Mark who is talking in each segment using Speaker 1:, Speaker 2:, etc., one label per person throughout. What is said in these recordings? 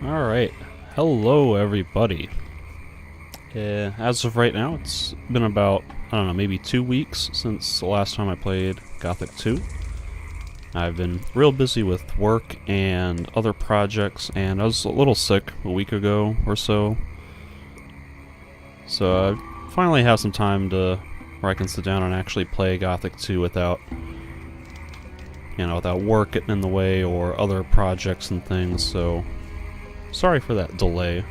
Speaker 1: Alright, hello everybody. As of right now, it's been about, I don't know, maybe 2 weeks since the last time I played Gothic 2. I've been real busy with work and other projects, and I was a little sick a week ago or so. So I finally have some time where I can sit down and actually play Gothic 2 without work getting in the way or other projects and things, so sorry for that delay.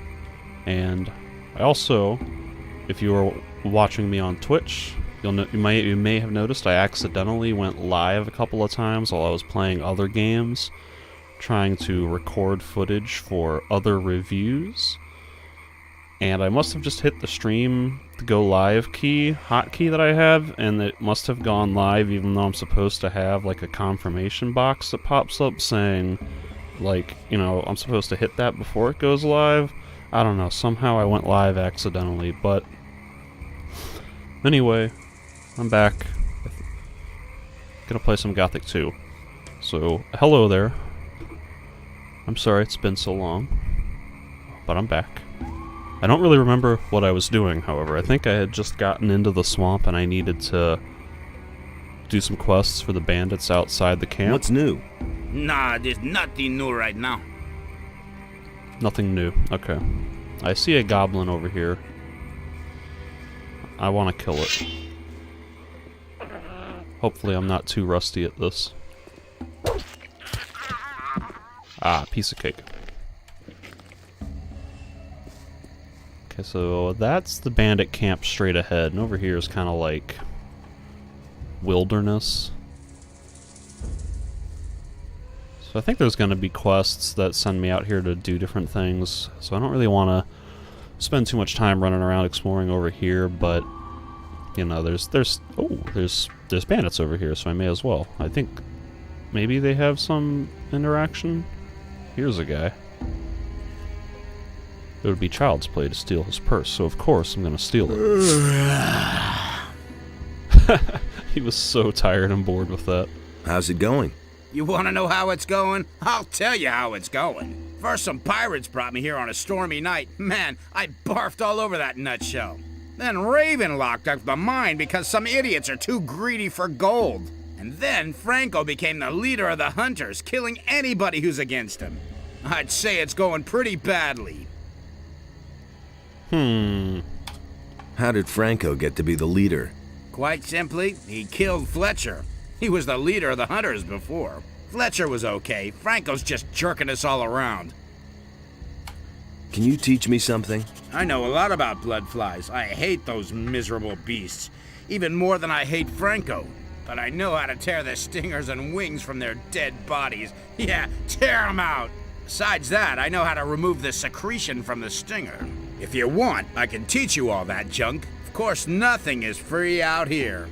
Speaker 1: And I also, if you were watching me on Twitch, you may have noticed I accidentally went live a couple of times while I was playing other games, trying to record footage for other reviews. And I must have just hit the stream to go live hotkey that I have, and it must have gone live even though I'm supposed to have like a confirmation box that pops up saying, like, I'm supposed to hit that before it goes live. I don't know, somehow I went live accidentally, but anyway, I'm back. Gonna play some Gothic 2. So, hello there. I'm sorry it's been so long, but I'm back. I don't really remember what I was doing, however. I think I had just gotten into the swamp and I needed to do some quests for the bandits outside the camp.
Speaker 2: What's new?
Speaker 3: Nah, there's nothing new right now.
Speaker 1: Nothing new. Okay. I see a goblin over here. I want to kill it. Hopefully I'm not too rusty at this. Ah, piece of cake. Okay, so that's the bandit camp straight ahead, and over here is kind of like wilderness. So I think there's going to be quests that send me out here to do different things, so I don't really want to spend too much time running around exploring over here, but there's bandits over here, so I may as well. I think maybe they have some interaction. Here's a guy. It would be child's play to steal his purse, so of course I'm going to steal it. He was so tired and bored with that.
Speaker 2: How's it going?
Speaker 3: You want to know how it's going? I'll tell you how it's going. First, some pirates brought me here on a stormy night. Man, I barfed all over that nutshell. Then Raven locked up the mine because some idiots are too greedy for gold. And then Franco became the leader of the hunters, killing anybody who's against him. I'd say it's going pretty badly.
Speaker 2: How did Franco get to be the leader?
Speaker 3: Quite simply, he killed Fletcher. He was the leader of the hunters before. Fletcher was okay. Franco's just jerking us all around.
Speaker 2: Can you teach me something?
Speaker 3: I know a lot about blood flies. I hate those miserable beasts. Even more than I hate Franco. But I know how to tear the stingers and wings from their dead bodies. Yeah, tear them out. Besides that, I know how to remove the secretion from the stinger. If you want, I can teach you all that junk. Of course, nothing is free out here.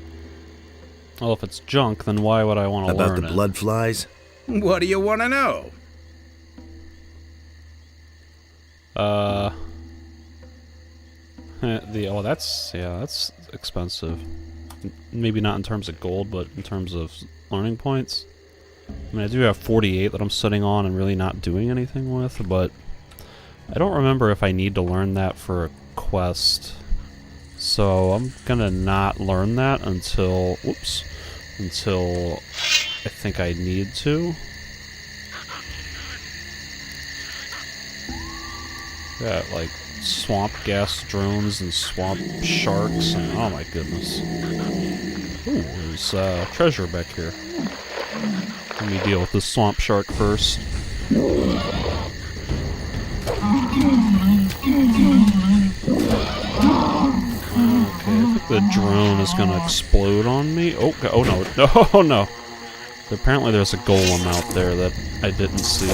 Speaker 1: Well, if it's junk, then why would I want to learn it?
Speaker 2: About the blood flies?
Speaker 3: What do you want to know?
Speaker 1: That's expensive. Maybe not in terms of gold, but in terms of learning points. I mean, I do have 48 that I'm sitting on and really not doing anything with, but I don't remember if I need to learn that for a quest. So I'm gonna not learn that until I think I need to. Got like swamp gas drones and swamp sharks and oh my goodness. Ooh, there's treasure back here. Let me deal with this swamp shark first. Okay, I think the drone is gonna explode on me. Oh no, oh no. Apparently there's a golem out there that I didn't see.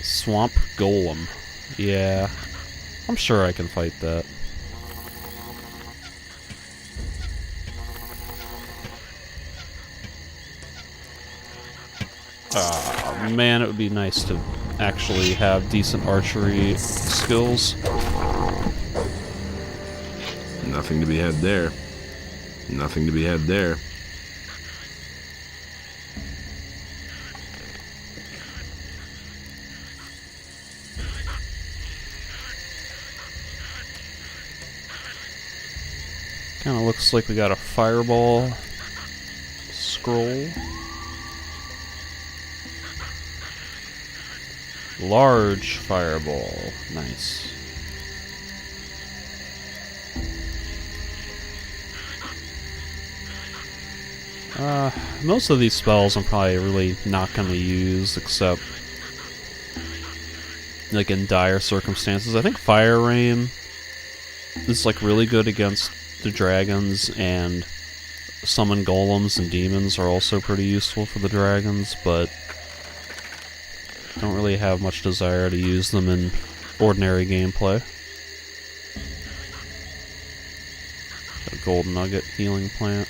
Speaker 1: Swamp golem. Yeah, I'm sure I can fight that. Oh man, it would be nice to actually have decent archery skills.
Speaker 2: Nothing to be had there. Nothing to be had there.
Speaker 1: Kind of looks like we got a fireball scroll. Large fireball. Nice. Most of these spells I'm probably really not going to use, except like in dire circumstances. I think Fire Rain is like really good against the dragons, and summon golems and demons are also pretty useful for the dragons, but don't really have much desire to use them in ordinary gameplay. Got a gold nugget healing plant.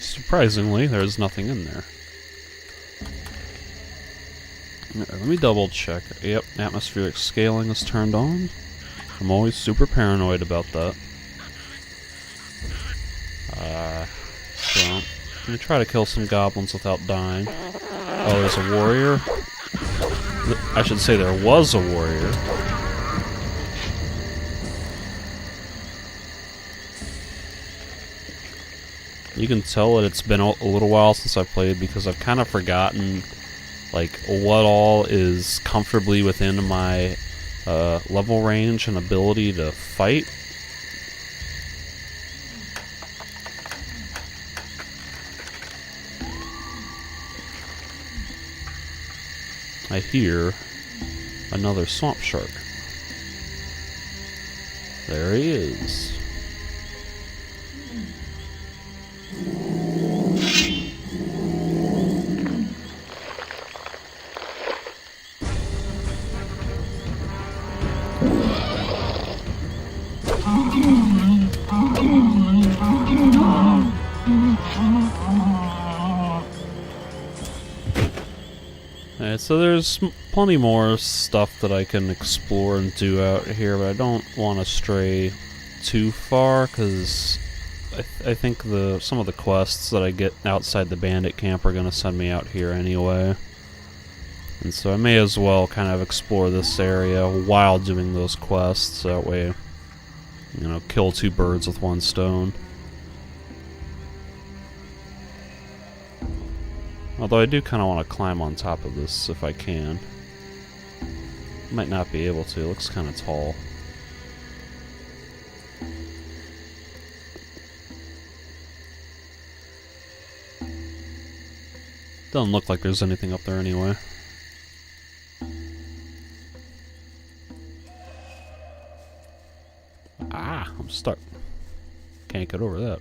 Speaker 1: Surprisingly, there's nothing in there. Let me double check. Yep, atmospheric scaling is turned on. I'm always super paranoid about that. So, I'm gonna try to kill some goblins without dying. Oh, there's a warrior? I should say there was a warrior. You can tell that it's been a little while since I've played because I've kind of forgotten like what all is comfortably within my level range and ability to fight. I hear another swamp shark. There he is. Alright, so there's plenty more stuff that I can explore and do out here, but I don't want to stray too far, because I think some of the quests that I get outside the bandit camp are going to send me out here anyway. And so I may as well kind of explore this area while doing those quests, so that way, you know, kill two birds with one stone. Although I do kind of want to climb on top of this if I can. Might not be able to, it looks kind of tall. Doesn't look like there's anything up there anyway. Ah, I'm stuck. Can't get over that.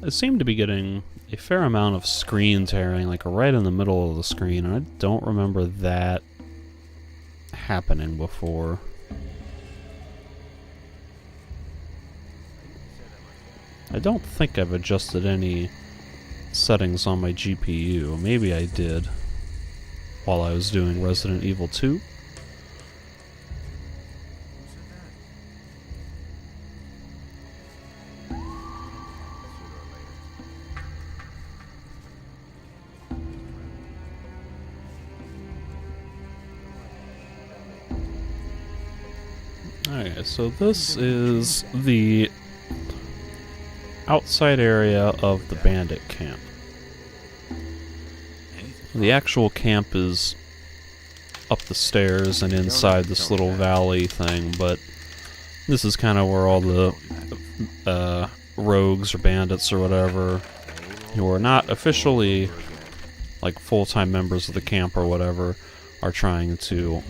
Speaker 1: I seem to be getting a fair amount of screen tearing, like right in the middle of the screen, and I don't remember that happening before. I don't think I've adjusted any settings on my GPU. Maybe I did. while I was doing Resident Evil 2. Okay, so this is the outside area of the bandit camp. The actual camp is up the stairs and inside this little valley thing, but this is kind of where all the rogues or bandits or whatever, who are not officially like full-time members of the camp or whatever, are trying to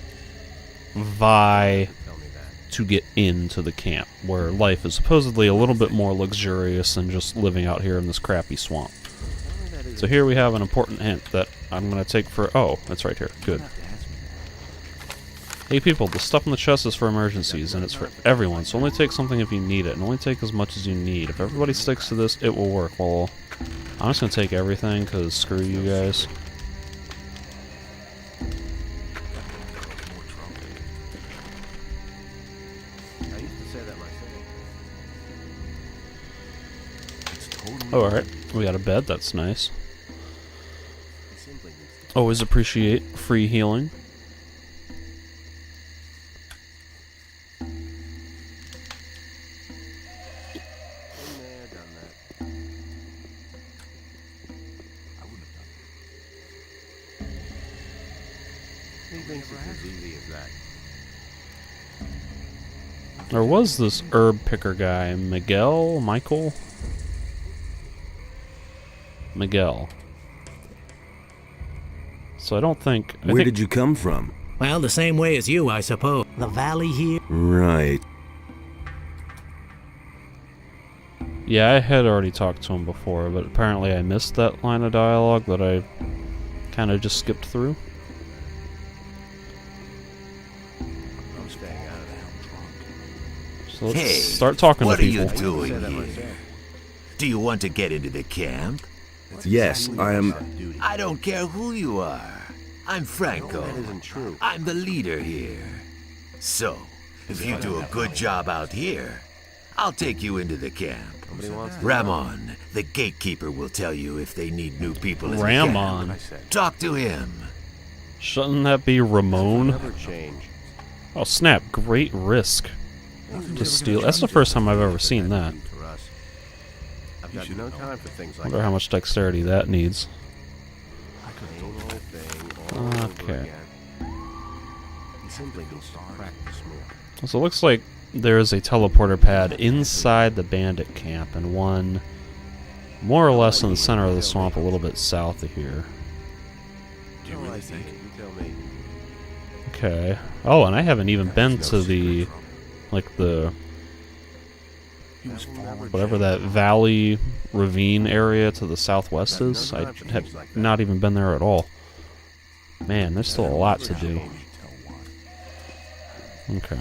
Speaker 1: vie to get into the camp, where life is supposedly a little bit more luxurious than just living out here in this crappy swamp. So here we have an important hint that I'm going to take for... Oh, it's right here. Good. Hey people, the stuff in the chest is for emergencies, and it's for everyone, so only take something if you need it, and only take as much as you need. If everybody sticks to this, it will work. Well, I'm just going to take everything, because screw you guys. Oh, alright. We got a bed, that's nice. Always appreciate free healing. There was this herb picker guy, Miguel? So I don't think...
Speaker 2: Where did you come from?
Speaker 4: Well, the same way as you, I suppose. The valley here?
Speaker 2: Right.
Speaker 1: Yeah, I had already talked to him before, but apparently I missed that line of dialogue that I kind of just skipped through.
Speaker 5: I'm staying out of that.
Speaker 1: So let's start talking to people.
Speaker 6: What are you doing here? Do you want to get into the camp?
Speaker 2: Yes, I am...
Speaker 6: I don't care who you are. I'm Franco.
Speaker 5: That isn't true.
Speaker 6: I'm the leader here. So, if you do a good job out here, I'll take you into the camp.
Speaker 5: Nobody wants to
Speaker 6: Ramon, the gatekeeper, will tell you if they need new people in
Speaker 1: Ramon.
Speaker 6: the camp. Talk to him.
Speaker 1: Shouldn't that be Ramon?
Speaker 5: never change.
Speaker 1: Oh snap, great risk to steal. That's the first time I've ever seen that.
Speaker 5: For us. I've got no time for things like
Speaker 1: Wonder how much dexterity that needs.
Speaker 5: Same old thing all over
Speaker 1: Okay.
Speaker 5: again. He simply needs to practice more.
Speaker 1: So it looks like there is a teleporter pad inside the bandit camp, and one more or less in the center of the swamp, a little bit south of here.
Speaker 5: Do you really think? You tell me.
Speaker 1: Okay. Oh, and I haven't even been to the, like the, whatever that valley ravine area to the southwest is. I have not even been there at all. Man, there's still a lot to do. Okay.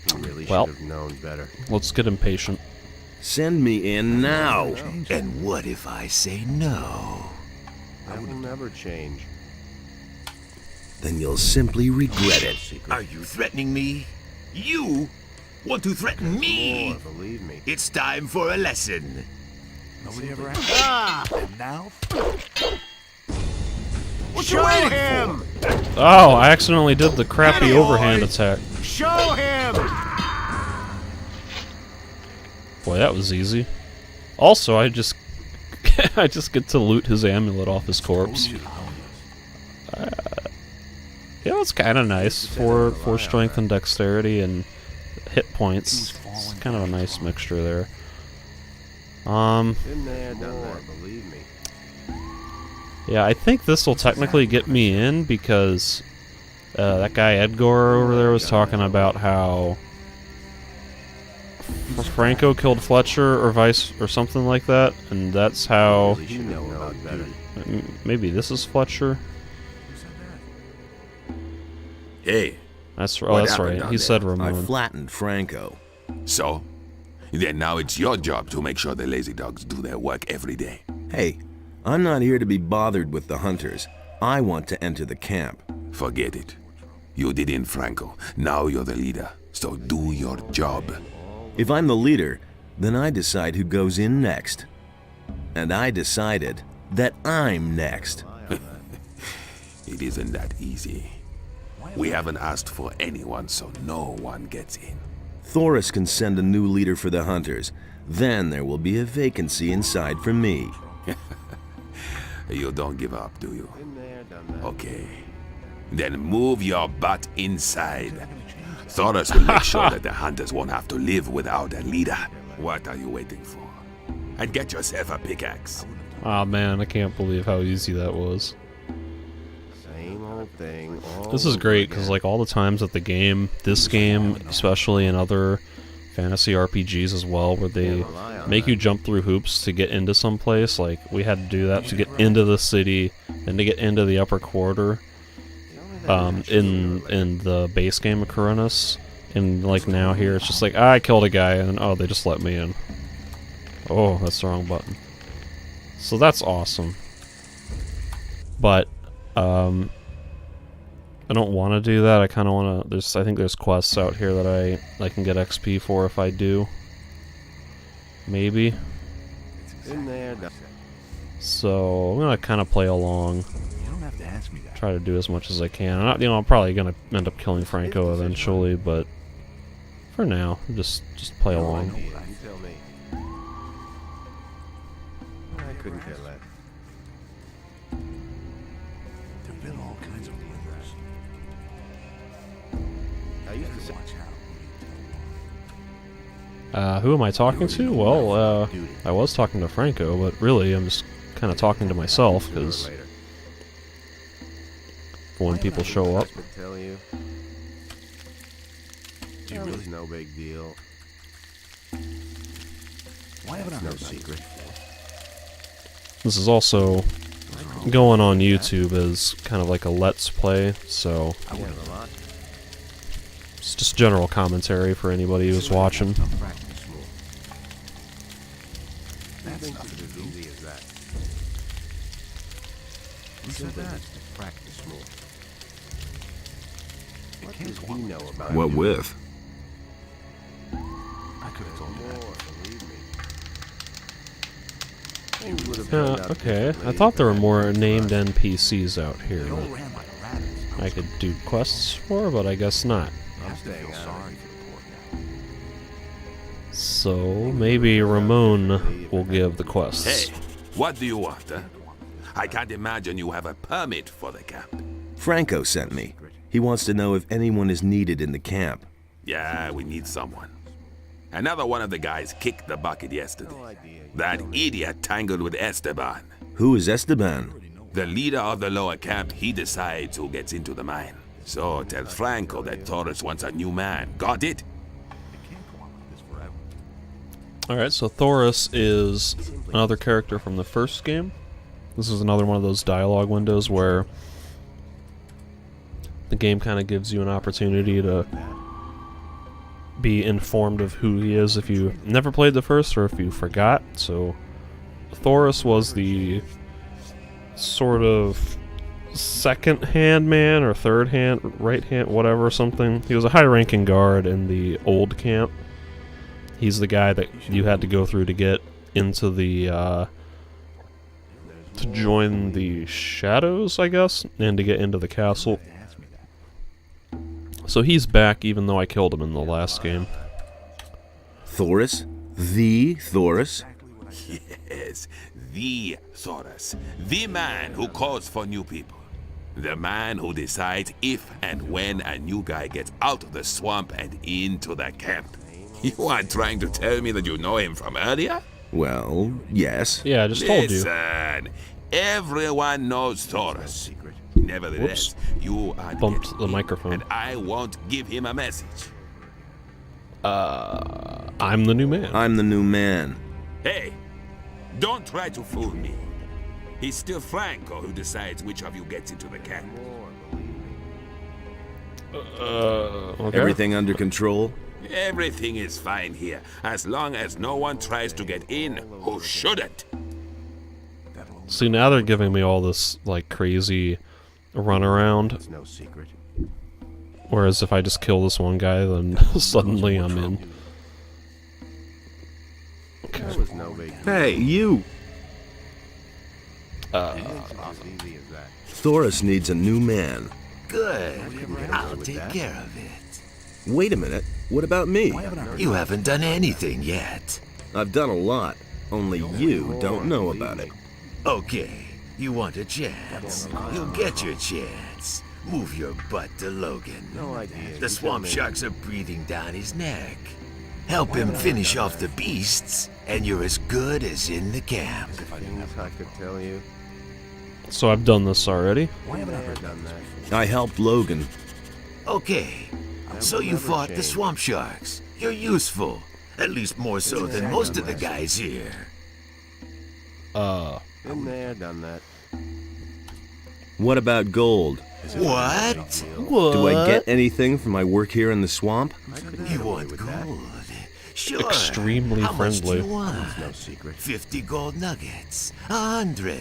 Speaker 5: He really
Speaker 1: Well.
Speaker 5: should have known better.
Speaker 1: Let's get impatient.
Speaker 2: Send me in now.
Speaker 6: And what if I say no?
Speaker 5: I will never change.
Speaker 2: Then you'll simply regret it.
Speaker 6: Are you threatening me? You want to threaten me?
Speaker 5: More, believe me.
Speaker 6: It's time for a lesson.
Speaker 3: Nobody ever asked. And now?
Speaker 5: What you waiting him!
Speaker 1: Oh, I accidentally did the crappy overhand attack.
Speaker 5: Show him!
Speaker 1: Boy, that was easy. Also, I just I just get to loot his amulet off his corpse. Yeah, it's kind of nice for strength and dexterity and hit points. It's kind of a nice mixture there.
Speaker 5: Been there, done that, believe me.
Speaker 1: Yeah, I think this will technically get me in because that guy Edgar over there was talking about how Franco killed Fletcher or something like that, and that's how
Speaker 5: You know about better.
Speaker 1: maybe this is Fletcher.
Speaker 2: Hey,
Speaker 1: That's
Speaker 2: what
Speaker 1: that's
Speaker 2: happened
Speaker 1: right.
Speaker 2: down
Speaker 1: He
Speaker 2: there?
Speaker 1: said
Speaker 2: I
Speaker 1: Ramon.
Speaker 2: flattened Franco.
Speaker 7: So? Then now it's your job to make sure the lazy dogs do their work every day.
Speaker 2: Hey, I'm not here to be bothered with the hunters. I want to enter the camp.
Speaker 7: Forget it. You did in Franco. Now you're the leader. So do your job.
Speaker 2: If I'm the leader, then I decide who goes in next. And I decided that I'm next.
Speaker 7: It isn't that easy. We haven't asked for anyone, so no one gets in.
Speaker 2: Thoris can send a new leader for the hunters. Then there will be a vacancy inside for me.
Speaker 7: You don't give up, do you? Okay. Then move your butt inside. Thoris will make sure that the hunters won't have to live without a leader. What are you waiting for? And get yourself a pickaxe.
Speaker 1: Ah, man, I can't believe how easy that was.
Speaker 5: Same old thing.
Speaker 1: This is great because, like, all the times that this game, especially in other fantasy RPGs as well, where they make you jump through hoops to get into some place. Like, we had to do that to get into the city and to get into the upper quarter in the base game of Coronis. And, like, now here it's just like, I killed a guy and, oh, they just let me in. Oh, that's the wrong button. So that's awesome. But, I don't want to do that. I kind of want to. I think there's quests out here that I can get XP for if I do. Maybe. So I'm gonna kind of play along. Try to do as much as I can. I'm probably gonna end up killing Franco eventually, but for now, just play along.
Speaker 5: I couldn't care less.
Speaker 8: There've been all kinds of rumors.
Speaker 5: I used to say,
Speaker 1: Who am I talking to? Well, I was talking to Franco, but really I'm just kind of talking to myself, because when people show up.
Speaker 5: tell you. It was no big deal.
Speaker 8: Why haven't I
Speaker 5: No
Speaker 8: heard
Speaker 5: secret.
Speaker 1: This is also going on YouTube as kind of like a Let's Play, so
Speaker 5: I went a lot.
Speaker 1: it's just general commentary for anybody who's watching.
Speaker 5: Practice more.
Speaker 8: That's nothing to do.
Speaker 5: Easy as that.
Speaker 8: Who said that?
Speaker 5: Practice more.
Speaker 8: It
Speaker 5: What
Speaker 8: can't
Speaker 5: does
Speaker 8: go
Speaker 5: he
Speaker 8: on.
Speaker 5: know about
Speaker 2: What
Speaker 5: you?
Speaker 2: with?
Speaker 8: I could have told you
Speaker 5: More,
Speaker 8: that.
Speaker 5: believe me. Things would have turned out
Speaker 1: Okay, I
Speaker 5: differently
Speaker 1: thought there were
Speaker 5: if it
Speaker 1: more
Speaker 5: hadn't been
Speaker 1: named
Speaker 5: for us.
Speaker 1: NPCs out here
Speaker 8: They all
Speaker 1: that
Speaker 8: ran like rabbits.
Speaker 1: I could do quests for, but I guess not.
Speaker 8: I
Speaker 5: I'm
Speaker 8: have to
Speaker 5: staying
Speaker 8: feel
Speaker 5: out of
Speaker 8: sorry
Speaker 5: it.
Speaker 8: for the poor guy.
Speaker 1: So maybe Ramon will give the quests.
Speaker 7: Hey, what do you want, huh? I can't imagine you have a permit for the camp.
Speaker 2: Franco sent me. He wants to know if anyone is needed in the camp.
Speaker 7: Yeah, we need someone. Another one of the guys kicked the bucket yesterday. That idiot tangled with Esteban.
Speaker 2: Who is Esteban?
Speaker 7: The leader of the lower camp, he decides who gets into the mine. So tell Franco that Torres wants a new man. Got it?
Speaker 8: It can't go on like this forever.
Speaker 1: Alright, so Thoris is another character from the first game. This is another one of those dialogue windows where the game kind of gives you an opportunity to be informed of who he is if you never played the first or if you forgot. So Thoris was the sort of second hand man or third hand, right hand, whatever, something. He was a high-ranking guard in the old camp. He's the guy that you had to go through to get into the to join the shadows, I guess, and to get into the castle.
Speaker 8: Ask me that.
Speaker 1: So he's back, even though I killed him in the last game.
Speaker 2: Thoris? The Thoris?
Speaker 7: Yes, the Thoris. The man who calls for new people. The man who decides if and when a new guy gets out of the swamp and into the camp. You are trying to tell me that you know him from earlier?
Speaker 2: Well, yes.
Speaker 1: Yeah, I just told you.
Speaker 7: Listen, everyone knows Thoris. Nevertheless, you are
Speaker 1: Bumped
Speaker 7: getting
Speaker 1: the
Speaker 7: in,
Speaker 1: microphone.
Speaker 7: and I won't give him a message.
Speaker 1: I'm the new man.
Speaker 2: I'm the new man.
Speaker 7: Hey, don't try to fool me. It's still Franco who decides which of you gets into the camp.
Speaker 1: Okay.
Speaker 2: Everything under control?
Speaker 7: Everything is fine here, as long as no one tries to get in who shouldn't.
Speaker 8: That'll
Speaker 1: See, now they're giving me all this, like, crazy runaround.
Speaker 5: It's no secret.
Speaker 1: Whereas if I just kill this one guy, then suddenly I'm in.
Speaker 5: That was no big deal.
Speaker 2: Hey, you!
Speaker 5: As easy as that.
Speaker 2: Thoris needs a new man.
Speaker 6: Good. I'll take care of it.
Speaker 2: Wait a minute. What about me?
Speaker 6: You haven't done anything yet.
Speaker 2: I've done a lot. Only you don't know about it.
Speaker 6: Okay, you want a chance. You'll get your chance. Move your butt to Logan.
Speaker 5: No idea.
Speaker 6: The swamp sharks are breathing down his neck. Help him finish off the beasts, and you're as good as in the camp.
Speaker 5: Things I could tell you.
Speaker 1: So I've done this already.
Speaker 5: Never done that.
Speaker 2: I helped Logan.
Speaker 6: Okay, so you fought the swamp sharks. You're useful. At least more so than most of the guys here.
Speaker 5: Been there, done that.
Speaker 2: What about gold?
Speaker 6: What?
Speaker 2: Do I get anything for my work here in the swamp?
Speaker 6: You want gold? Sure.
Speaker 1: Extremely
Speaker 6: How much do
Speaker 1: friendly.
Speaker 6: you want?
Speaker 5: No secret.
Speaker 6: 50 gold nuggets. 100.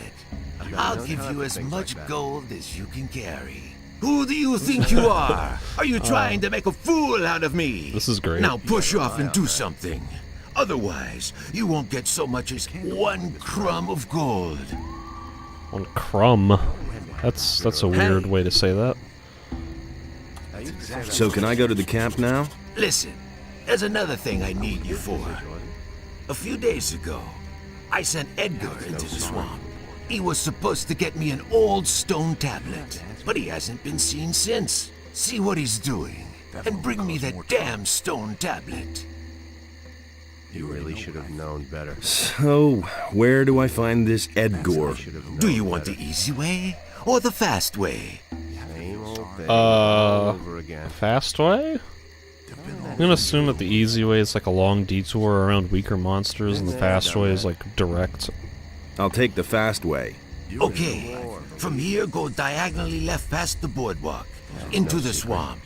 Speaker 6: I'll give you as much
Speaker 5: like
Speaker 6: gold as you can carry. Who do you think you are? Are you trying to make a fool out of me?
Speaker 1: This is great.
Speaker 6: Now push off and do something. Otherwise, you won't get so much as 1 crumb of gold.
Speaker 1: One crumb. That's a weird way to say that.
Speaker 2: So can I go to the camp now?
Speaker 6: Listen, there's another thing I need you for. A few days ago, I sent Edgar into the swamp. He was supposed to get me an old stone tablet, but he hasn't been seen since. See what he's doing, and bring me that damn stone tablet.
Speaker 5: You really should have known better.
Speaker 2: So, where do I find this Edgar?
Speaker 6: Do you want the easy way or the fast way?
Speaker 5: Same old thing. All over again.
Speaker 1: Fast way? I'm gonna assume that the easy way is like a long detour around weaker monsters, and the fast way is like direct.
Speaker 2: I'll take the fast way.
Speaker 6: Okay, from here go diagonally left past the boardwalk, into the swamp.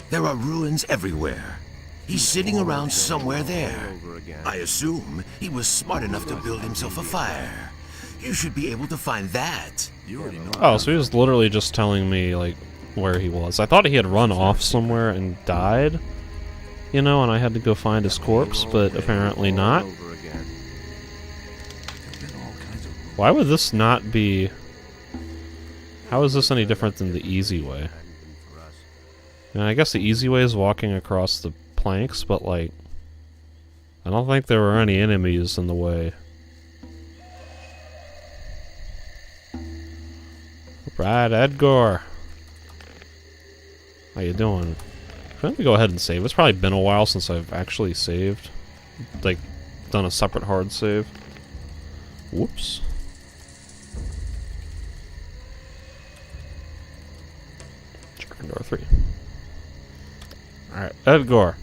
Speaker 6: There are ruins everywhere. He's sitting around somewhere there. I assume he was smart enough to build himself a fire. You should be able to find that.
Speaker 1: Oh, so he was literally just telling me like where he was. I thought he had run off somewhere and died, you know, and I had to go find his corpse, but apparently not.
Speaker 5: Over again.
Speaker 1: Why would this not be... How is this any different than the easy way? And I guess the easy way is walking across the planks, but like... I don't think there were any enemies in the way. Right, Edgar. How you doing? Let me go ahead and save. It's probably been a while since I've actually saved. Like, done a separate hard save. Whoops. Door 3. Alright, Edgar.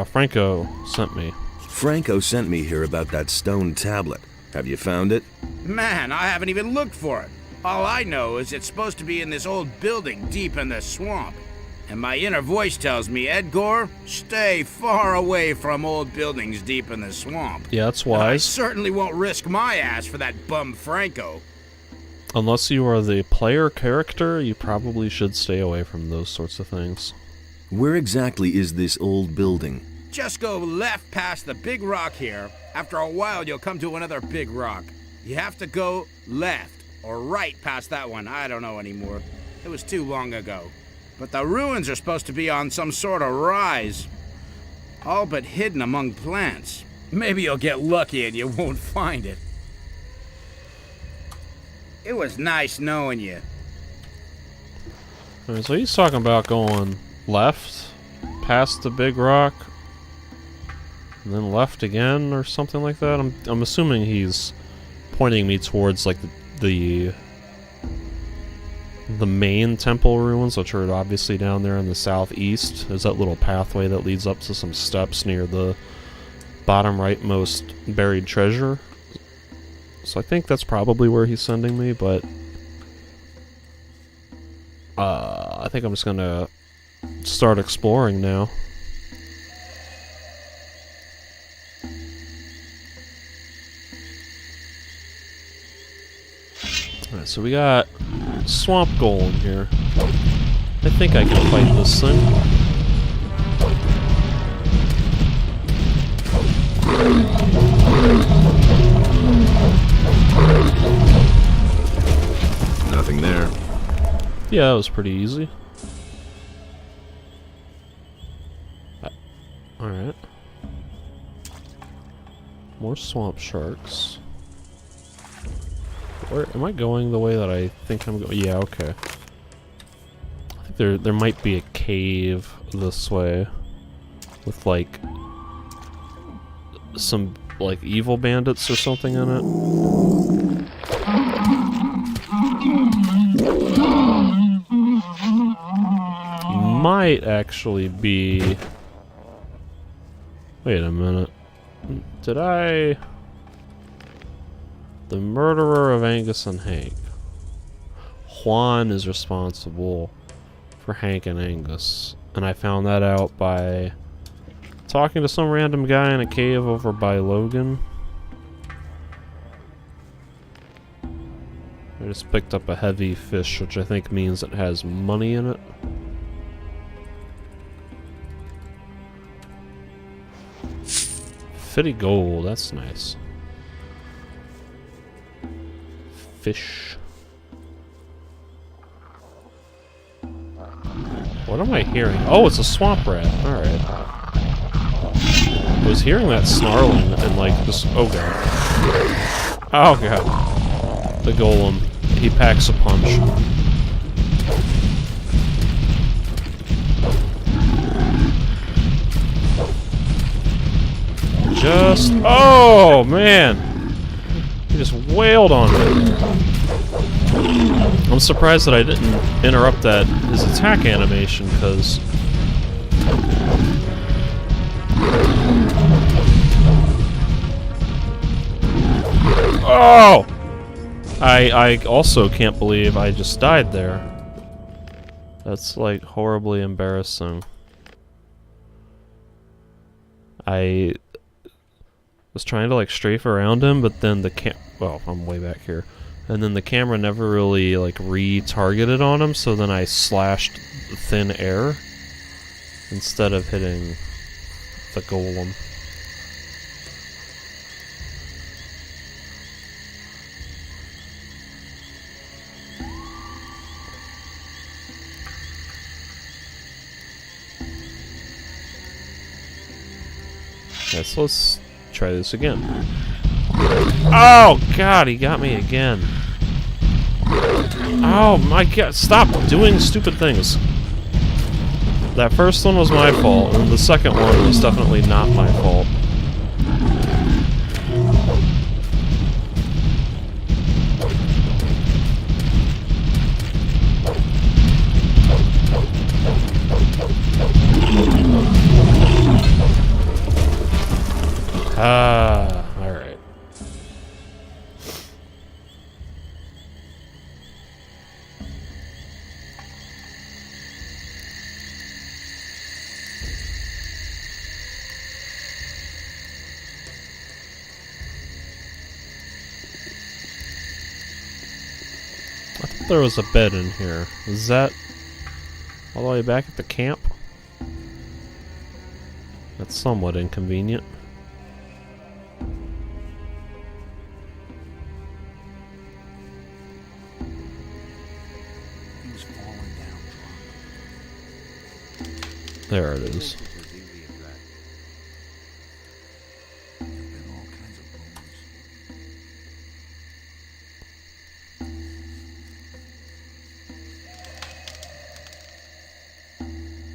Speaker 1: Franco sent me.
Speaker 2: Franco sent me here about that stone tablet. Have you found it?
Speaker 3: Man, I haven't even looked for it. All I know is it's supposed to be in this old building deep in the swamp. And my inner voice tells me, Edgar, stay far away from old buildings deep in the swamp.
Speaker 1: Yeah, that's
Speaker 3: I
Speaker 1: wise.
Speaker 3: certainly won't risk my ass for that bum Franco.
Speaker 1: Unless you are the player character, you probably should stay away from those sorts of things.
Speaker 2: Where exactly is this old building?
Speaker 3: Just go left past the big rock here. After a while, you'll come to another big rock. You have to go left or right past that one. I don't know anymore. It was too long ago. But the ruins are supposed to be on some sort of rise, all but hidden among plants. Maybe you'll get lucky and you won't find it. It was nice knowing you.
Speaker 1: Alright, so he's talking about going left, past the big rock, and then left again, or something like that. I'm assuming he's pointing me towards like the main temple ruins, which are obviously down there in the southeast. There's that little pathway that leads up to some steps near the bottom rightmost buried treasure. So I think that's probably where he's sending me, but I think I'm just gonna start exploring now. so we got Swamp Golem here. I think I can fight this thing.
Speaker 2: Nothing there.
Speaker 1: Yeah, that was pretty easy. Alright. More swamp sharks. Where am I going the way that I think I'm going? Yeah, okay. I think there might be a cave this way with like some like evil bandits or something in it. Might actually be. Wait a minute. Did I... The murderer of Angus and Hank. Juan is responsible for Hank and Angus. And I found that out by talking to some random guy in a cave over by Logan. I just picked up a heavy fish, which I think means it has money in it. Fitty gold, that's nice. Fish. What am I hearing? Oh, it's a swamp rat. Alright. I was hearing that snarling and like this. Oh god. Oh god. The golem. He packs a punch. Just... Oh, man! He just wailed on me. I'm surprised that I didn't interrupt his attack animation, because... Oh! I also can't believe I just died there. That's, like, horribly embarrassing. I was trying to like strafe around him, but then well, I'm way back here. And then the camera never really like re-targeted on him, so then I slashed thin air instead of hitting the golem. Okay, so let's try this again. Oh god, he got me again. Oh my god, stop doing stupid things. That first one was my fault, and the second one was definitely not my fault. Alright. I thought there was a bed in here. Is that all the way back at the camp? That's somewhat inconvenient. There it is.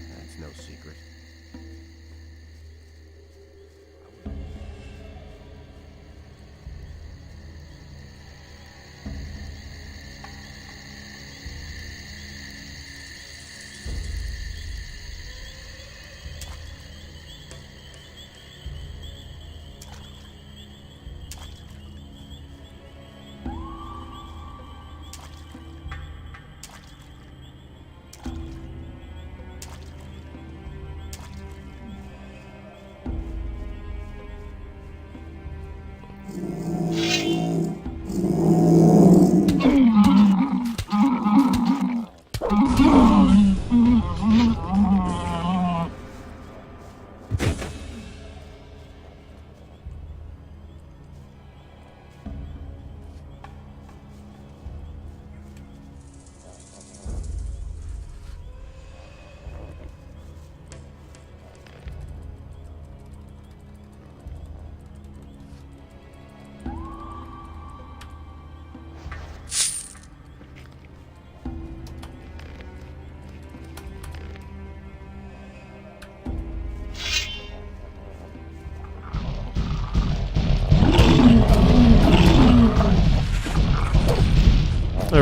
Speaker 5: That's no secret.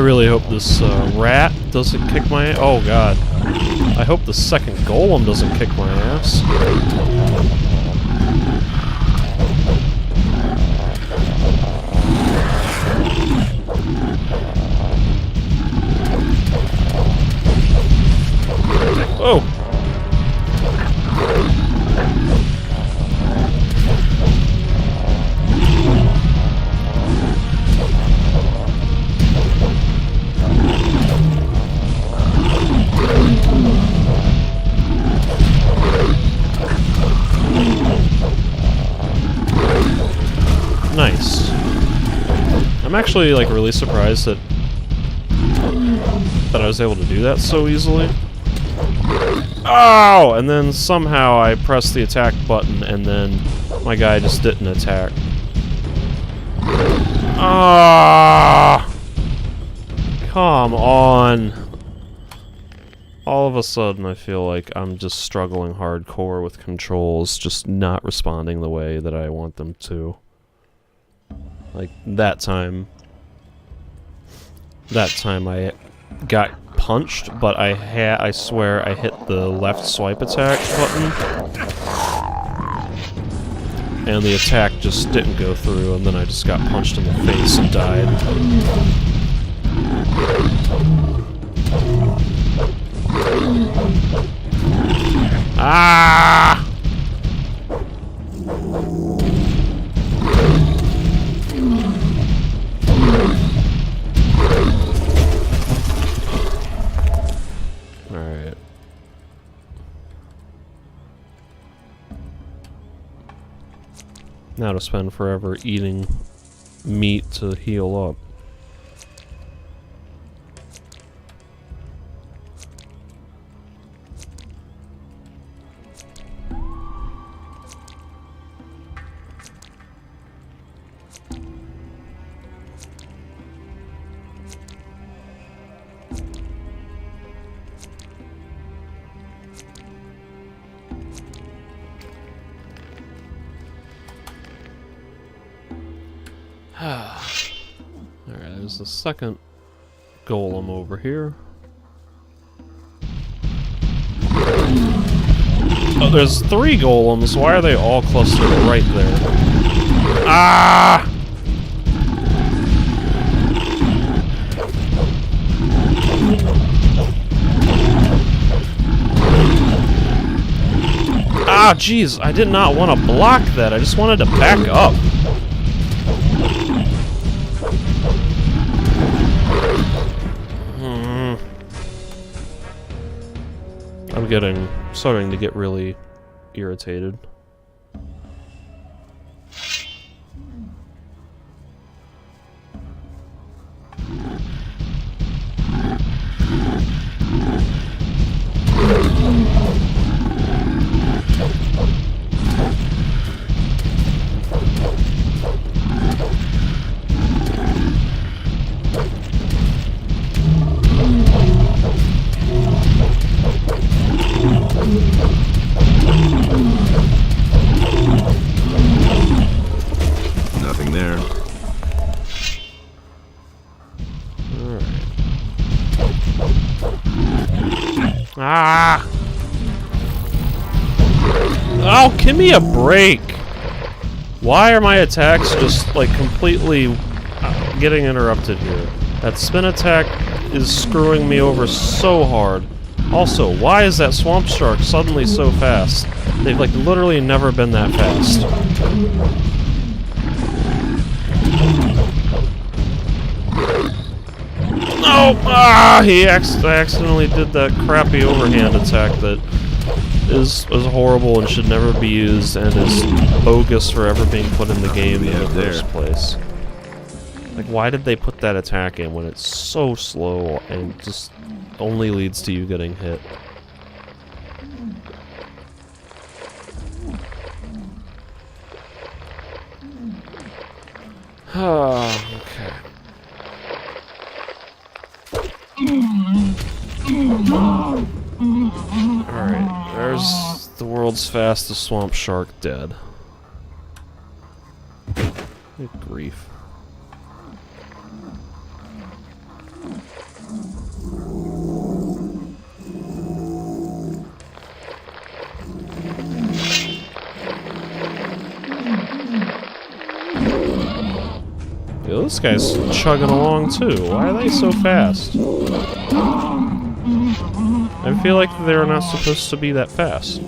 Speaker 1: really hope this rat doesn't kick my ass. Oh god. I hope the second golem doesn't kick my ass. Oh! Nice. I'm actually like really surprised that I was able to do that so easily. Oh! And then somehow I pressed the attack button and then my guy just didn't attack. Ah! Come on. All of a sudden I feel like I'm just struggling hardcore with controls, just not responding the way that I want them to. Like, that time I got punched, but I swear I hit the left swipe attack button, and the attack just didn't go through, and then I just got punched in the face and died. Ah! Alright. Now to spend forever eating meat to heal up. Alright, there's the second golem over here. Oh, there's 3 golems. Why are they all clustered right there? Ah! Ah, jeez, I did not want to block that. I just wanted to back up. I'm starting to get really irritated.
Speaker 2: Nothing there.
Speaker 1: Ah! Oh, give me a break! Why are my attacks just, like, completely getting interrupted here? That spin attack is screwing me over so hard. Also, why is that swamp shark suddenly so fast? They've, like, literally never been that fast. No! Ah! I accidentally did that crappy overhand attack that is horrible and should never be used and is bogus for ever being put in the game in the first place. Like, why did they put that attack in when it's so slow and just only leads to you getting hit? Okay. Alright, there's the world's fastest swamp shark dead. Good grief. this guy's chugging along too. Why are they so fast? I feel like they're not supposed to be that fast.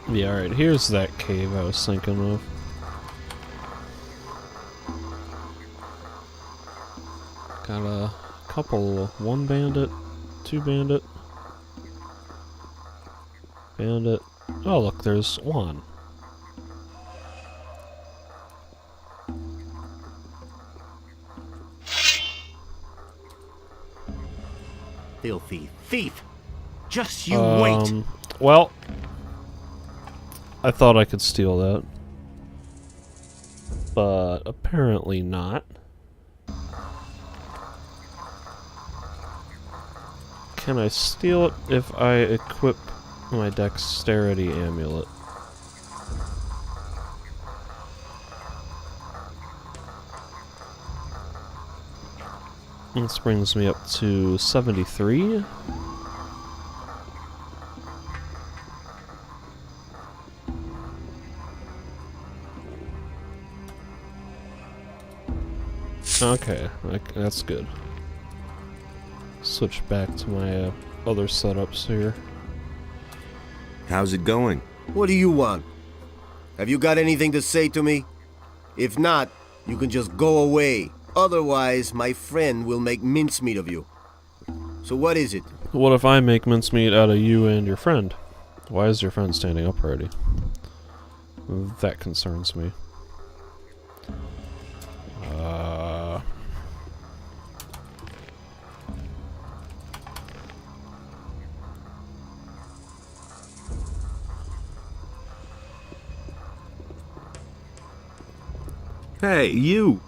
Speaker 1: Yeah, alright, here's that cave I was thinking of. Got a couple, one bandit, two bandit, bandit. Oh look, there's one.
Speaker 5: Filthy thief! Just you wait!
Speaker 1: Well, I thought I could steal that. But apparently not. Can I steal it if I equip my dexterity amulet? This brings me up to 73. Okay, that's good. Switch back to my other setups here.
Speaker 2: How's it going?
Speaker 9: What do you want? Have you got anything to say to me? If not, you can just go away. Otherwise, my friend will make mincemeat of you. So what is it?
Speaker 1: What if I make mincemeat out of you and your friend? Why is your friend standing up already? That concerns me.
Speaker 2: Hey, you!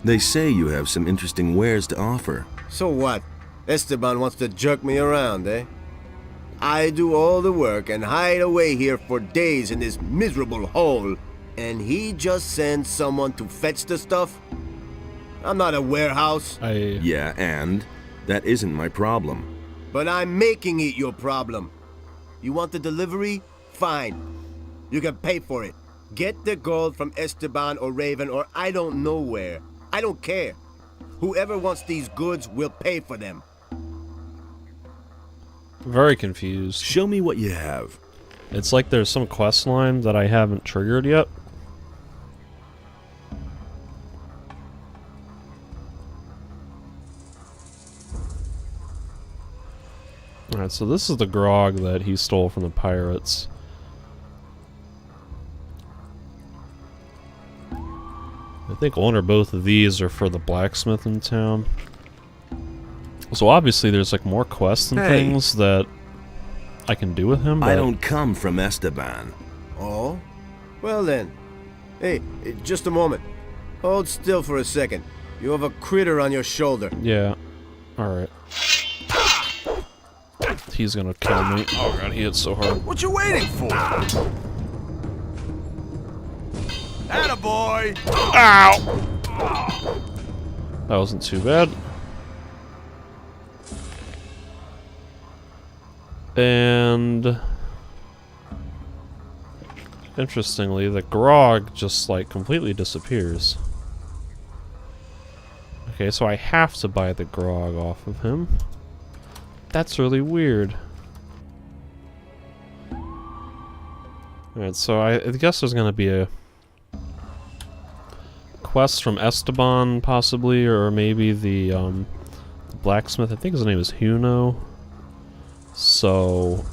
Speaker 2: They say you have some interesting wares to offer.
Speaker 9: So what? Esteban wants to jerk me around, eh? I do all the work and hide away here for days in this miserable hole, and he just sends someone to fetch the stuff? I'm not a warehouse.
Speaker 2: Yeah, and? That isn't my problem.
Speaker 9: But I'm making it your problem. You want the delivery? Fine. You can pay for it. Get the gold from Esteban or Raven or I don't know where. I don't care. Whoever wants these goods will pay for them.
Speaker 1: Very confused.
Speaker 2: Show me what you have.
Speaker 1: It's like there's some quest line that I haven't triggered yet. Alright, so this is the grog that he stole from the pirates. I think one or both of these are for the blacksmith in town. So obviously there's like more quests and things that I can do with him, but
Speaker 2: I don't come from Esteban.
Speaker 9: Oh? Well then. Hey, just a moment. Hold still for a second. You have a critter on your shoulder.
Speaker 1: yeah. Alright. He's gonna kill me. Oh god, he hit so hard.
Speaker 3: What you waiting for? Attaboy!
Speaker 1: Ow! That wasn't too bad. And interestingly, the grog just like completely disappears. Okay, so I have to buy the grog off of him. That's really weird. Alright, so I guess there's gonna be a quest from Esteban, possibly, or maybe the blacksmith. I think his name is Huno. So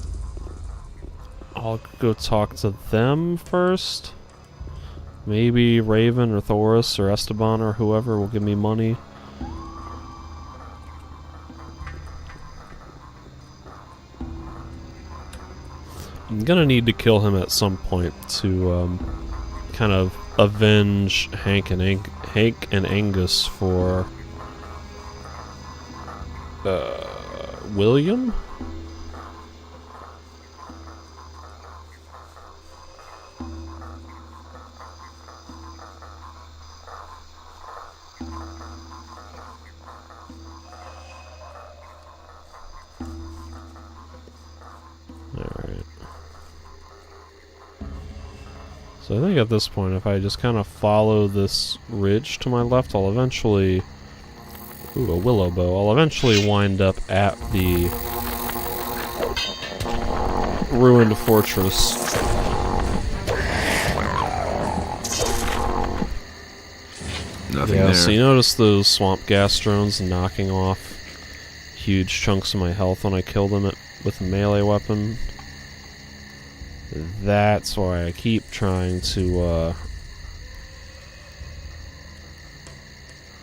Speaker 1: I'll go talk to them first. Maybe Raven or Thoris or Esteban or whoever will give me money. I'm gonna need to kill him at some point to kind of avenge Hank and Angus for William? So I think at this point, if I just kind of follow this ridge to my left, I'll eventually... Ooh, a willow bow. I'll eventually wind up at the ruined fortress.
Speaker 7: Nothing
Speaker 1: Yeah,
Speaker 7: there.
Speaker 1: so you notice those swamp gas drones knocking off huge chunks of my health when I kill them with a melee weapon? That's why I keep trying to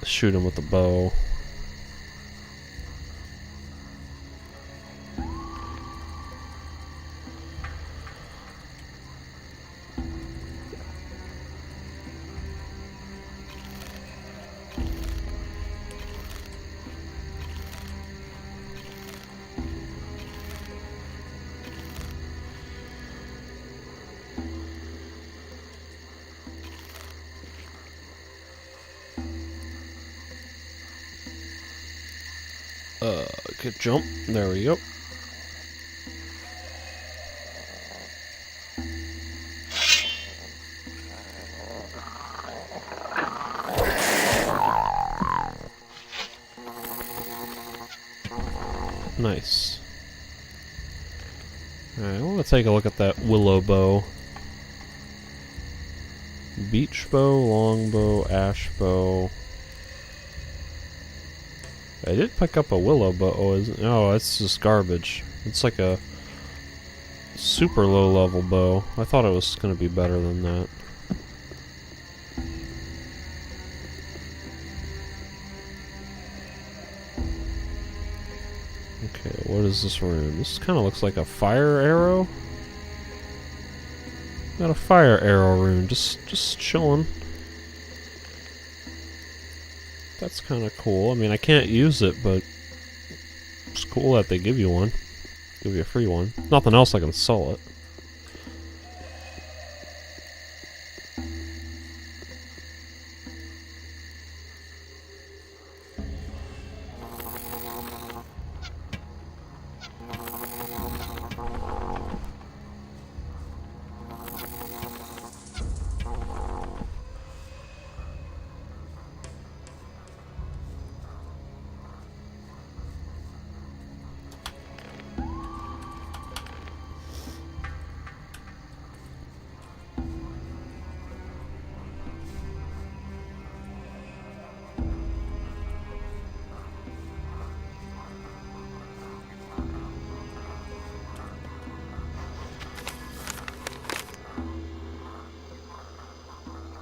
Speaker 1: shoot him with the bow. Good jump. There we go. Nice. Alright, I want to take a look at that willow bow. Beach bow, longbow, ash bow. I did pick up a willow bow. Oh, it's just garbage. It's like a super low level bow. I thought it was going to be better than that. Okay, what is this rune? This kind of looks like a fire arrow. Got a fire arrow rune, just chilling. That's kind of cool. I mean, I can't use it, but it's cool that they give you one. Give you a free one. Nothing else, I can sell it.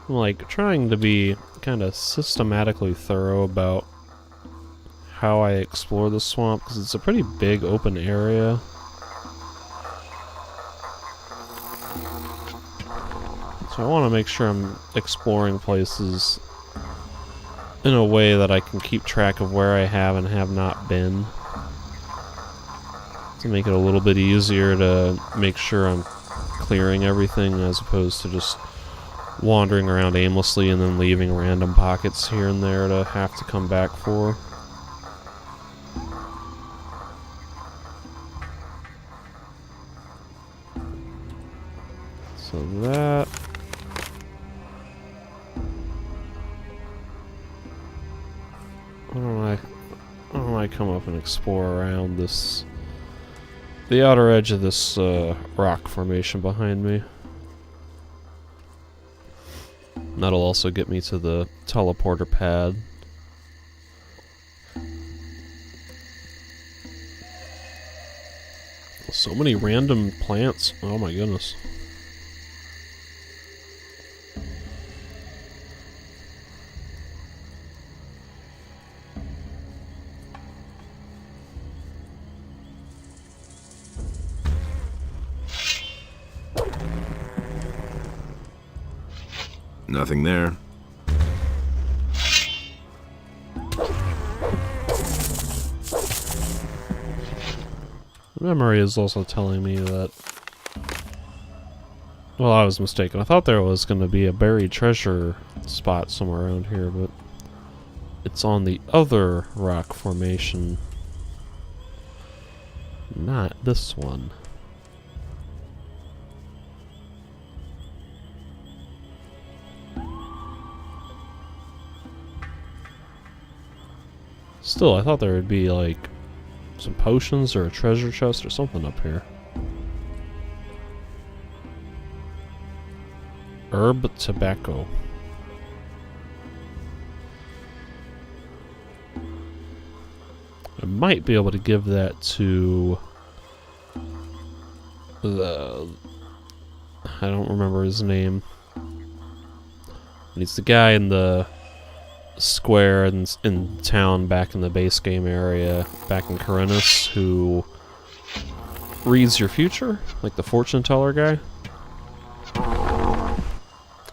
Speaker 1: I'm like trying to be kind of systematically thorough about how I explore the swamp, because it's a pretty big open area. So I want to make sure I'm exploring places in a way that I can keep track of where I have and have not been, to make it a little bit easier to make sure I'm clearing everything, as opposed to just wandering around aimlessly and then leaving random pockets here and there to have to come back for. So that... come up and explore around the outer edge of this rock formation behind me. And that'll also get me to the teleporter pad. So many random plants. Oh my goodness.
Speaker 2: Nothing there.
Speaker 1: Memory is also telling me that... Well, I was mistaken. I thought there was going to be a buried treasure spot somewhere around here, but it's on the other rock formation. Not this one. Still, I thought there would be, like, some potions or a treasure chest or something up here. Herb tobacco. I might be able to give that to the... I don't remember his name. He's the guy in the square in town back in the base game area back in Corinus who reads your future, like the fortune teller guy.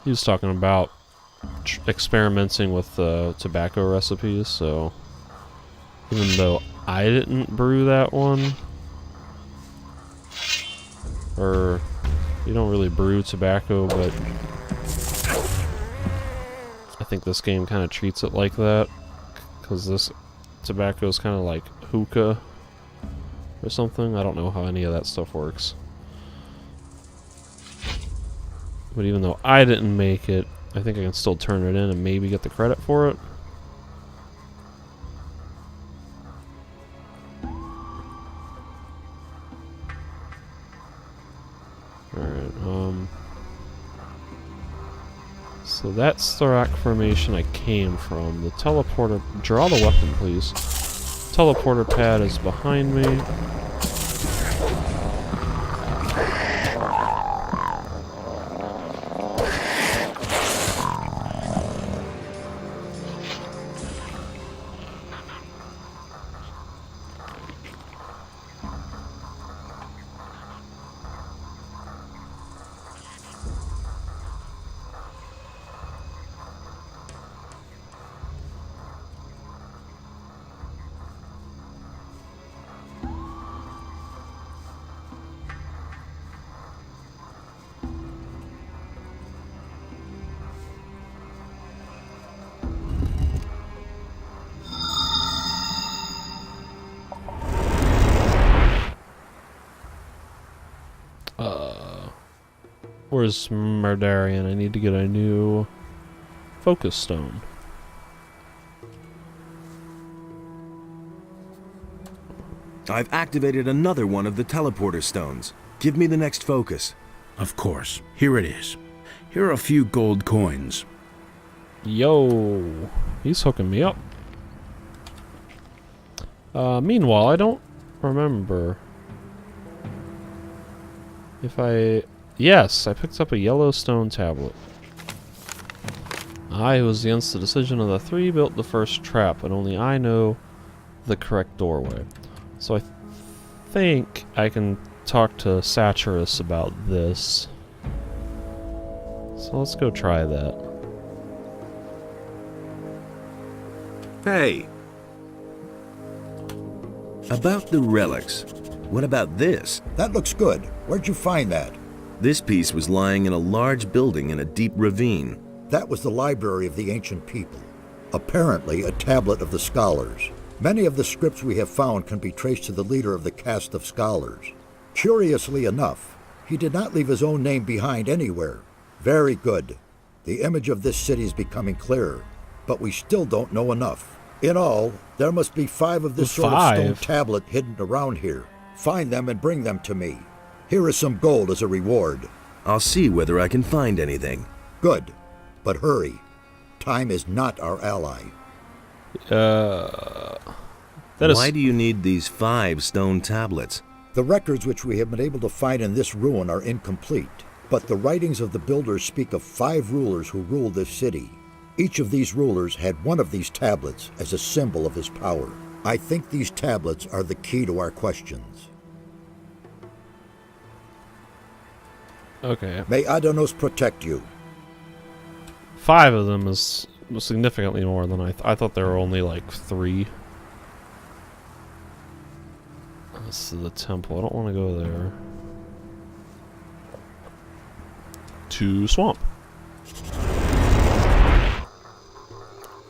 Speaker 1: He was talking about experimenting with tobacco recipes, so even though I didn't brew that one, or you don't really brew tobacco, but I think this game kind of treats it like that, because this tobacco is kind of like hookah or something. I don't know how any of that stuff works. But even though I didn't make it, I think I can still turn it in and maybe get the credit for it. Alright, so that's the rock formation I came from. The teleporter... Draw the weapon, please. Teleporter pad is behind me. Where's Murdarian? I need to get a new focus stone.
Speaker 2: I've activated another one of the teleporter stones. Give me the next focus.
Speaker 3: Of course. Here it is. Here are a few gold coins.
Speaker 1: Yo, he's hooking me up. Meanwhile, I don't remember if I... Yes, I picked up a yellow stone tablet. I was against the decision of the three built the first trap, and only I know the correct doorway. So I think I can talk to Satyrus about this. So let's go try that.
Speaker 2: Hey! About the relics. What about this?
Speaker 10: That looks good. Where'd you find that?
Speaker 2: This piece was lying in a large building in a deep ravine.
Speaker 10: That was the library of the ancient people. Apparently a tablet of the scholars. Many of the scripts we have found can be traced to the leader of the caste of scholars. Curiously enough, he did not leave his own name behind anywhere. Very good. The image of this city is becoming clearer, but we still don't know enough. In all, there must be 5 of this sort of stone
Speaker 1: 5?
Speaker 10: tablet hidden around here. Find them and bring them to me. Here is some gold as a reward.
Speaker 2: I'll see whether I can find anything.
Speaker 10: Good, but hurry. Time is not our ally.
Speaker 1: That is...
Speaker 2: Why do you need these 5 stone tablets?
Speaker 10: The records which we have been able to find in this ruin are incomplete, but the writings of the builders speak of 5 rulers who ruled this city. Each of these rulers had one of these tablets as a symbol of his power. I think these tablets are the key to our questions.
Speaker 1: Okay.
Speaker 10: May Adonos protect you.
Speaker 1: 5 of them is significantly more than I thought there were only like 3. This is the temple. I don't want to go there. To swamp.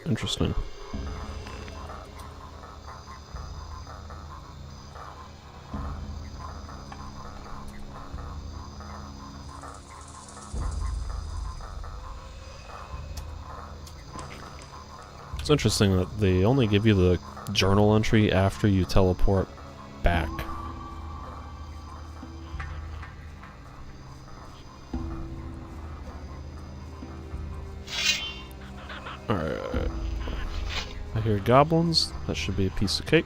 Speaker 1: Interesting. It's interesting that they only give you the journal entry after you teleport back. Alright. I hear goblins. That should be a piece of cake.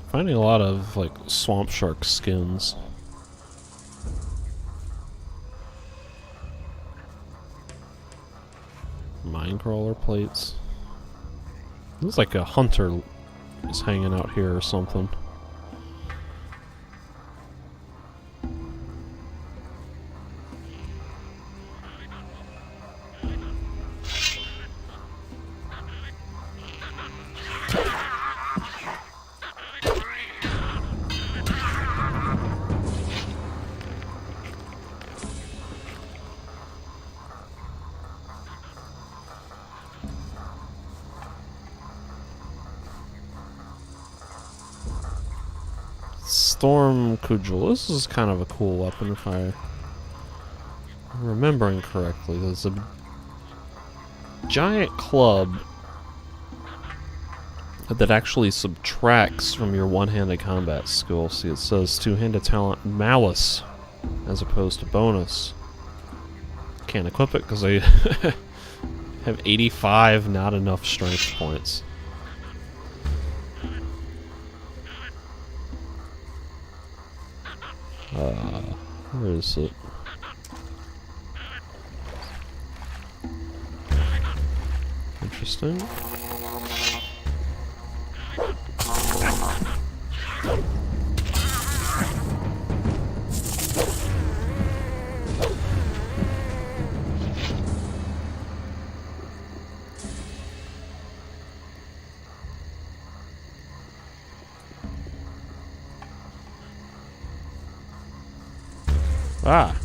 Speaker 1: Finding a lot of like swamp shark skins. Minecrawler plates. Looks like a hunter is hanging out here or something. Storm Cudgel. This is kind of a cool weapon if I'm remembering correctly. There's a giant club that actually subtracts from your one-handed combat skill. See, it says two-handed talent malice as opposed to bonus. Can't equip it because I have 85 not enough strength points. Where is it? Interesting. Ah.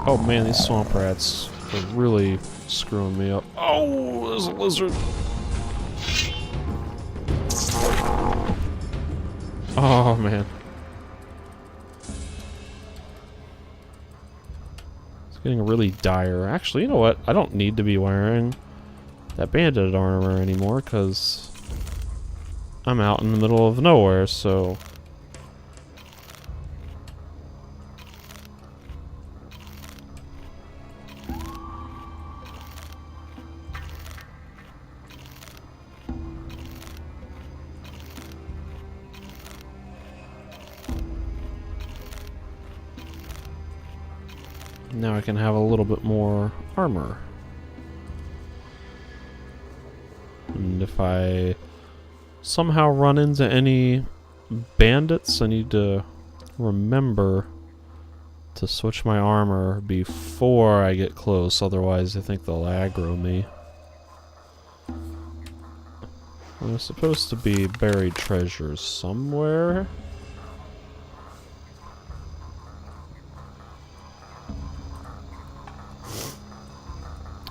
Speaker 1: Oh man, these swamp rats are really screwing me up. Oh, there's a lizard. Oh man. It's getting really dire. Actually, you know what? I don't need to be wearing that bandit armor anymore because I'm out in the middle of nowhere, so... Now I can have a little bit more armor. And if I somehow run into any bandits, I need to remember to switch my armor before I get close, otherwise I think they'll aggro me. There's supposed to be buried treasures somewhere.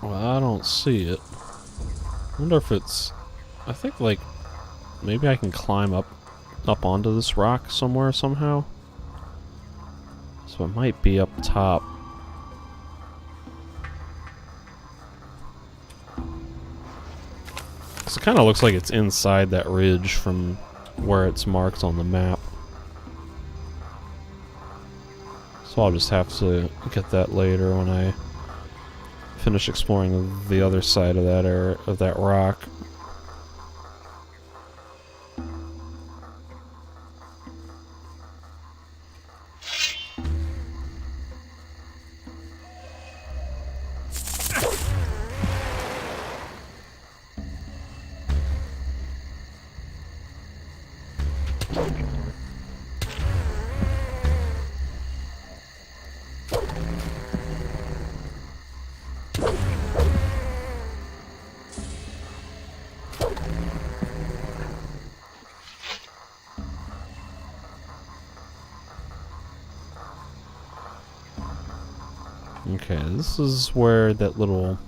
Speaker 1: Well, I don't see it. I wonder if it's... I think, like, maybe I can climb up onto this rock somewhere somehow. So it might be up top. So it kind of looks like it's inside that ridge from where it's marked on the map. So I'll just have to get that later when I finish exploring the other side of that area, of that rock. Okay, this is where that little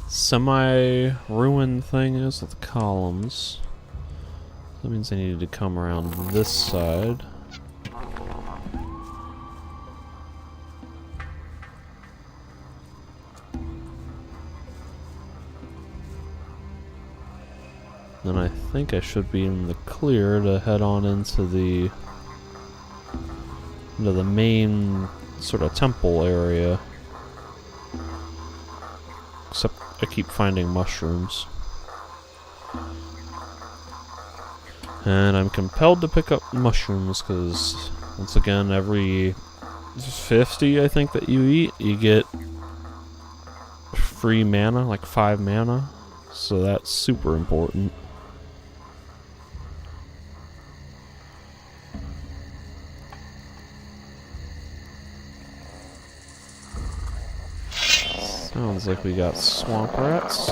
Speaker 1: semi-ruined thing is with the columns. That means I needed to come around this side. Then I think I should be in the clear to head on into the main sort of temple area. Except I keep finding mushrooms. And I'm compelled to pick up mushrooms because, once again, every 50 I think that you eat, you get free mana, like 5 mana. So that's super important. Sounds like we got swamp rats.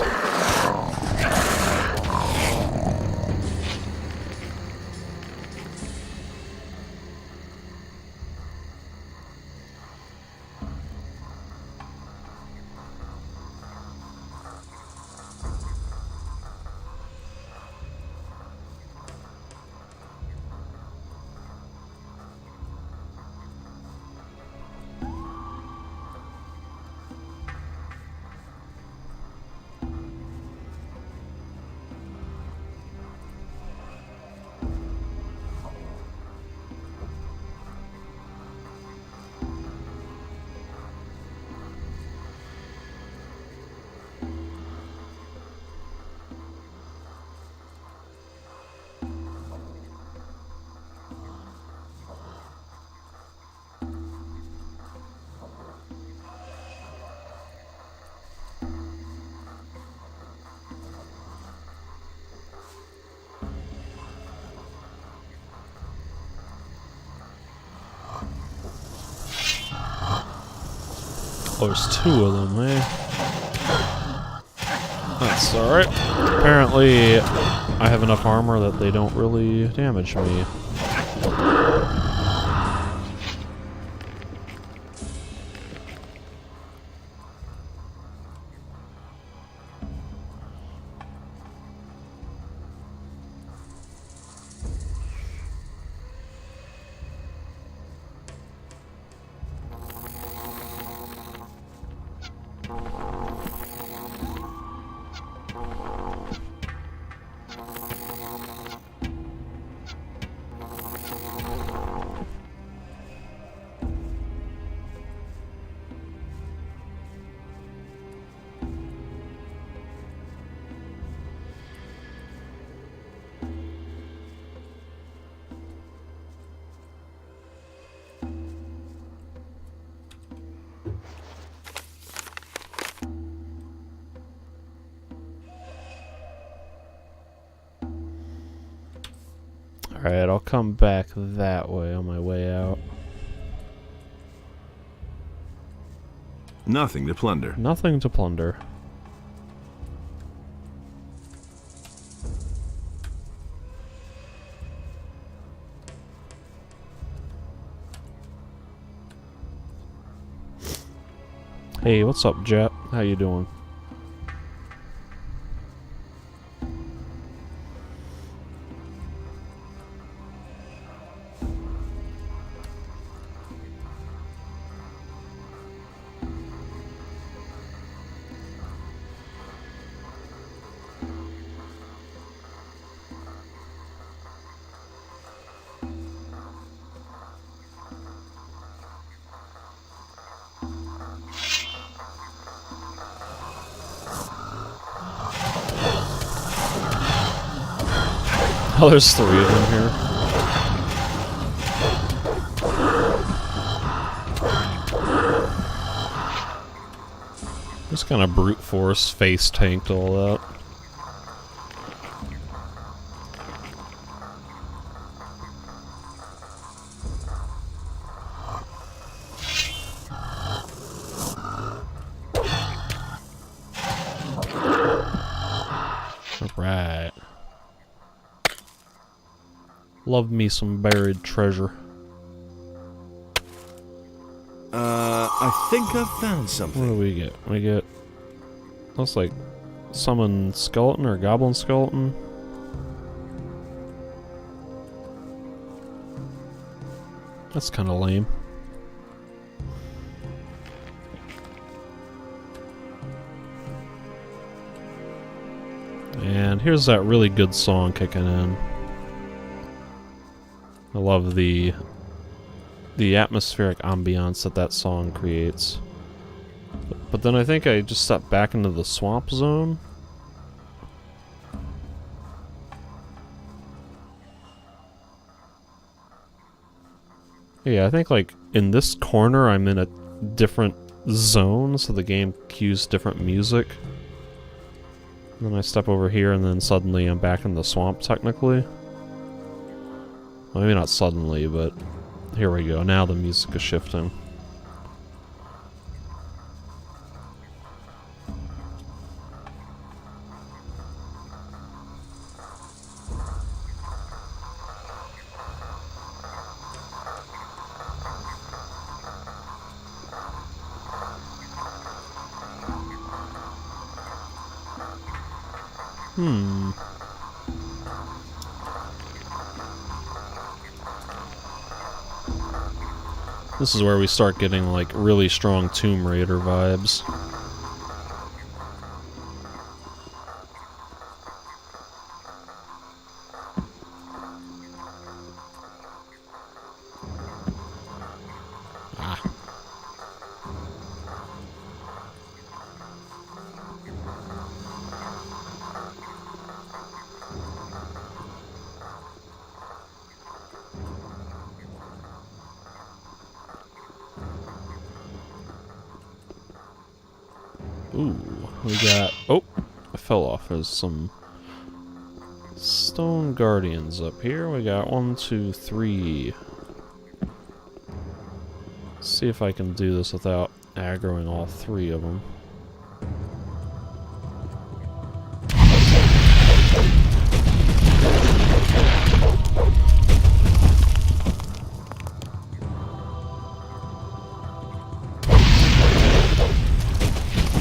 Speaker 1: Oh, there's 2 of them, eh? That's alright. Apparently, I have enough armor that they don't really damage me. Alright, I'll come back that way on my way out.
Speaker 2: Nothing to plunder.
Speaker 1: Nothing to plunder. Hey, what's up, Jet? How you doing? Oh, there's 3 of them here. Just kind of brute force, face tanked all that. Alright. Love me some buried treasure.
Speaker 2: I think I've found something.
Speaker 1: What do we get? We get... looks like summon skeleton or goblin skeleton. That's kind of lame. And here's that really good song kicking in. I love the atmospheric ambiance that song creates. But then I think I just stepped back into the swamp zone. Yeah, I think like in this corner I'm in a different zone, so the game cues different music. And then I step over here and then suddenly I'm back in the swamp technically. Well, maybe not suddenly, but here we go. Now the music is shifting. This is where we start getting like really strong Tomb Raider vibes. Ooh, we got... oh, I fell off. There's some stone guardians up here. We got 1, 2, 3. Let's see if I can do this without aggroing all 3 of them.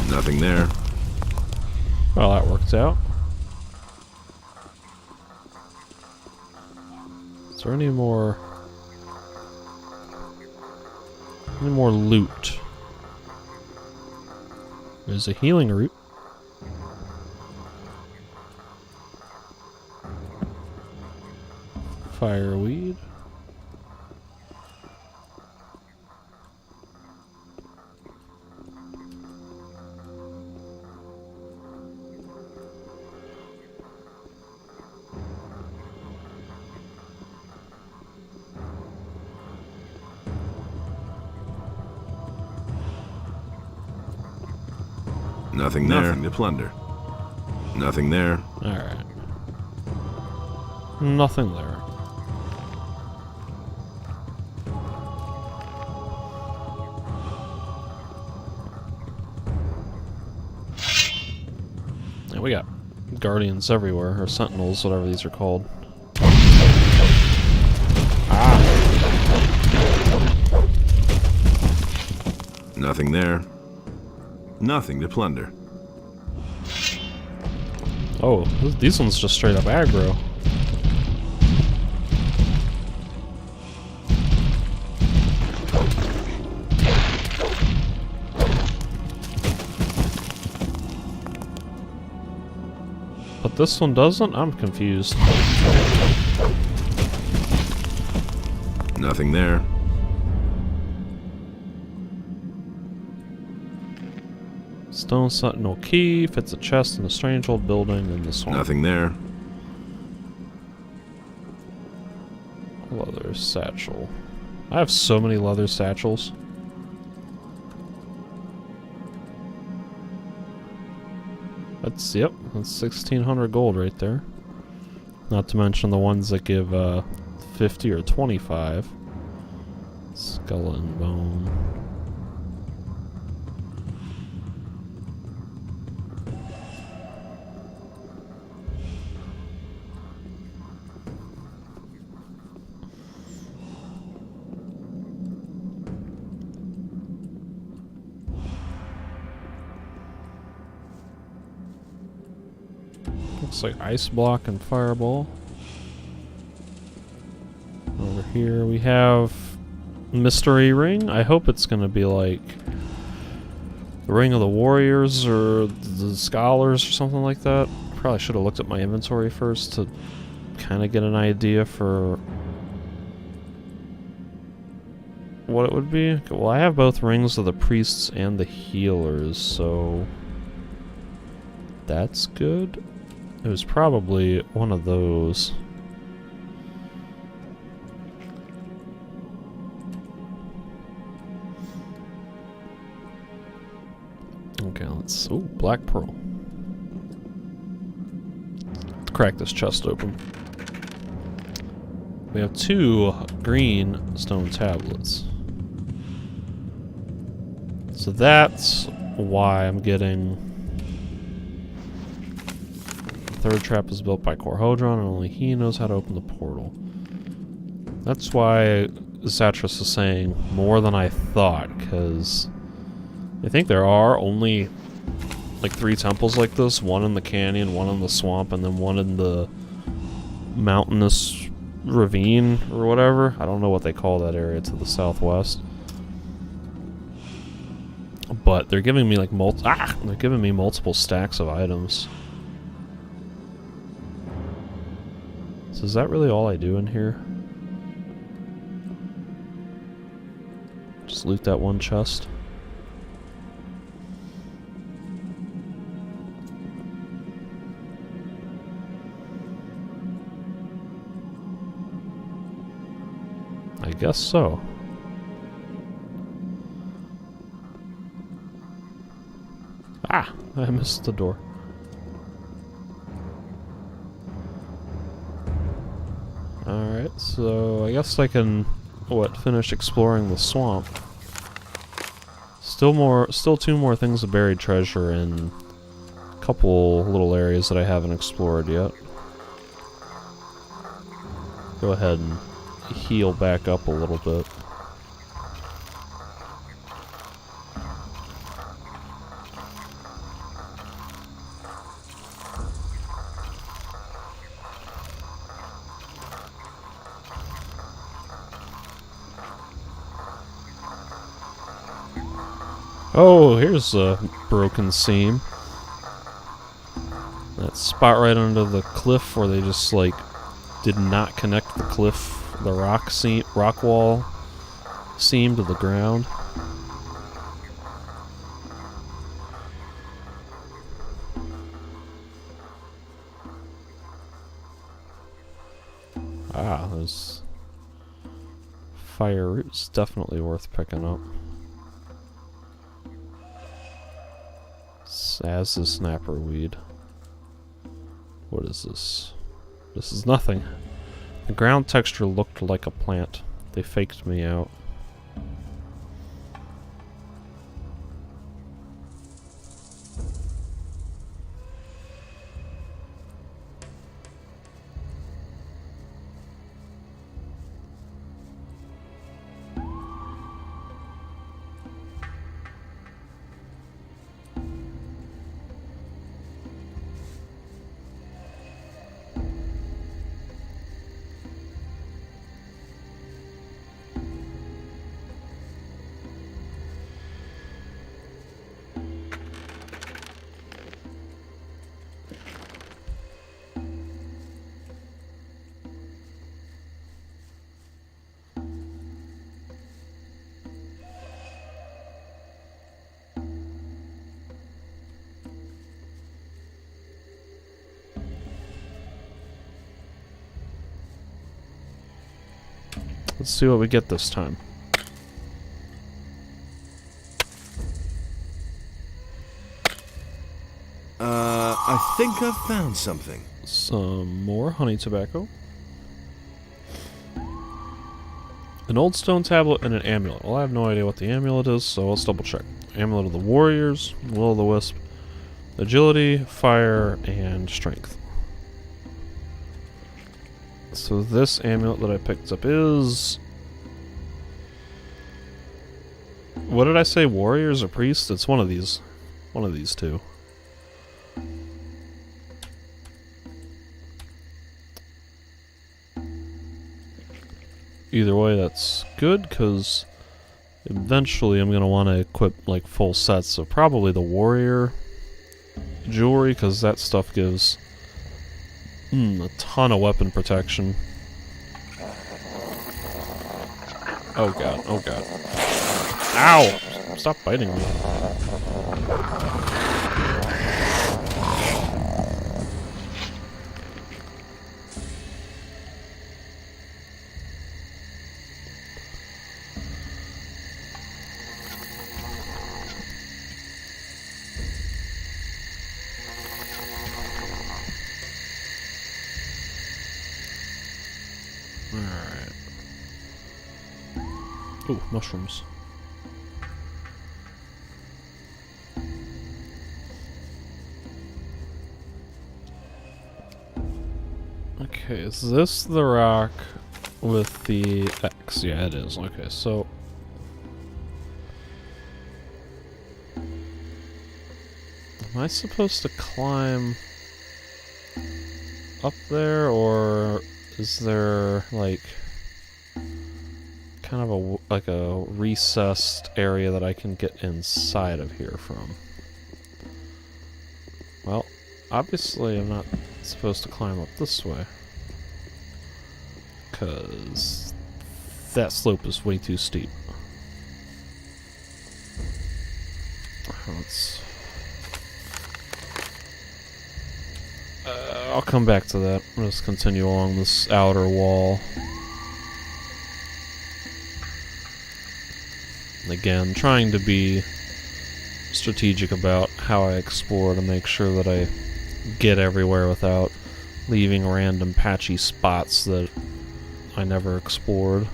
Speaker 2: Nothing there.
Speaker 1: Well, that worked out. Is there any more loot? There's a healing root. Fireweed.
Speaker 2: Nothing there. Nothing to plunder. Nothing there.
Speaker 1: Alright. Nothing there. And we got guardians everywhere, or sentinels, whatever these are called.
Speaker 2: Nothing there. Nothing to plunder.
Speaker 1: Oh, these ones just straight up aggro. But this one doesn't? I'm confused.
Speaker 2: Nothing there.
Speaker 1: Stone Sentinel key fits a chest in a strange old building in the swamp.
Speaker 2: Nothing there.
Speaker 1: Leather satchel. I have so many leather satchels. That's, yep, that's 1,600 gold right there. Not to mention the ones that give 50 or 25. Skeleton bone. Looks like ice block and fireball. Over here we have mystery ring. I hope it's gonna be like the ring of the warriors or the scholars or something like that. Probably should have looked at my inventory first to kind of get an idea for what it would be. Well, I have both rings of the priests and the healers, so that's good. It was probably one of those. Okay, let's... Ooh, black pearl. Let's crack this chest open. We have 2 green stone tablets. So that's why I'm getting... Third trap is built by Korhodron, and only he knows how to open the portal. That's why Zatras is saying more than I thought, because I think there are only like 3 temples like this. One in the canyon, one in the swamp, and then one in the mountainous ravine or whatever. I don't know what they call that area to the southwest. But they're giving me like they're giving me multiple stacks of items. So is that really all I do in here? Just loot that one chest? I guess so. Ah! I missed the door. Alright, so I guess I can, finish exploring the swamp. Still 2 more things of buried treasure and a couple little areas that I haven't explored yet. Go ahead and heal back up a little bit. Oh, here's a broken seam. That spot right under the cliff where they just, like, did not connect the cliff, the rock wall seam to the ground. Ah, there's fire roots, definitely worth picking up. As the snapper weed. What is this? This is nothing. The ground texture looked like a plant. They faked me out. Let's see what we get this time.
Speaker 2: I think I've found something.
Speaker 1: Some more honey tobacco. An old stone tablet and an amulet. Well, I have no idea what the amulet is, so let's double check. Amulet of the Warriors, Will-o'-the-Wisp, Agility, Fire, and Strength. So this amulet that I picked up is... What did I say? Warriors or priests? It's one of these. One of these two. Either way, that's good, because eventually I'm going to want to equip like full sets of probably the warrior jewelry, because that stuff gives a ton of weapon protection. Oh god, oh god. Ow! Stop biting me. Alright. Ooh, mushrooms. Okay, is this the rock with the X? Yeah, it is. Okay, so... Am I supposed to climb up there, or is there, like, kind of a recessed area that I can get inside of here from? Well, obviously I'm not supposed to climb up this way, because that slope is way too steep. I'll come back to that. I'll just continue along this outer wall. Again, trying to be strategic about how I explore to make sure that I get everywhere without leaving random patchy spots that I never explored.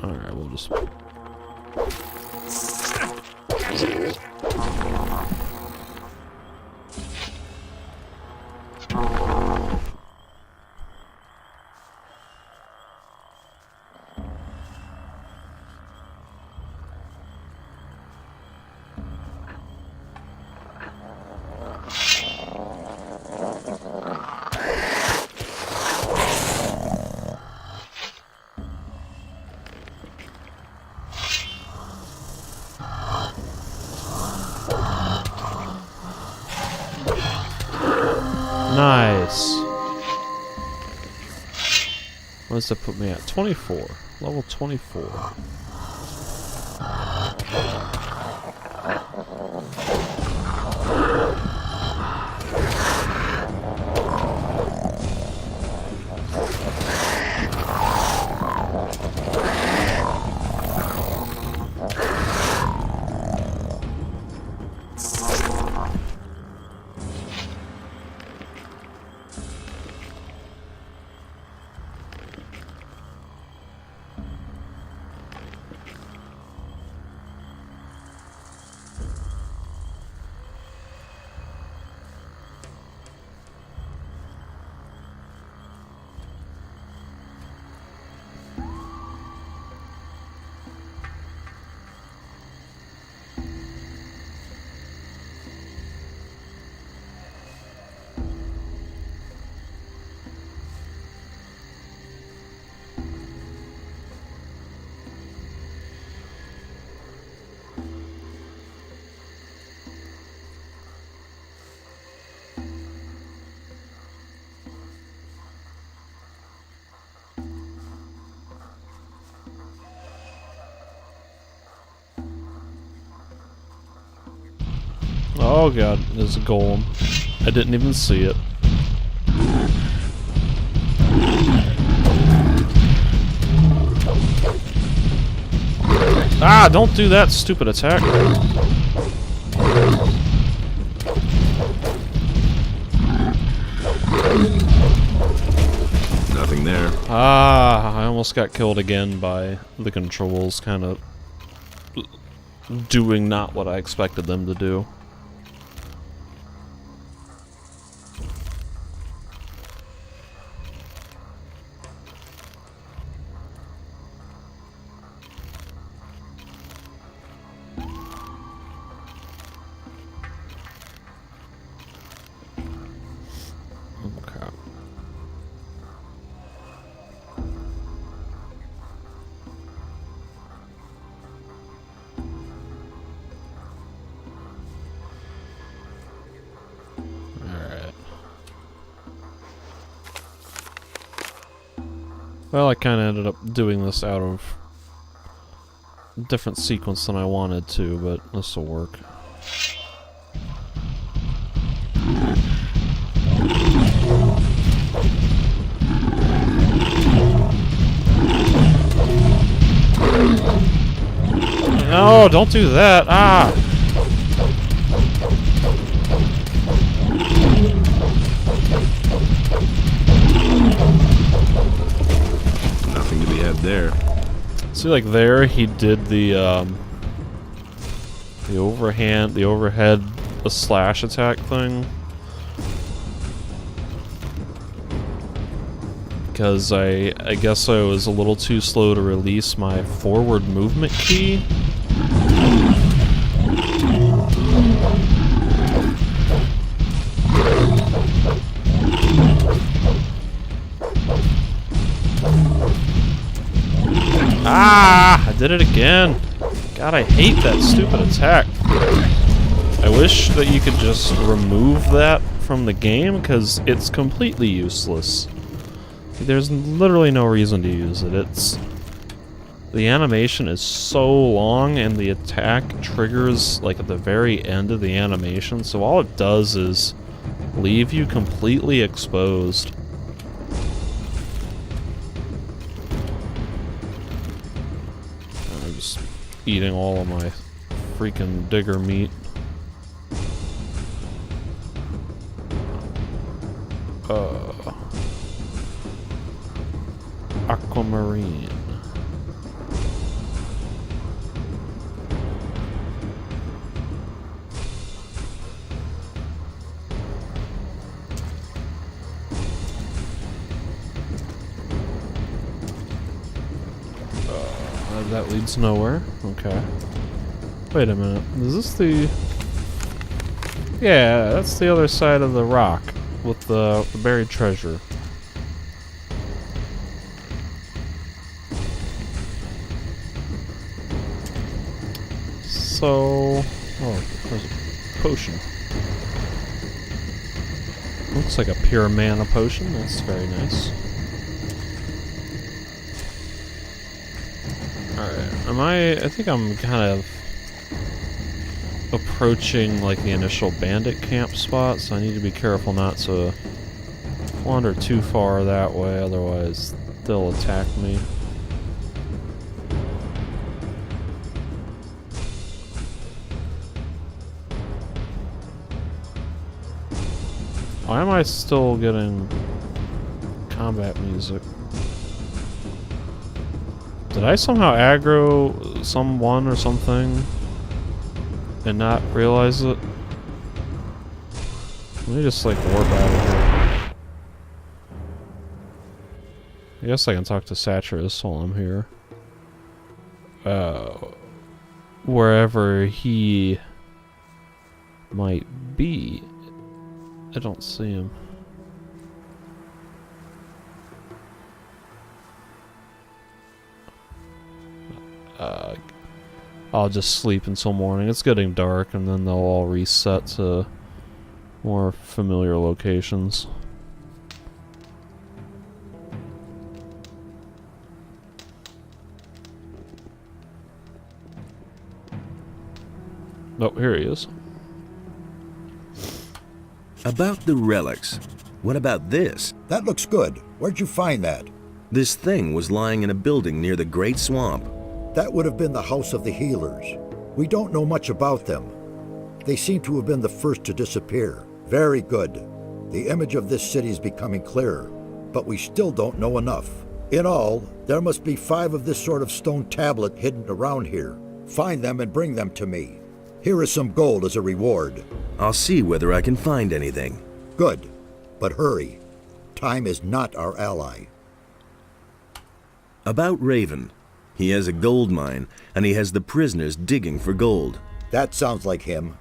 Speaker 1: Alright, we'll just... Nice. What does that put me at? 24. Level 24. Oh god, there's a golem. I didn't even see it. Ah, don't do that stupid attack.
Speaker 2: Nothing there.
Speaker 1: Ah, I almost got killed again by the controls kind of doing not what I expected them to do. Okay. Alright. Well, I kind of ended up doing this out of a different sequence than I wanted to, but this will work. No, don't do that. Ah!
Speaker 2: Nothing to be had there.
Speaker 1: See, like there, he did the overhead, the slash attack thing. Because I guess I was a little too slow to release my forward movement key. Ah! I did it again. God, I hate that stupid attack. I wish that you could just remove that from the game, because it's completely useless. There's literally no reason to use it. The animation is so long, and the attack triggers like at the very end of the animation, so all it does is leave you completely exposed. I'm just eating all of my freaking digger meat. Aquamarine. That leads nowhere. Okay. Wait a minute. Is this the... Yeah, that's the other side of the rock with the buried treasure. So... Oh, there's a potion. Looks like a pure mana potion. That's very nice. Alright, I think I'm kind of approaching like the initial bandit camp spot, so I need to be careful not to wander too far that way, otherwise they'll attack me. Why am I still getting combat music? Did I somehow aggro someone or something and not realize it? Let me just like warp out of here. I guess I can talk to Satyrus while I'm here. Wherever he might be. I don't see him. I'll just sleep until morning. It's getting dark, and then they'll all reset to more familiar locations. Oh, here he is.
Speaker 2: About the relics, what about this?
Speaker 10: That looks good. Where'd you find that?
Speaker 2: This thing was lying in a building near the Great Swamp.
Speaker 10: That would have been the House of the Healers. We don't know much about them. They seem to have been the first to disappear. Very good. The image of this city is becoming clearer, but we still don't know enough. In all, there must be 5 of this sort of stone tablet hidden around here. Find them and bring them to me. Here is some gold as a reward.
Speaker 2: I'll see whether I can find anything.
Speaker 10: Good, but hurry. Time is not our ally.
Speaker 2: About Raven. He has a gold mine, and he has the prisoners digging for gold.
Speaker 10: That sounds like him.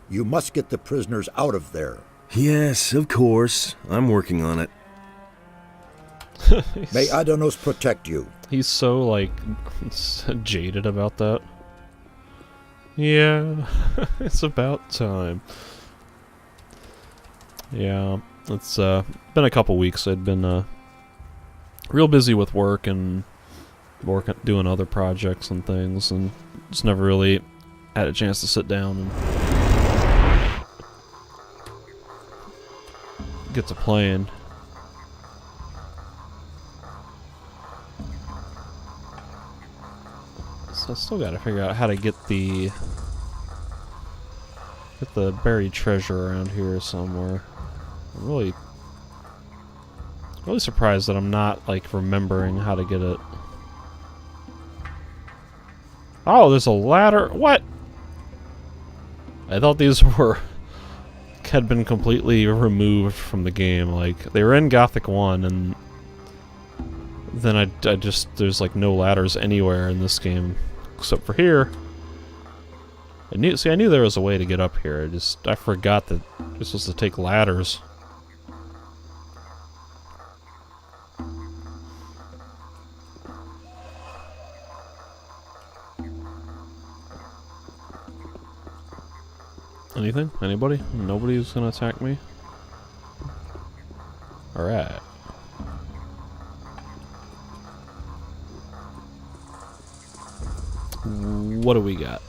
Speaker 10: You must get the prisoners out of there.
Speaker 2: Yes, of course. I'm working on it.
Speaker 10: May Adonos protect you.
Speaker 1: He's so, like, jaded about that. Yeah, it's about time. Yeah, it's been a couple weeks. I'd been real busy with work and doing other projects and things, and just never really had a chance to sit down and get to playing. So I still gotta figure out how to get the buried treasure around here somewhere. I'm really surprised that I'm not, like, remembering how to get it. Oh, there's a ladder. What? I thought these had been completely removed from the game. Like, they were in Gothic 1, and then I just, there's like no ladders anywhere in this game except for here. I knew there was a way to get up here. I forgot that you're supposed to take ladders. Anything? Anybody? Nobody's gonna attack me? Alright. What do we got?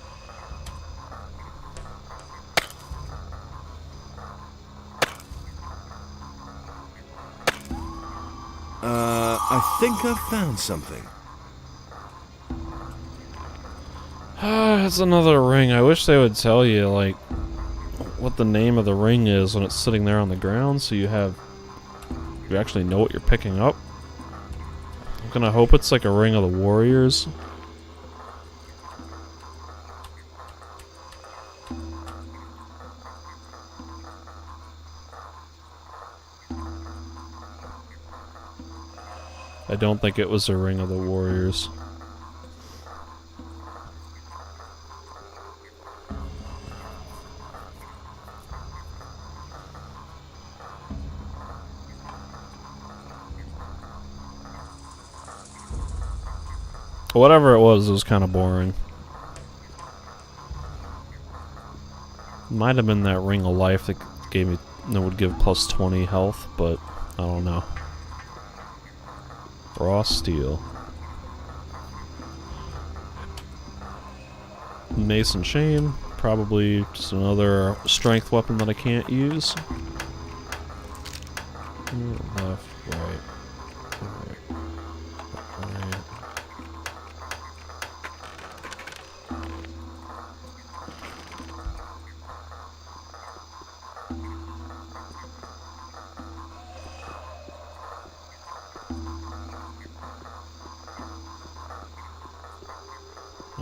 Speaker 2: I think I've found something.
Speaker 1: It's another ring. I wish they would tell you, like, what the name of the ring is when it's sitting there on the ground, so you actually know what you're picking up. I'm gonna hope it's like a Ring of the Warriors. I don't think it was a Ring of the Warriors. Whatever it was kind of boring. Might have been that Ring of Life that would give plus 20 health, but I don't know. Raw steel. Mace and chain, probably just another strength weapon that I can't use. Left, right.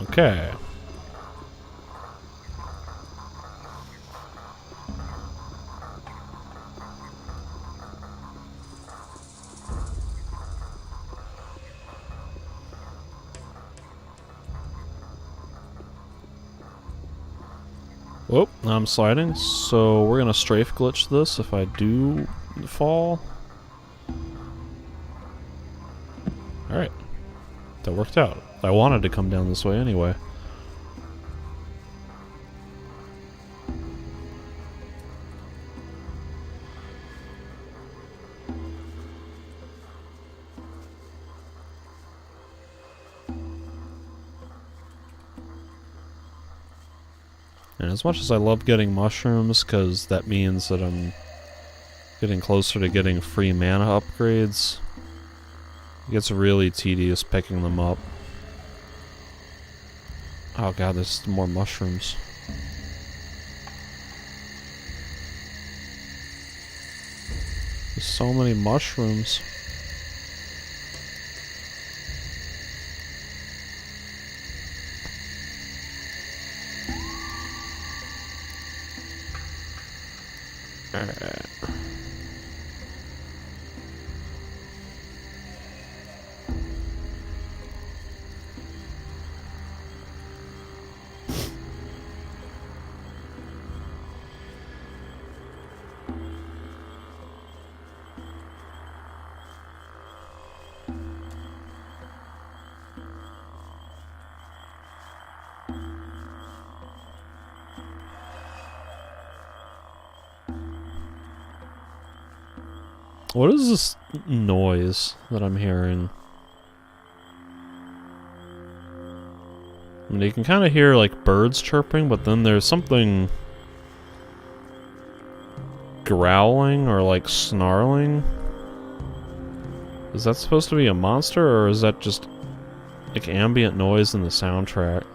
Speaker 1: Okay. Whoop, I'm sliding, so we're gonna strafe glitch this if I do fall. Alright. That worked out. I wanted to come down this way anyway. And as much as I love getting mushrooms, because that means that I'm getting closer to getting free mana upgrades, it gets really tedious picking them up. Oh god, there's more mushrooms. There's so many mushrooms. Alright. What is this noise that I'm hearing? I mean, you can kind of hear like birds chirping, but then there's something growling or like snarling. Is that supposed to be a monster, or is that just like ambient noise in the soundtrack?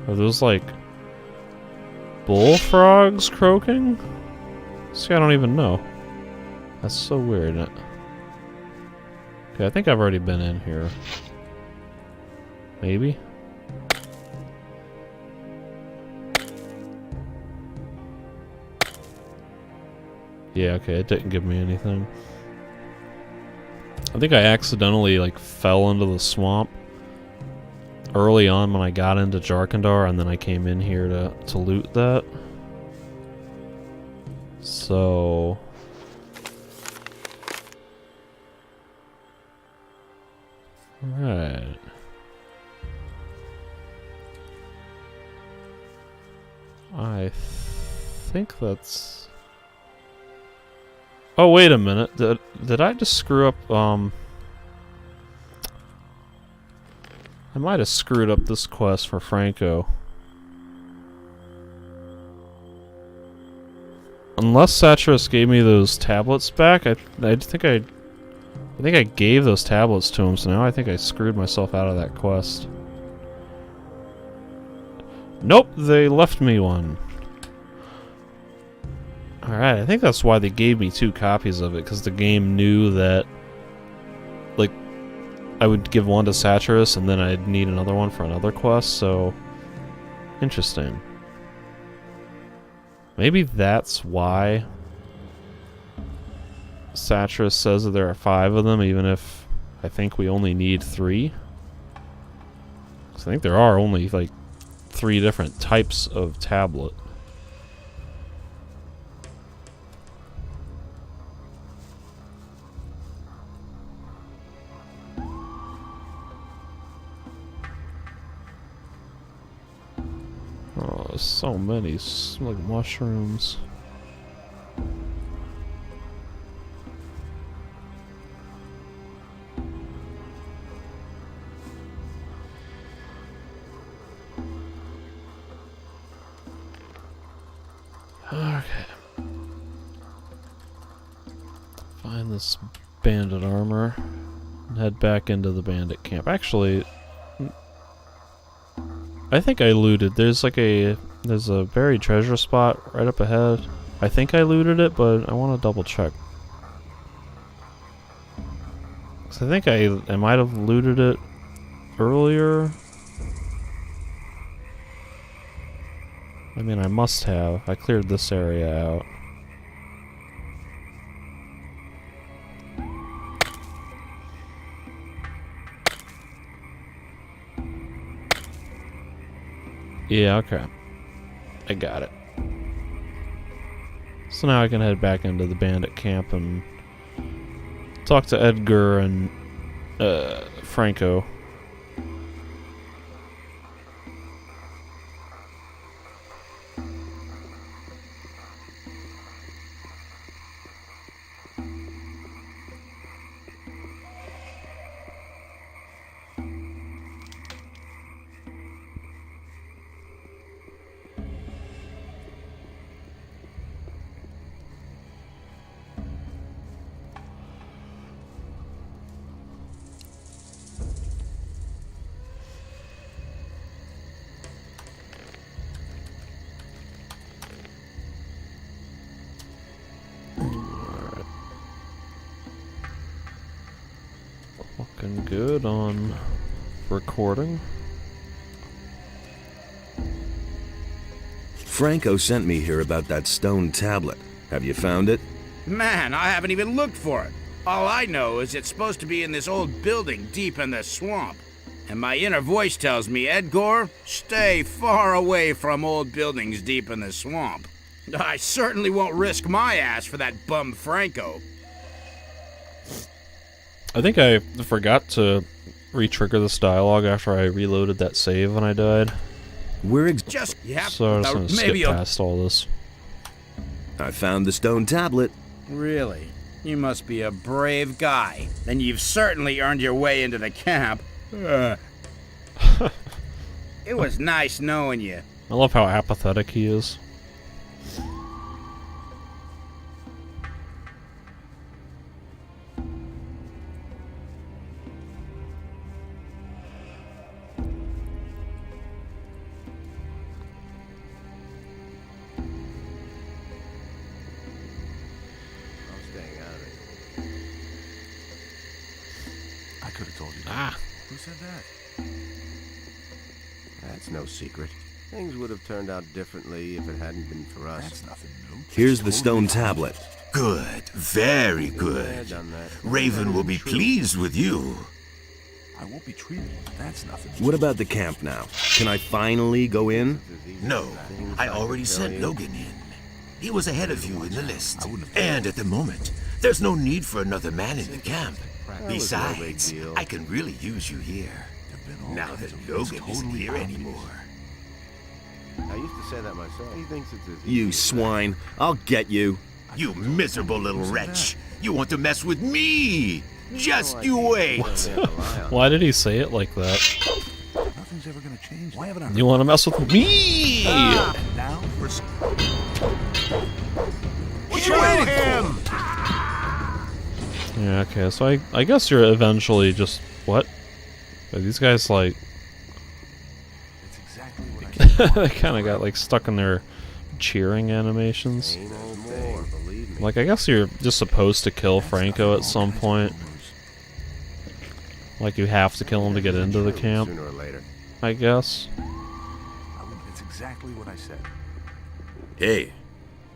Speaker 1: Are those like bullfrogs croaking? See, I don't even know. That's so weird. Okay, I think I've already been in here. Maybe? Yeah, okay, it didn't give me anything. I think I accidentally, like, fell into the swamp early on when I got into Jarkandar, and then I came in here to loot that. So... Alright. I think that's... Oh, wait a minute. Did I just screw up, I might have screwed up this quest for Franco. Unless Satyrus gave me those tablets back, I think I gave those tablets to him, so now I think I screwed myself out of that quest. Nope, they left me one. Alright, I think that's why they gave me 2 copies of it, because the game knew that, like, I would give one to Satyrus, and then I'd need another one for another quest, so... Interesting. Maybe that's why Satyrus says that there are 5 of them, even if I think we only need 3. Because I think there are only, like, 3 different types of tablet. Oh, there's so many, like, mushrooms. Okay. Find this bandit armor and head back into the bandit camp. Actually, I think I looted. There's a buried treasure spot right up ahead. I think I looted it, but I want to double check. 'Cause I think I might have looted it earlier. I mean, I must have. I cleared this area out. Yeah, okay. I got it. So now I can head back into the bandit camp and talk to Edgar and Franco. Looking good on recording.
Speaker 2: Franco sent me here about that stone tablet. Have you found it?
Speaker 3: Man, I haven't even looked for it. All I know is it's supposed to be in this old building deep in the swamp. And my inner voice tells me, Edgar, stay far away from old buildings deep in the swamp. I certainly won't risk my ass for that bum Franco.
Speaker 1: I think I forgot to re-trigger this dialogue after I reloaded that save when I died.
Speaker 3: Just, yeah,
Speaker 1: So I'm just gonna skip past all this.
Speaker 2: I found the stone tablet.
Speaker 3: Really? You must be a brave guy. And you've certainly earned your way into the camp. It was nice knowing you.
Speaker 1: I love how apathetic he is.
Speaker 8: I could have told you that.
Speaker 1: Ah.
Speaker 8: Who said that?
Speaker 5: That's no secret. Things would have turned out differently if it hadn't been for us.
Speaker 8: That's nothing new.
Speaker 2: Here's the stone tablet.
Speaker 6: Good, very good.
Speaker 5: Done that.
Speaker 6: Raven will be pleased with you.
Speaker 8: I won't be treated. That's nothing.
Speaker 2: What about the camp now? Can I finally go in?
Speaker 6: No, I already sent Logan in. He was ahead of you in the list. And at the moment, there's no need for another man in the camp. Besides, I can really use you here. Now that Logan isn't here anymore.
Speaker 5: I used to say that myself. He thinks it's as
Speaker 2: You swine. I'll get you.
Speaker 6: You miserable little wretch. You want to mess with me? Just you wait.
Speaker 1: Why did he say it like that?
Speaker 8: Nothing's ever gonna change. Why haven't I?
Speaker 1: You want to mess with me?
Speaker 8: And now we're.
Speaker 6: What you waiting for?
Speaker 1: Yeah, okay, so I guess you're eventually just... What? Are these guys, like...
Speaker 8: It's exactly what I said.
Speaker 1: they kind of got, like, stuck in their cheering animations. Like, I guess you're just supposed to kill Franco at some point. Like, you have to kill him to get into the camp,
Speaker 5: sooner or later.
Speaker 1: I guess.
Speaker 8: It's exactly what I said.
Speaker 7: Hey,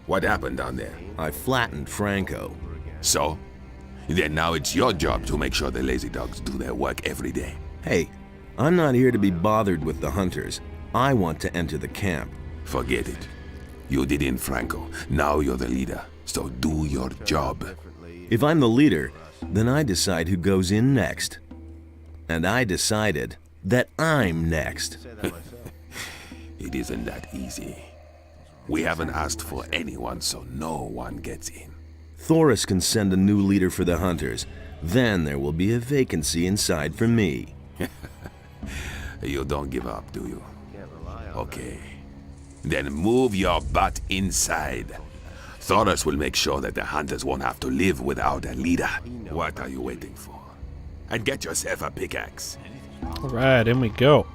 Speaker 7: what happened down there?
Speaker 2: I flattened Franco.
Speaker 7: So? Then now it's your job to make sure the lazy dogs do their work every day.
Speaker 2: Hey, I'm not here to be bothered with the hunters. I want to enter the camp.
Speaker 7: Forget it. You did in Franco. Now you're the leader. So do your job.
Speaker 2: If I'm the leader, then I decide who goes in next. And I decided that I'm next.
Speaker 7: It isn't that easy. We haven't asked for anyone, so no one gets in.
Speaker 2: Thoris can send a new leader for the hunters. Then there will be a vacancy inside for me.
Speaker 7: You don't give up, do you? Okay. Then move your butt inside. Thoris will make sure that the hunters won't have to live without a leader. What are you waiting for? And get yourself a pickaxe.
Speaker 1: Alright, in we go.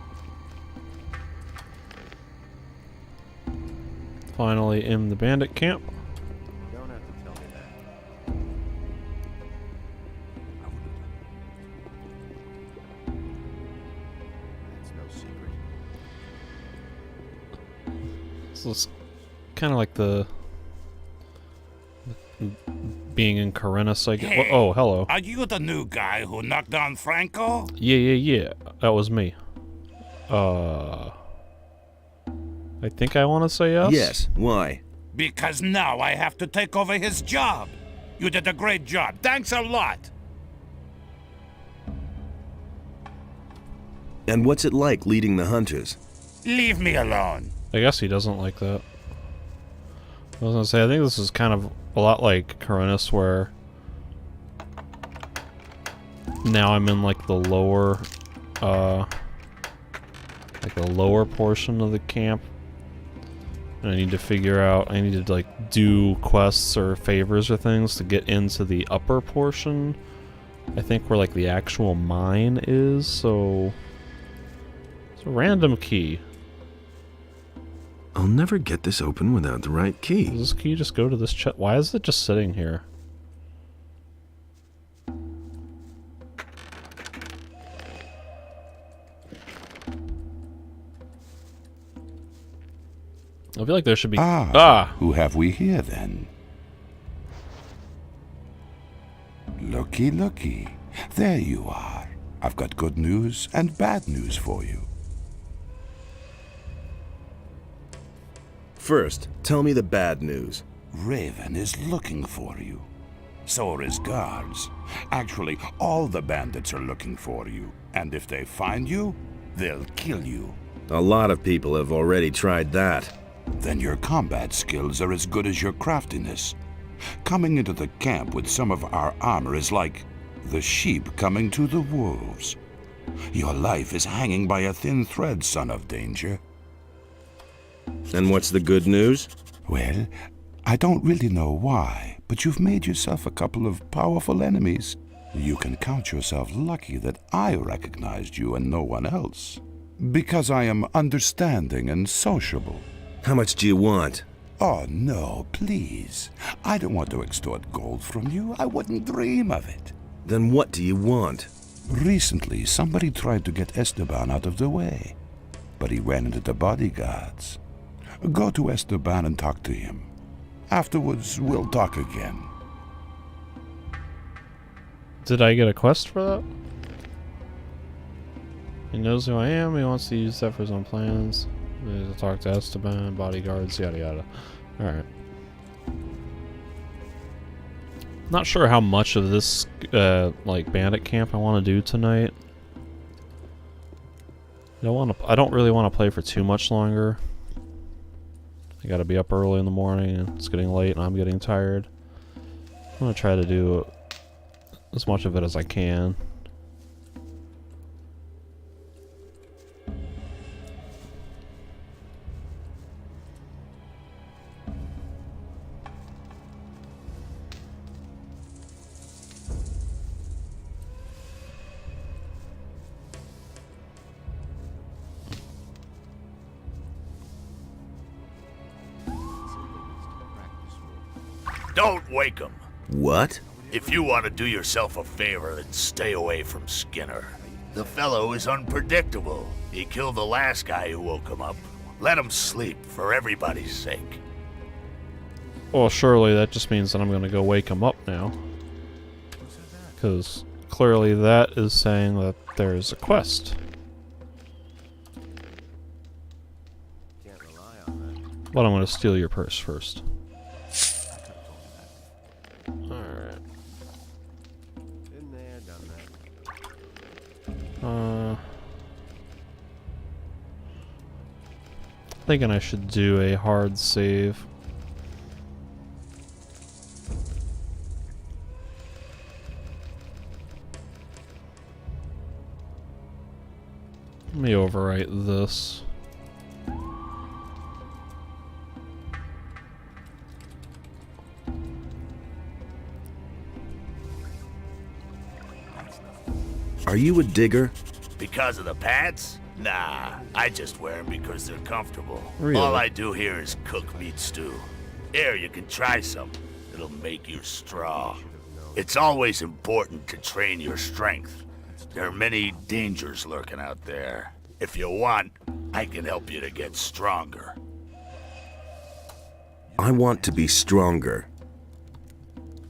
Speaker 1: Finally in the bandit camp.
Speaker 5: You don't have to tell me that. That's no secret.
Speaker 1: So it's kind of like the being in Corinus, I guess.
Speaker 11: Hey,
Speaker 1: Oh, hello.
Speaker 11: Are you the new guy who knocked down Franco?
Speaker 1: Yeah. That was me. I think I want to say yes.
Speaker 2: Yes, why?
Speaker 11: Because now I have to take over his job. You did a great job. Thanks a lot.
Speaker 2: And what's it like leading the hunters?
Speaker 11: Leave me alone.
Speaker 1: I guess he doesn't like that. I was gonna say, I think this is kind of a lot like Corinus, where now I'm in like the lower, portion of the camp, and I need to figure out, I need to like do quests or favors or things to get into the upper portion. I think where like the actual mine is, so it's a random key.
Speaker 2: I'll never get this open without the right key.
Speaker 1: Does this key just go to this chest? Why is it just sitting here? I feel like there should be...
Speaker 12: Who have we here, then? Looky, looky. There you are. I've got good news and bad news for you.
Speaker 2: First, tell me the bad news.
Speaker 12: Raven is looking for you. So are his guards. Actually, all the bandits are looking for you. And if they find you, they'll kill you.
Speaker 2: A lot of people have already tried that.
Speaker 12: Then your combat skills are as good as your craftiness. Coming into the camp with some of our armor is like the sheep coming to the wolves. Your life is hanging by a thin thread, son of danger.
Speaker 2: And what's the good news?
Speaker 12: Well, I don't really know why, but you've made yourself a couple of powerful enemies. You can count yourself lucky that I recognized you and no one else. Because I am understanding and sociable.
Speaker 2: How much do you want?
Speaker 12: Oh, no, please. I don't want to extort gold from you. I wouldn't dream of it.
Speaker 2: Then what do you want?
Speaker 12: Recently, somebody tried to get Esteban out of the way, but he ran into the bodyguards. Go to Esteban and talk to him. Afterwards, we'll talk again.
Speaker 1: Did I get a quest for that? He knows who I am. He wants to use that for his own plans. He needs to talk to Esteban, bodyguards, yada yada. Alright. Not sure how much of this, like, bandit camp I want to do tonight. I don't really want to play for too much longer. I gotta be up early in the morning, and it's getting late, and I'm getting tired. I'm gonna try to do as much of it as I can.
Speaker 6: Don't wake him.
Speaker 2: What?
Speaker 6: If you want to do yourself a favor, then stay away from Skinner. The fellow is unpredictable. He killed the last guy who woke him up. Let him sleep, for everybody's sake.
Speaker 1: Well, surely that just means that I'm going to go wake him up now. Because clearly that is saying that there's a quest. But I'm going to steal your purse first. Alright.
Speaker 5: Been there, done that.
Speaker 1: Thinking I should do a hard save. Let me overwrite this.
Speaker 2: Are you a digger?
Speaker 6: Because of the pants? Nah, I just wear them because they're comfortable.
Speaker 1: Really?
Speaker 6: All I do here is cook meat stew. Here, you can try some. It'll make you strong. It's always important to train your strength. There are many dangers lurking out there. If you want, I can help you to get stronger.
Speaker 2: I want to be stronger.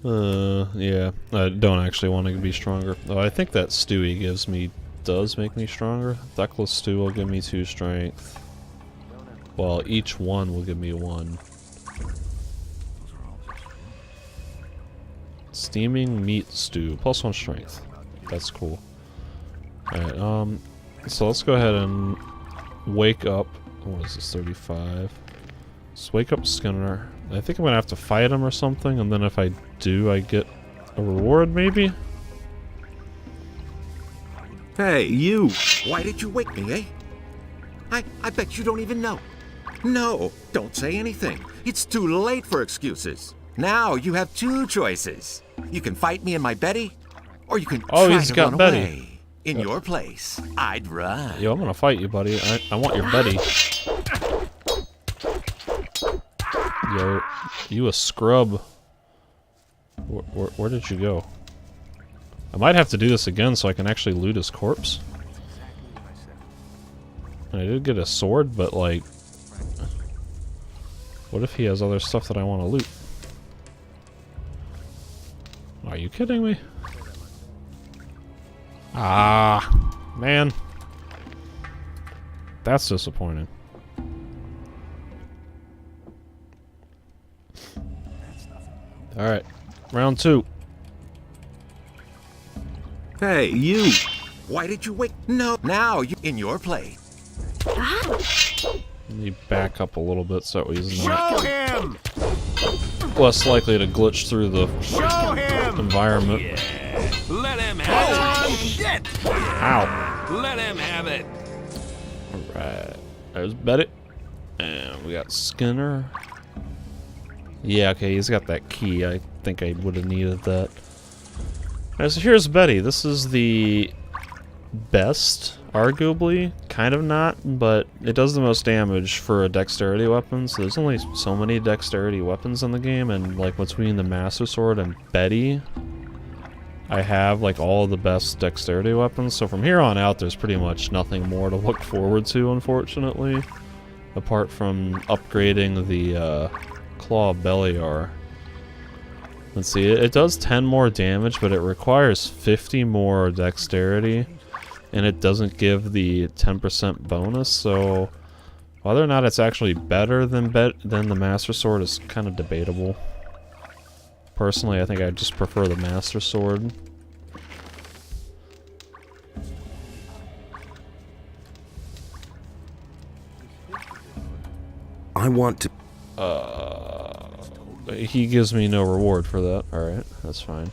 Speaker 1: Yeah. I don't actually want to be stronger. Though I think that stew he gives me does make me stronger. Feckless stew will give me 2 strength. Well, each one will give me 1. Steaming meat stew, +1 strength. That's cool. Alright, so let's go ahead and wake up. What is this, 35? Let's wake up Skinner. I think I'm gonna have to fight him or something, and then if I do, I get a reward, maybe?
Speaker 6: Hey, you! Why did you wake me, eh? I bet you don't even know. No, don't say anything. It's too late for excuses. Now you have 2 choices. You can fight me in my Betty, or you can try
Speaker 1: he's
Speaker 6: to
Speaker 1: got
Speaker 6: run
Speaker 1: Betty.
Speaker 6: away. In your place, I'd run.
Speaker 1: Yo, I'm gonna fight you, buddy. I want your Betty. Yo, you a scrub. Where did you go? I might have to do this again so I can actually loot his corpse. I did get a sword, but like... What if he has other stuff that I want to loot? Are you kidding me? Ah, man. That's disappointing. Alright, round 2.
Speaker 6: Hey, you! Why did you wait? No, now you're in your place.
Speaker 1: Let me back up a little bit so he's not
Speaker 11: Show him!
Speaker 1: less likely to glitch through the
Speaker 11: Show him!
Speaker 1: environment.
Speaker 7: Yeah. Let him have it.
Speaker 11: Shit!
Speaker 1: Ow.
Speaker 7: Let him have it.
Speaker 1: Alright, there's Betty. And we got Skinner. Yeah, okay, he's got that key. I think I would have needed that. Alright, so here's Betty. This is the best, arguably. Kind of not, but it does the most damage for a dexterity weapon. So there's only so many dexterity weapons in the game, and like between the Master Sword and Betty, I have like all of the best dexterity weapons. So from here on out, there's pretty much nothing more to look forward to, unfortunately. Apart from upgrading the Claw Beliar. Let's see, it does 10 more damage, but it requires 50 more dexterity, and it doesn't give the 10% bonus, so whether or not it's actually better than the Master Sword is kind of debatable. Personally, I think I just prefer the Master Sword.
Speaker 2: I want to...
Speaker 1: He gives me no reward for that. Alright, that's fine.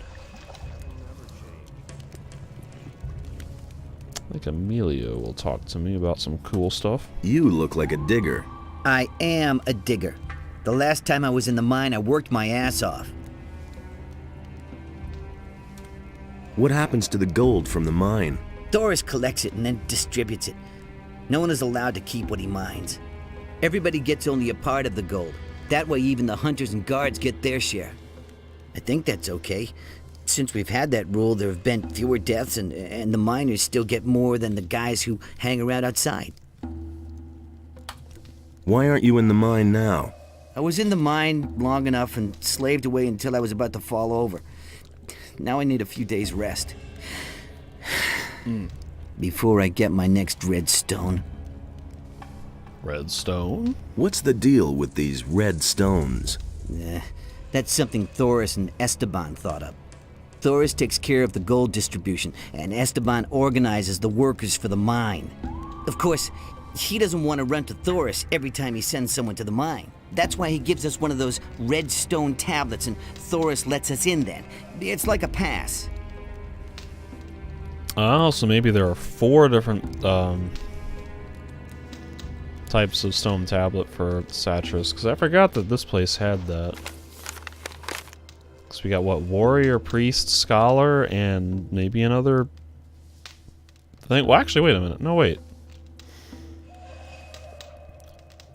Speaker 1: I think Emilio will talk to me about some cool stuff.
Speaker 2: You look like a digger.
Speaker 13: I am a digger. The last time I was in the mine, I worked my ass off.
Speaker 2: What happens to the gold from the mine?
Speaker 13: Doris collects it and then distributes it. No one is allowed to keep what he mines. Everybody gets only a part of the gold. That way even the hunters and guards get their share. I think that's okay. Since we've had that rule, there have been fewer deaths and the miners still get more than the guys who hang around outside.
Speaker 2: Why aren't you in the mine now?
Speaker 13: I was in the mine long enough and slaved away until I was about to fall over. Now I need a few days rest. Before I get my next red stone.
Speaker 1: Redstone?
Speaker 2: What's the deal with these red stones?
Speaker 13: That's something Thoris and Esteban thought up. Thoris takes care of the gold distribution, and Esteban organizes the workers for the mine. Of course, he doesn't want to run to Thoris every time he sends someone to the mine. That's why he gives us one of those red stone tablets, and Thoris lets us in then. It's like a pass.
Speaker 1: Oh, so maybe there are 4 different types of stone tablet for Satras, because I forgot that this place had that. So we got, what, warrior, priest, scholar, and maybe another thing. Well, actually, wait a minute. No, wait.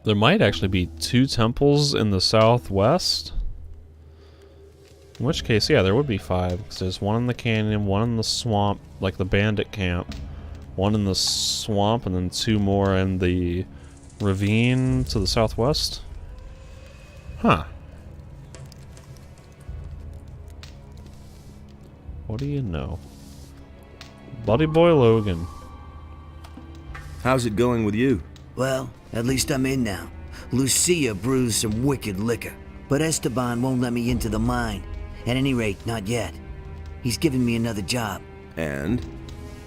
Speaker 1: There might actually be 2 temples in the southwest. In which case, yeah, there would be 5. Because there's one in the canyon, one in the swamp, like the bandit camp, one in the swamp, and then 2 more in the ravine to the southwest? Huh. What do you know? Buddy Boy Logan.
Speaker 2: How's it going with you?
Speaker 13: Well, at least I'm in now. Lucia brews some wicked liquor, but Esteban won't let me into the mine. At any rate, not yet. He's given me another job.
Speaker 2: And?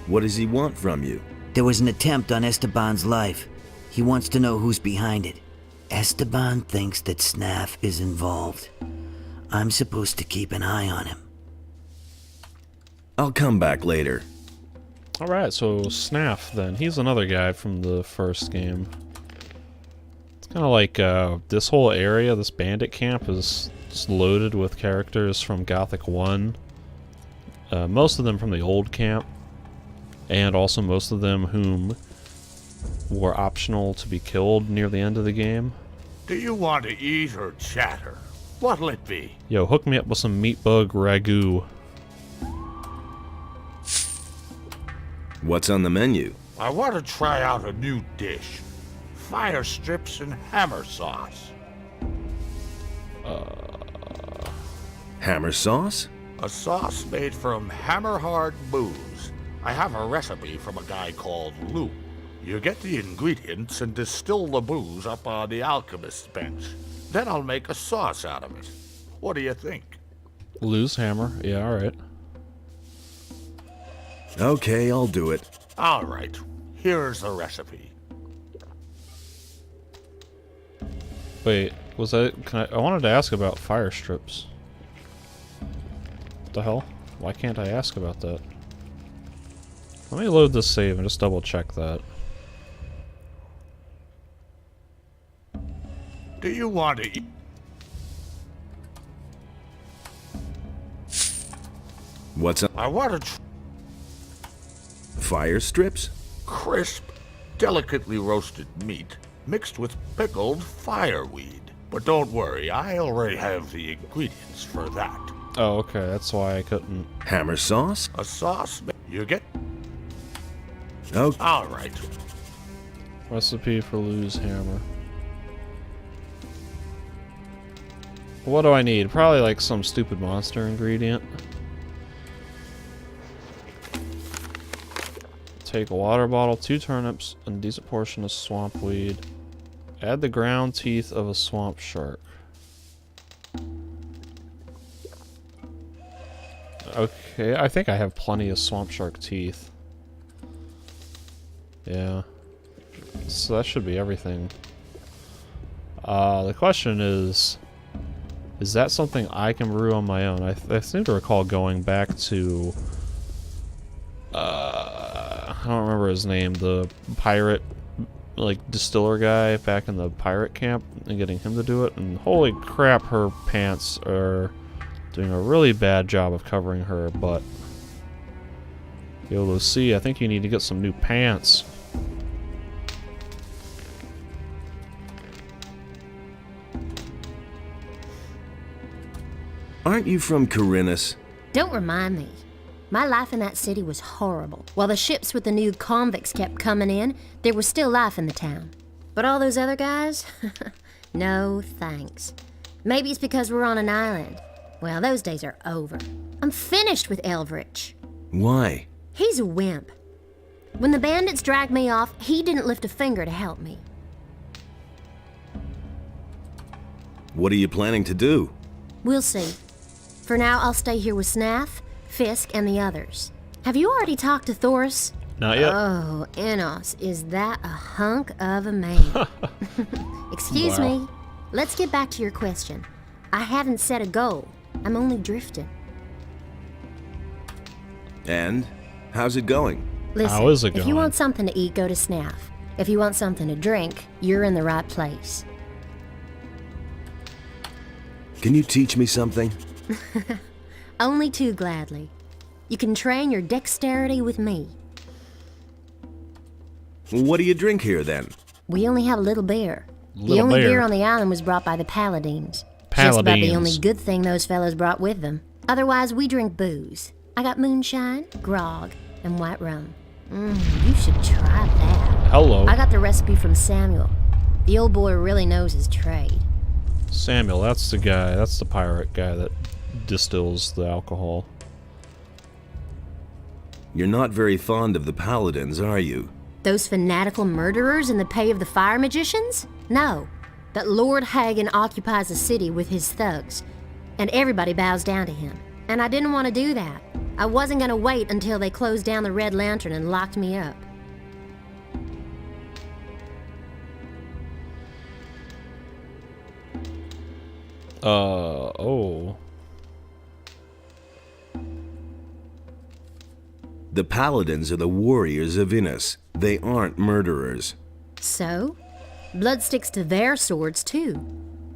Speaker 2: What does he want from you?
Speaker 13: There was an attempt on Esteban's life. He wants to know who's behind it. Esteban thinks that Snaf is involved. I'm supposed to keep an eye on him.
Speaker 2: I'll come back later.
Speaker 1: Alright, so Snaf then. He's another guy from the first game. It's kind of like this whole area, this bandit camp, is just loaded with characters from Gothic 1. Most of them from the old camp. And also most of them whom were optional to be killed near the end of the game.
Speaker 11: Do you want to eat or chatter? What'll it be?
Speaker 1: Yo, hook me up with some meat bug ragu.
Speaker 2: What's on the menu?
Speaker 11: I want to try out a new dish. Fire strips and hammer sauce.
Speaker 2: Hammer sauce?
Speaker 11: A sauce made from hammer-hard booze. I have a recipe from a guy called Lou. You get the ingredients and distill the booze up on the alchemist's bench. Then I'll make a sauce out of it. What do you think?
Speaker 1: Lou's hammer. Yeah, alright.
Speaker 2: Okay, I'll do it.
Speaker 11: All right. Here's the recipe.
Speaker 1: Wait, was that... I wanted to ask about fire strips. What the hell? Why can't I ask about that? Let me load this save and just double check that.
Speaker 11: Do you want to eat?
Speaker 2: What's up?
Speaker 11: I want to
Speaker 2: Fire strips?
Speaker 11: crisp, delicately roasted meat mixed with pickled fireweed. But don't worry, I already have the ingredients for that.
Speaker 1: Oh, okay, that's why I couldn't...
Speaker 2: Hammer sauce?
Speaker 11: A sauce you get?
Speaker 2: Oh.
Speaker 11: All right.
Speaker 1: Recipe for Lou's hammer. What do I need? Probably like some stupid monster ingredient. Take a water bottle, 2 turnips, and a decent portion of swamp weed. Add the ground teeth of a swamp shark. Okay, I think I have plenty of swamp shark teeth. Yeah. So that should be everything. The question is that something I can brew on my own? I seem to recall going back to... I don't remember his name, the pirate, like, distiller guy back in the pirate camp, and getting him to do it, and holy crap, her pants are doing a really bad job of covering her butt. Yo, Lucy, I think you need to get some new pants.
Speaker 2: Aren't you from Corinus?
Speaker 14: Don't remind me. My life in that city was horrible. While the ships with the new convicts kept coming in, there was still life in the town. But all those other guys? No thanks. Maybe it's because we're on an island. Well, those days are over. I'm finished with Elvrich.
Speaker 2: Why?
Speaker 14: He's a wimp. When the bandits dragged me off, he didn't lift a finger to help me.
Speaker 2: What are you planning to do?
Speaker 14: We'll see. For now, I'll stay here with Snaff, Fisk, and the others. Have you already talked to Thoris?
Speaker 1: Not yet.
Speaker 14: Oh, Enos, is that a hunk of a man? Excuse me. Let's get back to your question. I haven't set a goal. I'm only drifting.
Speaker 2: And? How's it going?
Speaker 14: Listen,
Speaker 1: How is it going?
Speaker 14: If you want something to eat, go to Snaff. If you want something to drink, you're in the right place.
Speaker 2: Can you teach me something?
Speaker 14: Only too gladly. You can train your dexterity with me.
Speaker 2: What do you drink here, then?
Speaker 14: We only have a little beer. The
Speaker 1: Little
Speaker 14: only
Speaker 1: beer.
Speaker 14: beer on the island was brought by the Paladines. Just about the only good thing those fellows brought with them. Otherwise, we drink booze. I got moonshine, grog, and white rum. You should try that.
Speaker 1: Hello.
Speaker 14: I got the recipe from Samuel. The old boy really knows his trade.
Speaker 1: Samuel, that's the guy, that's the pirate guy that distills the alcohol.
Speaker 2: You're not very fond of the Paladins, are you?
Speaker 14: Those fanatical murderers in the pay of the fire magicians? No. But Lord Hagen occupies the city with his thugs, and everybody bows down to him. And I didn't want to do that. I wasn't going to wait until they closed down the Red Lantern and locked me up.
Speaker 1: Oh.
Speaker 2: The Paladins are the warriors of Innis. They aren't murderers.
Speaker 14: So? Blood sticks to their swords, too.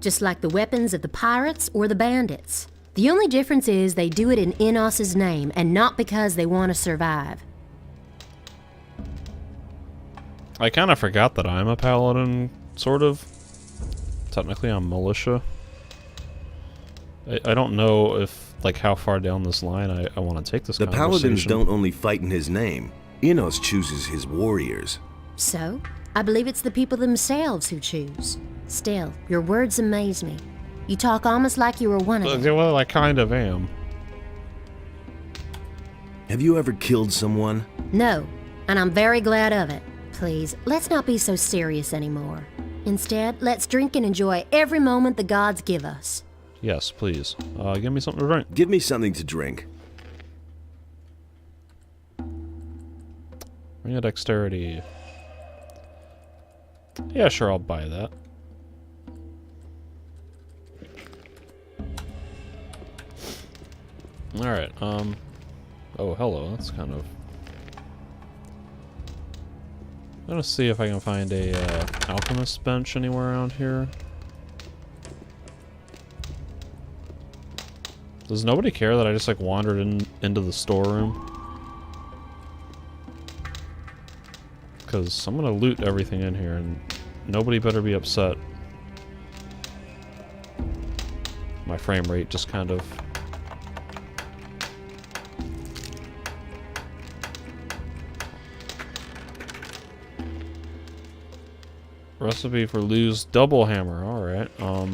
Speaker 14: Just like the weapons of the pirates or the bandits. The only difference is they do it in Enos's name, and not because they want to survive.
Speaker 1: I kind of forgot that I'm a paladin, sort of. Technically, I'm militia. I don't know if, like, how far down this line I want to take this
Speaker 2: The
Speaker 1: conversation.
Speaker 2: Paladins don't only fight in his name. Enos chooses his warriors.
Speaker 14: So? I believe it's the people themselves who choose. Still, your words amaze me. You talk almost like you were one of them.
Speaker 1: Well, I kind of am.
Speaker 2: Have you ever killed someone?
Speaker 14: No, and I'm very glad of it. Please, let's not be so serious anymore. Instead, let's drink and enjoy every moment the gods give us.
Speaker 1: Yes, please. Give me something to drink.
Speaker 2: Give me something to drink.
Speaker 1: Bring a dexterity. Yeah, sure, I'll buy that. Alright, oh, hello, that's kind of... I'm gonna see if I can find a, alchemist bench anywhere around here. Does nobody care that I just, like, wandered into the storeroom? Because I'm gonna loot everything in here, and nobody better be upset. My frame rate just kind of... Recipe for Lou's double hammer, alright, oh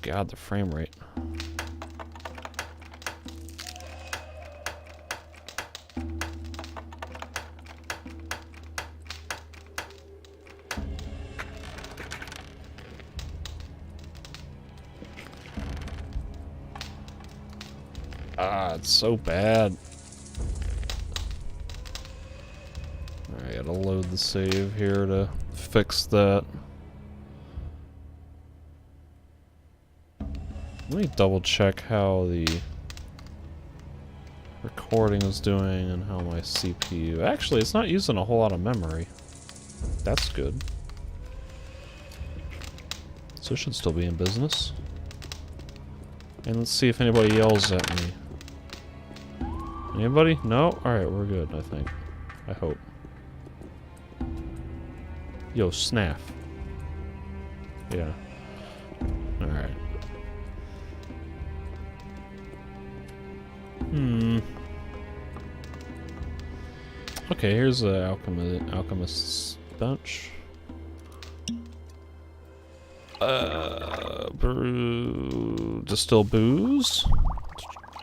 Speaker 1: god, the frame rate. Ah, it's so bad. I gotta load the save here to fix that. Let me double check how the recording is doing and how my CPU... Actually, it's not using a whole lot of memory. That's good. So it should still be in business. And let's see if anybody yells at me. Anybody? No? Alright, we're good, I think. I hope. Yo, snaff. Yeah. Alright. Okay, here's the alchemist's bench. Distill booze.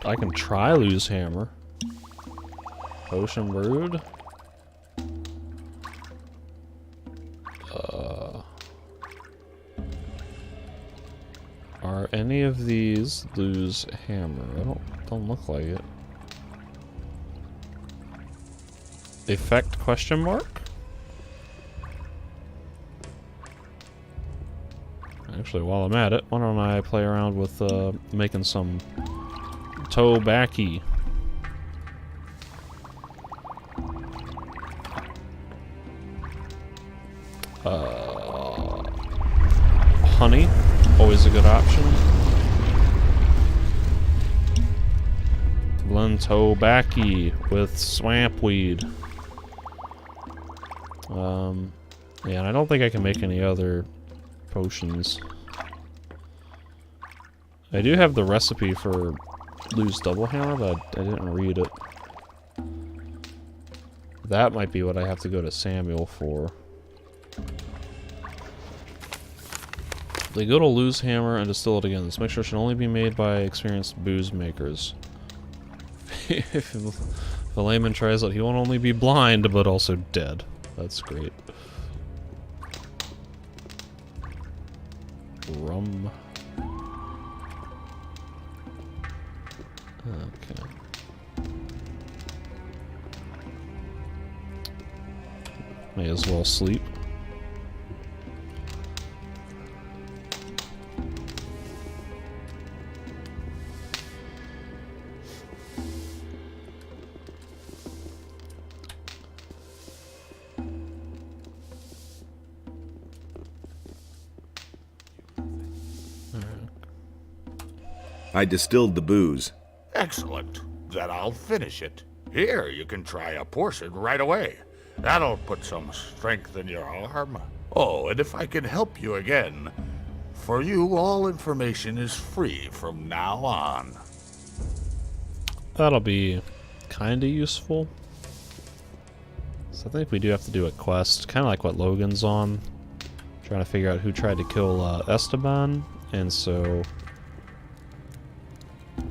Speaker 1: I can try Lou's hammer. Potion brewed. Are any of these Lou's hammer? Don't look like it. Effect question mark? Actually, while I'm at it, why don't I play around with making some tobacco. Honey, always a good option. Blend tobacco with swamp weed. Yeah, and I don't think I can make any other potions. I do have the recipe for Lou's double hammer, but I didn't read it. That might be what I have to go to Samuel for. They go to Lou's hammer and distill it again. This mixture should only be made by experienced booze makers. If a layman tries it, he won't only be blind, but also dead. That's great. Rum. Okay. May as well sleep.
Speaker 2: I distilled the booze.
Speaker 11: Excellent. Then I'll finish it. Here, you can try a portion right away. That'll put some strength in your arm. Oh, and if I can help you again, for you, all information is free from now on.
Speaker 1: That'll be kinda useful. So I think we do have to do a quest, kinda like what Logan's on. Try Trying to figure out who tried to kill Esteban, and so I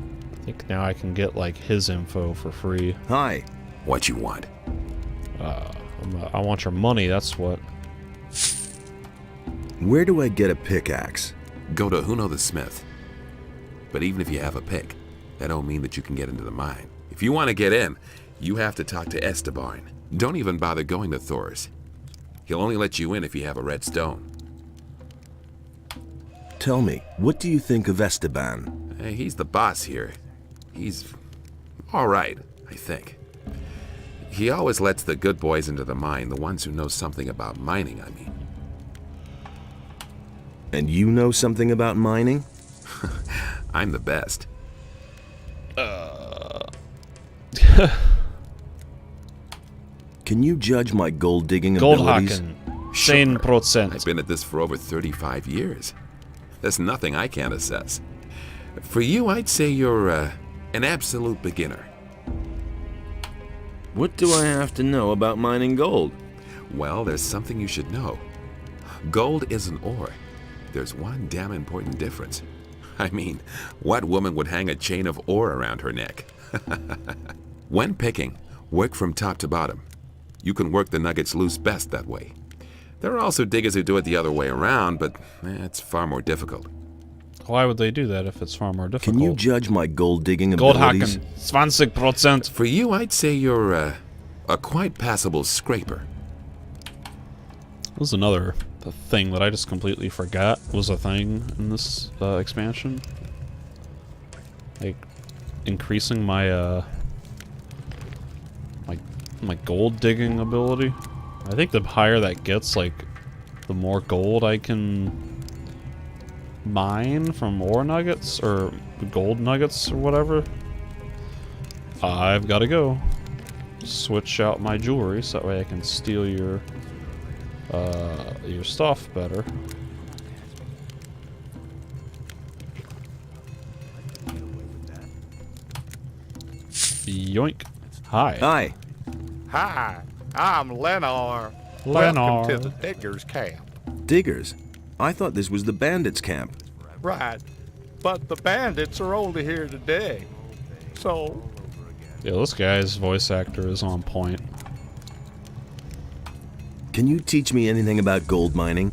Speaker 1: think now I can get like his info for free.
Speaker 2: Hi.
Speaker 7: What you want?
Speaker 1: I want your money, that's what.
Speaker 2: Where do I get a pickaxe?
Speaker 7: Go to Huno the Smith. But even if you have a pick, that don't mean that you can get into the mine. If you want to get in, you have to talk to Esteban. Don't even bother going to Thor's. He'll only let you in if you have a red stone.
Speaker 2: Tell me, what do you think of Esteban?
Speaker 7: Hey, he's the boss here. He's all right, I think. He always lets the good boys into the mine, the ones who know something about mining, I mean.
Speaker 2: And you know something about mining?
Speaker 7: I'm the best.
Speaker 2: Can you judge my gold digging
Speaker 1: Gold
Speaker 2: abilities?
Speaker 1: hacking.
Speaker 7: Sure.
Speaker 1: 10%.
Speaker 7: I've been at this for over 35 years. There's nothing I can't assess. For you, I'd say you're an absolute beginner.
Speaker 2: What do I have to know about mining gold?
Speaker 7: Well, there's something you should know. Gold isn't ore. There's one damn important difference. I mean, what woman would hang a chain of ore around her neck? When picking, work from top to bottom. You can work the nuggets loose best that way. There are also diggers who do it the other way around, but it's far more difficult.
Speaker 1: Why would they do that if it's far more difficult?
Speaker 2: Can you judge my gold digging
Speaker 1: Gold
Speaker 2: abilities?
Speaker 1: hacking. 20%.
Speaker 7: For you, I'd say you're a quite passable scraper.
Speaker 1: This is another thing that I just completely forgot was a thing in this expansion. Like, increasing my my gold digging ability. I think the higher that gets, like, the more gold I can mine from ore nuggets or gold nuggets or whatever. I've got to go switch out my jewelry so that way I can steal your stuff better. Yoink. Hi.
Speaker 2: Hi.
Speaker 11: Hi, I'm Lennar.
Speaker 1: Lennar.
Speaker 11: Welcome to the Diggers Camp.
Speaker 2: Diggers? I thought this was the bandits' camp.
Speaker 11: Right, but the bandits are only here today. So,
Speaker 1: Yeah, this guy's voice actor is on point.
Speaker 2: Can you teach me anything about gold mining?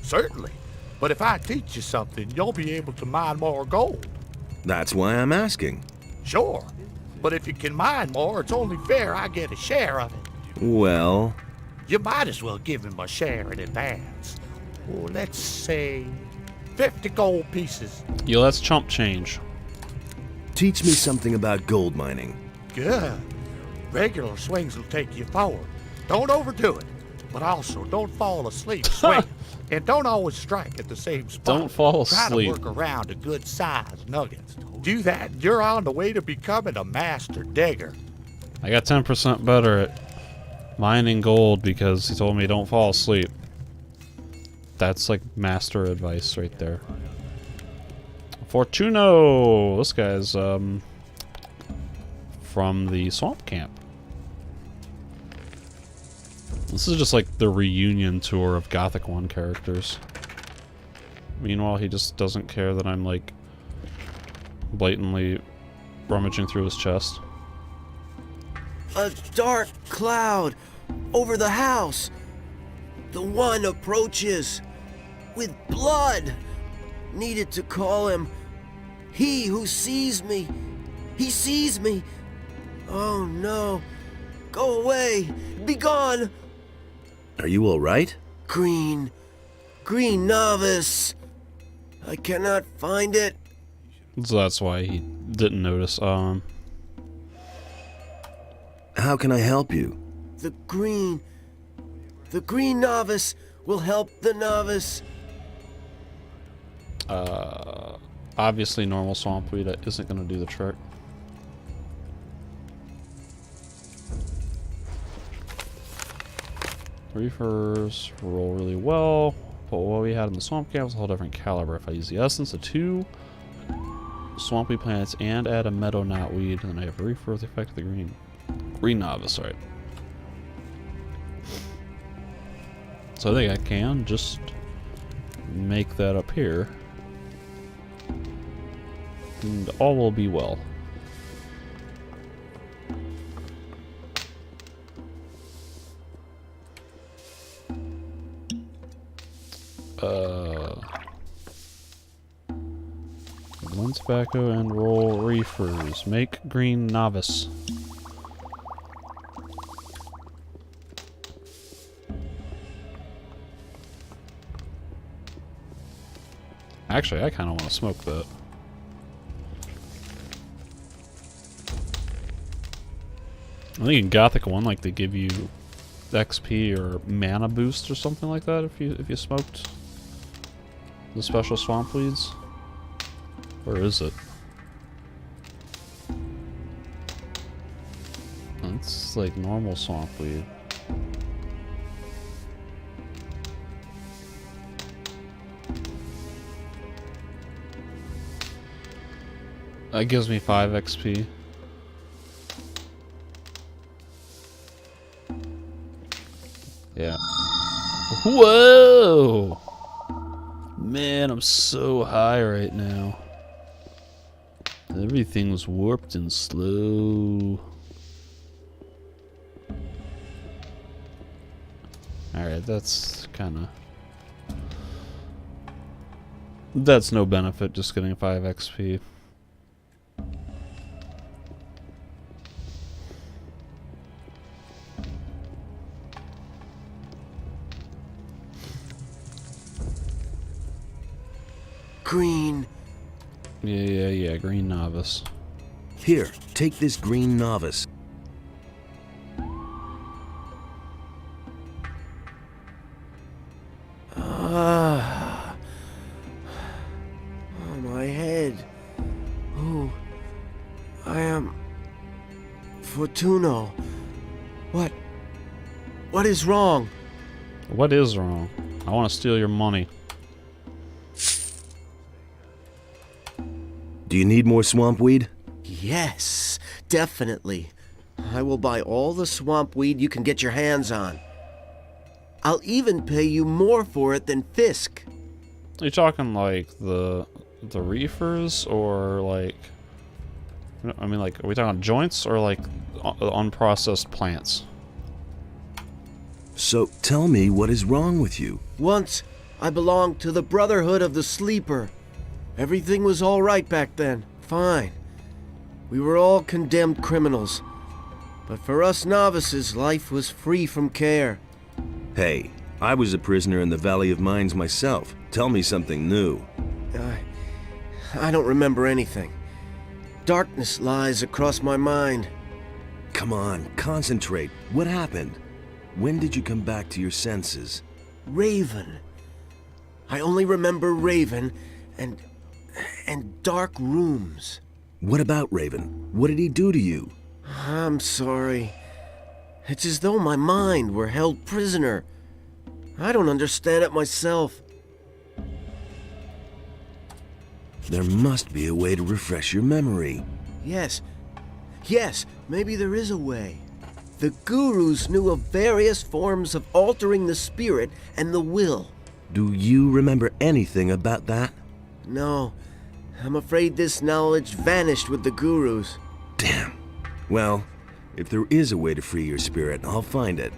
Speaker 11: certainly. But if I teach you something, you'll be able to mine more gold.
Speaker 2: That's why I'm asking.
Speaker 11: Sure. But if you can mine more, it's only fair I get a share of it.
Speaker 2: Well...
Speaker 11: You might as well give him a share in advance. Well, let's say 50 gold pieces.
Speaker 1: Yo, that's chump change.
Speaker 2: Teach me something about gold mining.
Speaker 11: Good. Regular swings will take you forward. Don't overdo it. But also, don't fall asleep swinging. And don't always strike at the same spot.
Speaker 1: Don't fall
Speaker 11: Try
Speaker 1: asleep.
Speaker 11: to work around a good-sized nugget. Do that, and you're on the way to becoming a master digger.
Speaker 1: I got 10% better at mining gold because he told me don't fall asleep. That's like master advice right there. Fortuno! This guy's from the swamp camp. This is just like the reunion tour of Gothic 1 characters. Meanwhile, he just doesn't care that I'm like blatantly rummaging through his chest.
Speaker 9: A dark cloud over the house. The one approaches with blood. Needed to call him. He who sees me. He sees me. Oh no. Go away. Be gone.
Speaker 2: Are you all right?
Speaker 9: Green novice. I cannot find it.
Speaker 1: So that's why he didn't notice.
Speaker 2: How can I help you?
Speaker 9: The green novice will help the novice.
Speaker 1: Obviously normal swamp weed isn't going to do the trick. Reefers roll really well, but what we had in the swamp camp was a whole different caliber. If I use the essence of 2 swampy plants and add a meadow knotweed, then I have a reefer with the effect of the green novice, right? So I think I can just make that up here. And all will be well. Blend tobacco and roll reefers. Make green novice. Actually, I kind of want to smoke that. I think in Gothic 1, like, they give you XP or mana boost or something like that if you smoked the special swamp weeds. Where is it? It's like normal swamp weed. That gives me 5 XP. Yeah. Whoa! Man, I'm so high right now. Everything's warped and slow. Alright, that's kinda... That's no benefit, just getting 5 XP.
Speaker 9: Green.
Speaker 1: Yeah, green novice.
Speaker 2: Here, take this green novice.
Speaker 9: Oh, my head. Oh, I am Fortuno. What is wrong?
Speaker 1: What is wrong? I want to steal your money.
Speaker 2: Do you need more swamp weed?
Speaker 9: Yes, definitely. I will buy all the swamp weed you can get your hands on. I'll even pay you more for it than Fisk.
Speaker 1: Are you talking like the reefers or like... I mean, like, are we talking joints or like unprocessed plants?
Speaker 2: So tell me what is wrong with you.
Speaker 9: Once, I belonged to the Brotherhood of the Sleeper. Everything was all right back then. Fine. We were all condemned criminals. But for us novices, life was free from care.
Speaker 2: Hey, I was a prisoner in the Valley of Mines myself. Tell me something new.
Speaker 9: I don't remember anything. Darkness lies across my mind.
Speaker 2: Come on, concentrate. What happened? When did you come back to your senses?
Speaker 9: Raven. I only remember Raven and dark rooms.
Speaker 2: What about Raven? What did he do to you?
Speaker 9: I'm sorry. It's as though my mind were held prisoner. I don't understand it myself.
Speaker 2: There must be a way to refresh your memory.
Speaker 9: Yes, maybe there is a way. The gurus knew of various forms of altering the spirit and the will.
Speaker 2: Do you remember anything about that?
Speaker 9: No, I'm afraid this knowledge vanished with the gurus.
Speaker 2: Damn. Well, if there is a way to free your spirit, I'll find it.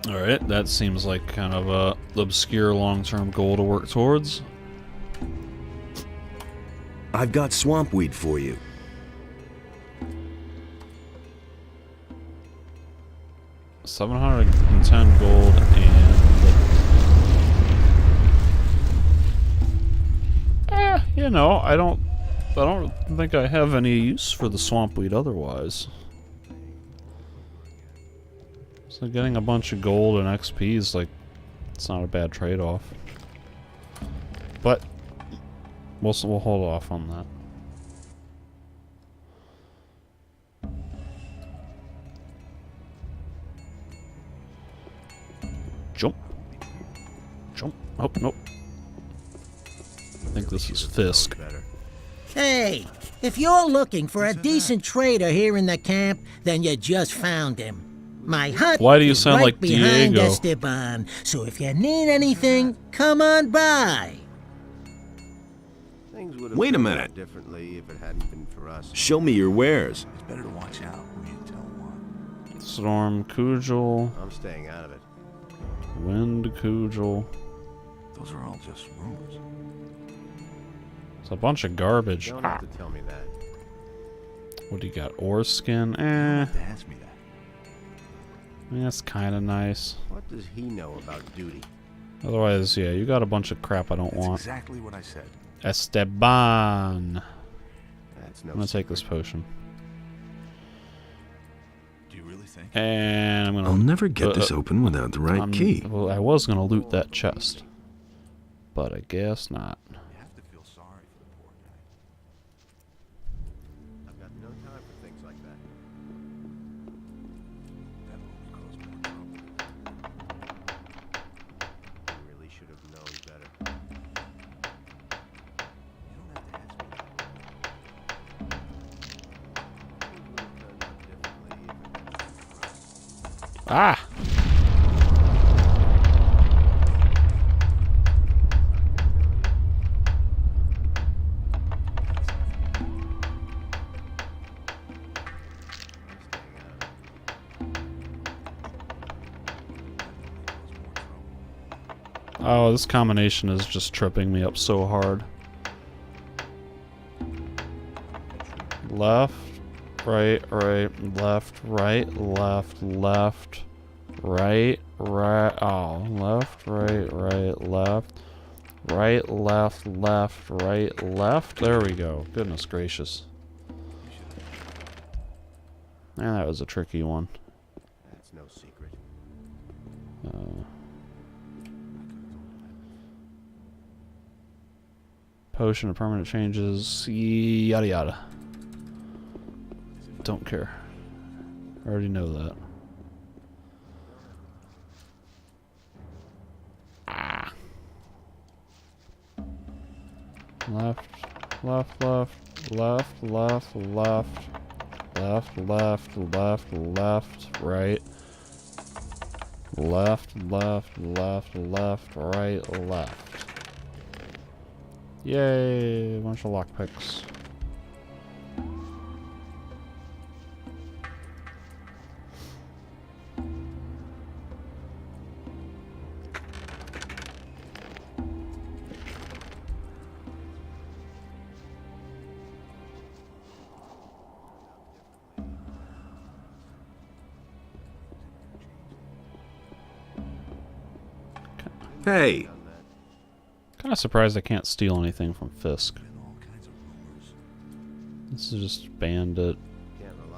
Speaker 1: Alright, that seems like kind of a obscure long-term goal to work towards.
Speaker 2: I've got swamp weed for you.
Speaker 1: $710 gold and... you know, I don't think I have any use for the swamp weed otherwise. So getting a bunch of gold and XP is like, it's not a bad trade-off. But we'll hold off on that. Jump. Oh, nope. I think this is Fisk.
Speaker 15: Hey, if you're looking for a decent trader here in the camp, then you just found him. My hut
Speaker 1: Why do you
Speaker 15: is
Speaker 1: sound
Speaker 15: right
Speaker 1: like
Speaker 15: behind
Speaker 1: Diego?
Speaker 15: Esteban, so if you need anything, come on by.
Speaker 5: Things would have
Speaker 2: Wait a
Speaker 5: turned
Speaker 2: minute.
Speaker 5: out differently if it hadn't been for us.
Speaker 2: Show me your wares.
Speaker 8: It's better to watch out who you tell what.
Speaker 1: Storm Kujal,
Speaker 5: I'm staying out of it.
Speaker 1: Wind Kujal.
Speaker 8: Those are all just rumors.
Speaker 1: It's a bunch of garbage.
Speaker 5: You don't have to tell me that.
Speaker 1: What do you got? Ore skin?
Speaker 8: You don't have to ask me that.
Speaker 1: I mean, that's kind of nice.
Speaker 5: What does he know about duty?
Speaker 1: Otherwise, yeah, you got a bunch of crap I don't
Speaker 8: That's
Speaker 1: want.
Speaker 8: exactly what I said.
Speaker 1: Esteban.
Speaker 5: That's no
Speaker 1: I'm gonna take this potion.
Speaker 8: Do you really think?
Speaker 1: And I'm gonna.
Speaker 2: I'll never get this open without the right key.
Speaker 1: Well, I was gonna loot that chest, but I guess not.
Speaker 8: You have to feel sorry for the poor guy.
Speaker 5: I've got no time for things like that.
Speaker 8: That will only cause more trouble.
Speaker 5: You really should have known better.
Speaker 8: You don't have to ask me that.
Speaker 5: Things would have turned out differently if it hadn't been for us.
Speaker 1: Ah! Oh, this combination is just tripping me up so hard. Left, right, left, right, left, right, oh, left, right, left, right, left. There we go. Goodness gracious. Man, that was a tricky one.
Speaker 5: That's no secret.
Speaker 1: Potion of permanent changes, yada yada. Don't care. I already know that. Ah. Left, left, left, left, left, left, left, left, left, right. Left, right, left. Yay, a bunch of lockpicks.
Speaker 2: Hey,
Speaker 1: Kind of surprised I can't steal anything from Fisk. This is just Bandit,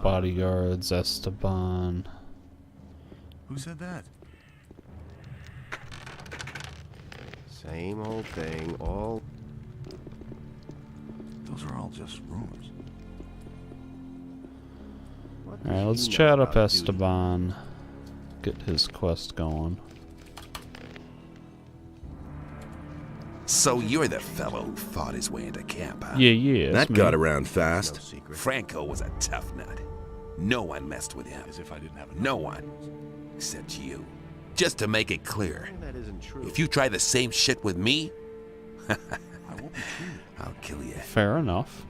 Speaker 1: Bodyguards, Esteban.
Speaker 8: Who said that?
Speaker 5: Same old thing, all...
Speaker 8: Those are all just rumors.
Speaker 1: Alright, let's chat up Esteban. Get his quest going.
Speaker 7: So you're the fellow who fought his way into camp, huh?
Speaker 1: Yeah,
Speaker 2: that got around fast.
Speaker 7: Franco was a tough nut. No one messed with him.
Speaker 8: As if I didn't have
Speaker 7: No one. Except you. Just to make it clear,
Speaker 5: That isn't true.
Speaker 7: if you try the same shit with me,
Speaker 8: I won't be treated.
Speaker 7: I'll kill you.
Speaker 1: Fair enough.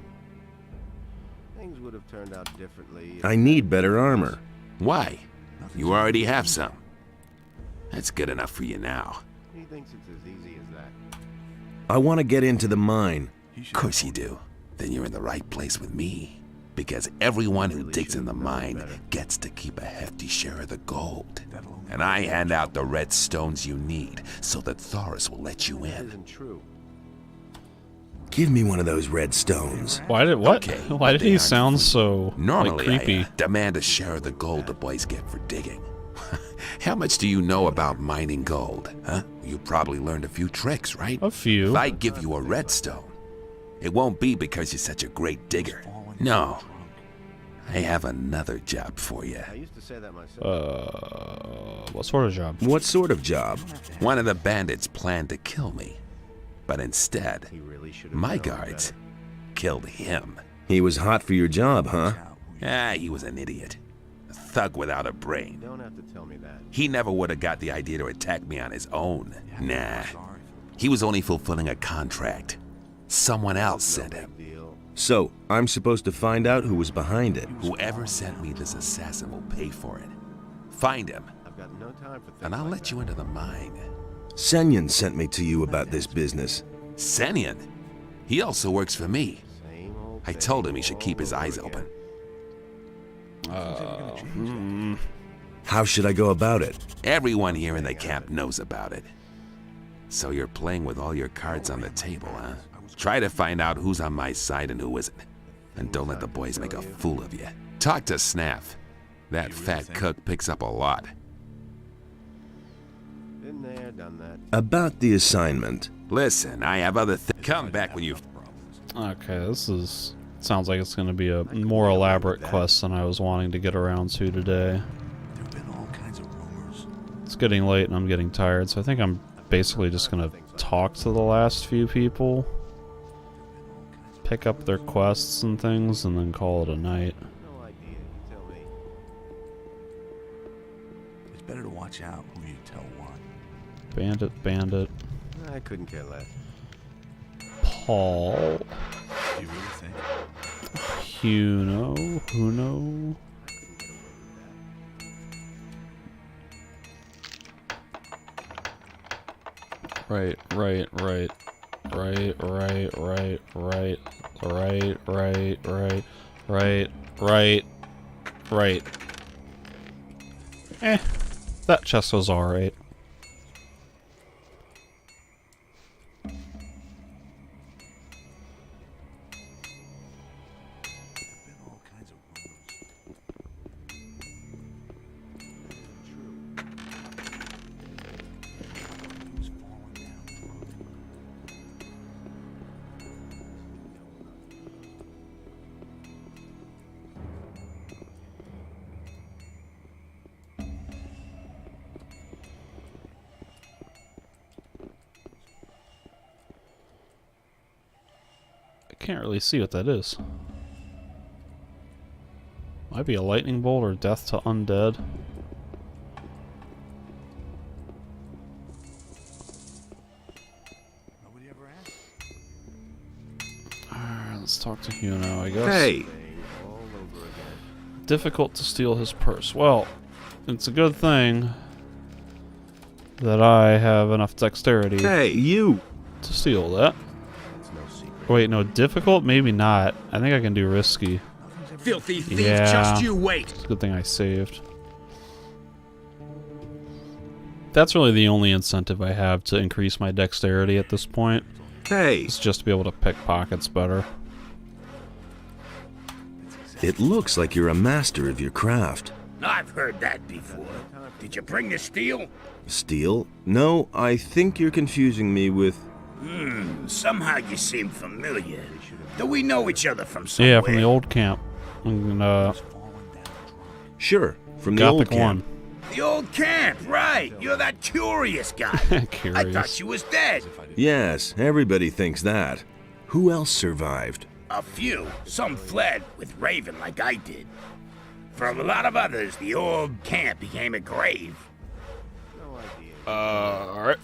Speaker 5: Things would have turned out differently.
Speaker 2: I need better armor.
Speaker 7: Why? You already have some. That's good enough for you now.
Speaker 5: He thinks it's as easy as that.
Speaker 2: I want to get into the mine.
Speaker 7: Of course you do. Then you're in the right place with me. Because everyone who digs in the mine gets to keep a hefty share of the gold. And I hand out the red stones you need so that Thoris will let you
Speaker 5: That
Speaker 7: in.
Speaker 5: isn't true.
Speaker 2: Give me one of those red stones.
Speaker 1: Why did what?
Speaker 7: Okay,
Speaker 1: Why did
Speaker 7: they
Speaker 1: he
Speaker 7: aren't
Speaker 1: sound
Speaker 7: free.
Speaker 1: so
Speaker 7: Normally,
Speaker 1: like creepy?
Speaker 7: I demand a share of the gold the boys get for digging. How much do you know about mining gold, huh? You probably learned a few tricks, right?
Speaker 1: A few.
Speaker 7: If I give you a redstone, it won't be because you're such a great digger. No. I have another job for you.
Speaker 5: I used to say that myself.
Speaker 1: What sort of job?
Speaker 2: What sort of job?
Speaker 7: One of the bandits planned to kill me, but instead,
Speaker 5: He really should have
Speaker 7: my
Speaker 5: known
Speaker 7: guards killed him.
Speaker 2: He was hot for your job, huh?
Speaker 7: Ah, he was an idiot. thug without a brain.
Speaker 5: You don't have to tell me that.
Speaker 7: He never would have got the idea to attack me on his own. Nah. He was only fulfilling a contract. Someone else sent him.
Speaker 2: So, I'm supposed to find out who was behind it.
Speaker 7: Whoever sent me this assassin will pay for it. Find him,
Speaker 5: I've got no time for
Speaker 7: and I'll let you into the mine.
Speaker 2: Senyan sent me to you about this business.
Speaker 7: Senyan? He also works for me. I told him he should keep his eyes open.
Speaker 2: How should I go about it?
Speaker 7: Everyone here in the camp knows about it. So you're playing with all your cards on the table, huh? Try to find out who's on my side and who isn't. And don't let the boys make a fool of you. Talk to Snaff. That fat cook picks up a lot.
Speaker 5: Been there, done that.
Speaker 2: About the assignment.
Speaker 7: Listen, I have other things. Come back when you've...
Speaker 1: Okay, this is... Sounds like it's going to be a more elaborate quest than I was wanting to get around to today.
Speaker 8: There've been all kinds of rumors.
Speaker 1: It's getting late and I'm getting tired, so I think I'm basically just going to talk to the last few people. Pick up their quests and things, and then call it a night.
Speaker 5: No idea. You tell me.
Speaker 8: It's better to watch out who you tell what.
Speaker 1: Bandit.
Speaker 5: I couldn't care less.
Speaker 1: Paul.
Speaker 8: Do you really think?
Speaker 1: Huno. Right. That chest was alright. Can't really see what that is. Might be a lightning bolt or death to undead.
Speaker 8: Nobody ever asked.
Speaker 1: Alright, let's talk to Huno, I guess.
Speaker 2: Hey!
Speaker 1: Difficult to steal his purse. Well, it's a good thing that I have enough dexterity
Speaker 2: Hey, you!
Speaker 1: to steal that. Wait, no, difficult? Maybe not. I think I can do risky.
Speaker 3: Filthy thief,
Speaker 1: Yeah.
Speaker 3: just you wait.
Speaker 1: It's a good thing I saved. That's really the only incentive I have to increase my dexterity at this point.
Speaker 2: Hey!
Speaker 1: It's just to be able to pick pockets better.
Speaker 2: It looks like you're a master of your craft.
Speaker 3: I've heard that before. Did you bring the steel?
Speaker 2: Steel? No, I think you're confusing me with...
Speaker 3: Somehow you seem familiar. Do we know each other from somewhere?
Speaker 1: Yeah, from the old camp. And,
Speaker 2: Sure, from the old
Speaker 1: Gothic
Speaker 2: camp.
Speaker 1: 1.
Speaker 3: The old camp, right. You're that curious guy.
Speaker 1: Curious.
Speaker 3: I thought you was dead.
Speaker 2: Yes, everybody thinks that. Who else survived?
Speaker 3: A few. Some fled with Raven like I did. For a lot of others, the old camp became a grave.
Speaker 1: Alright.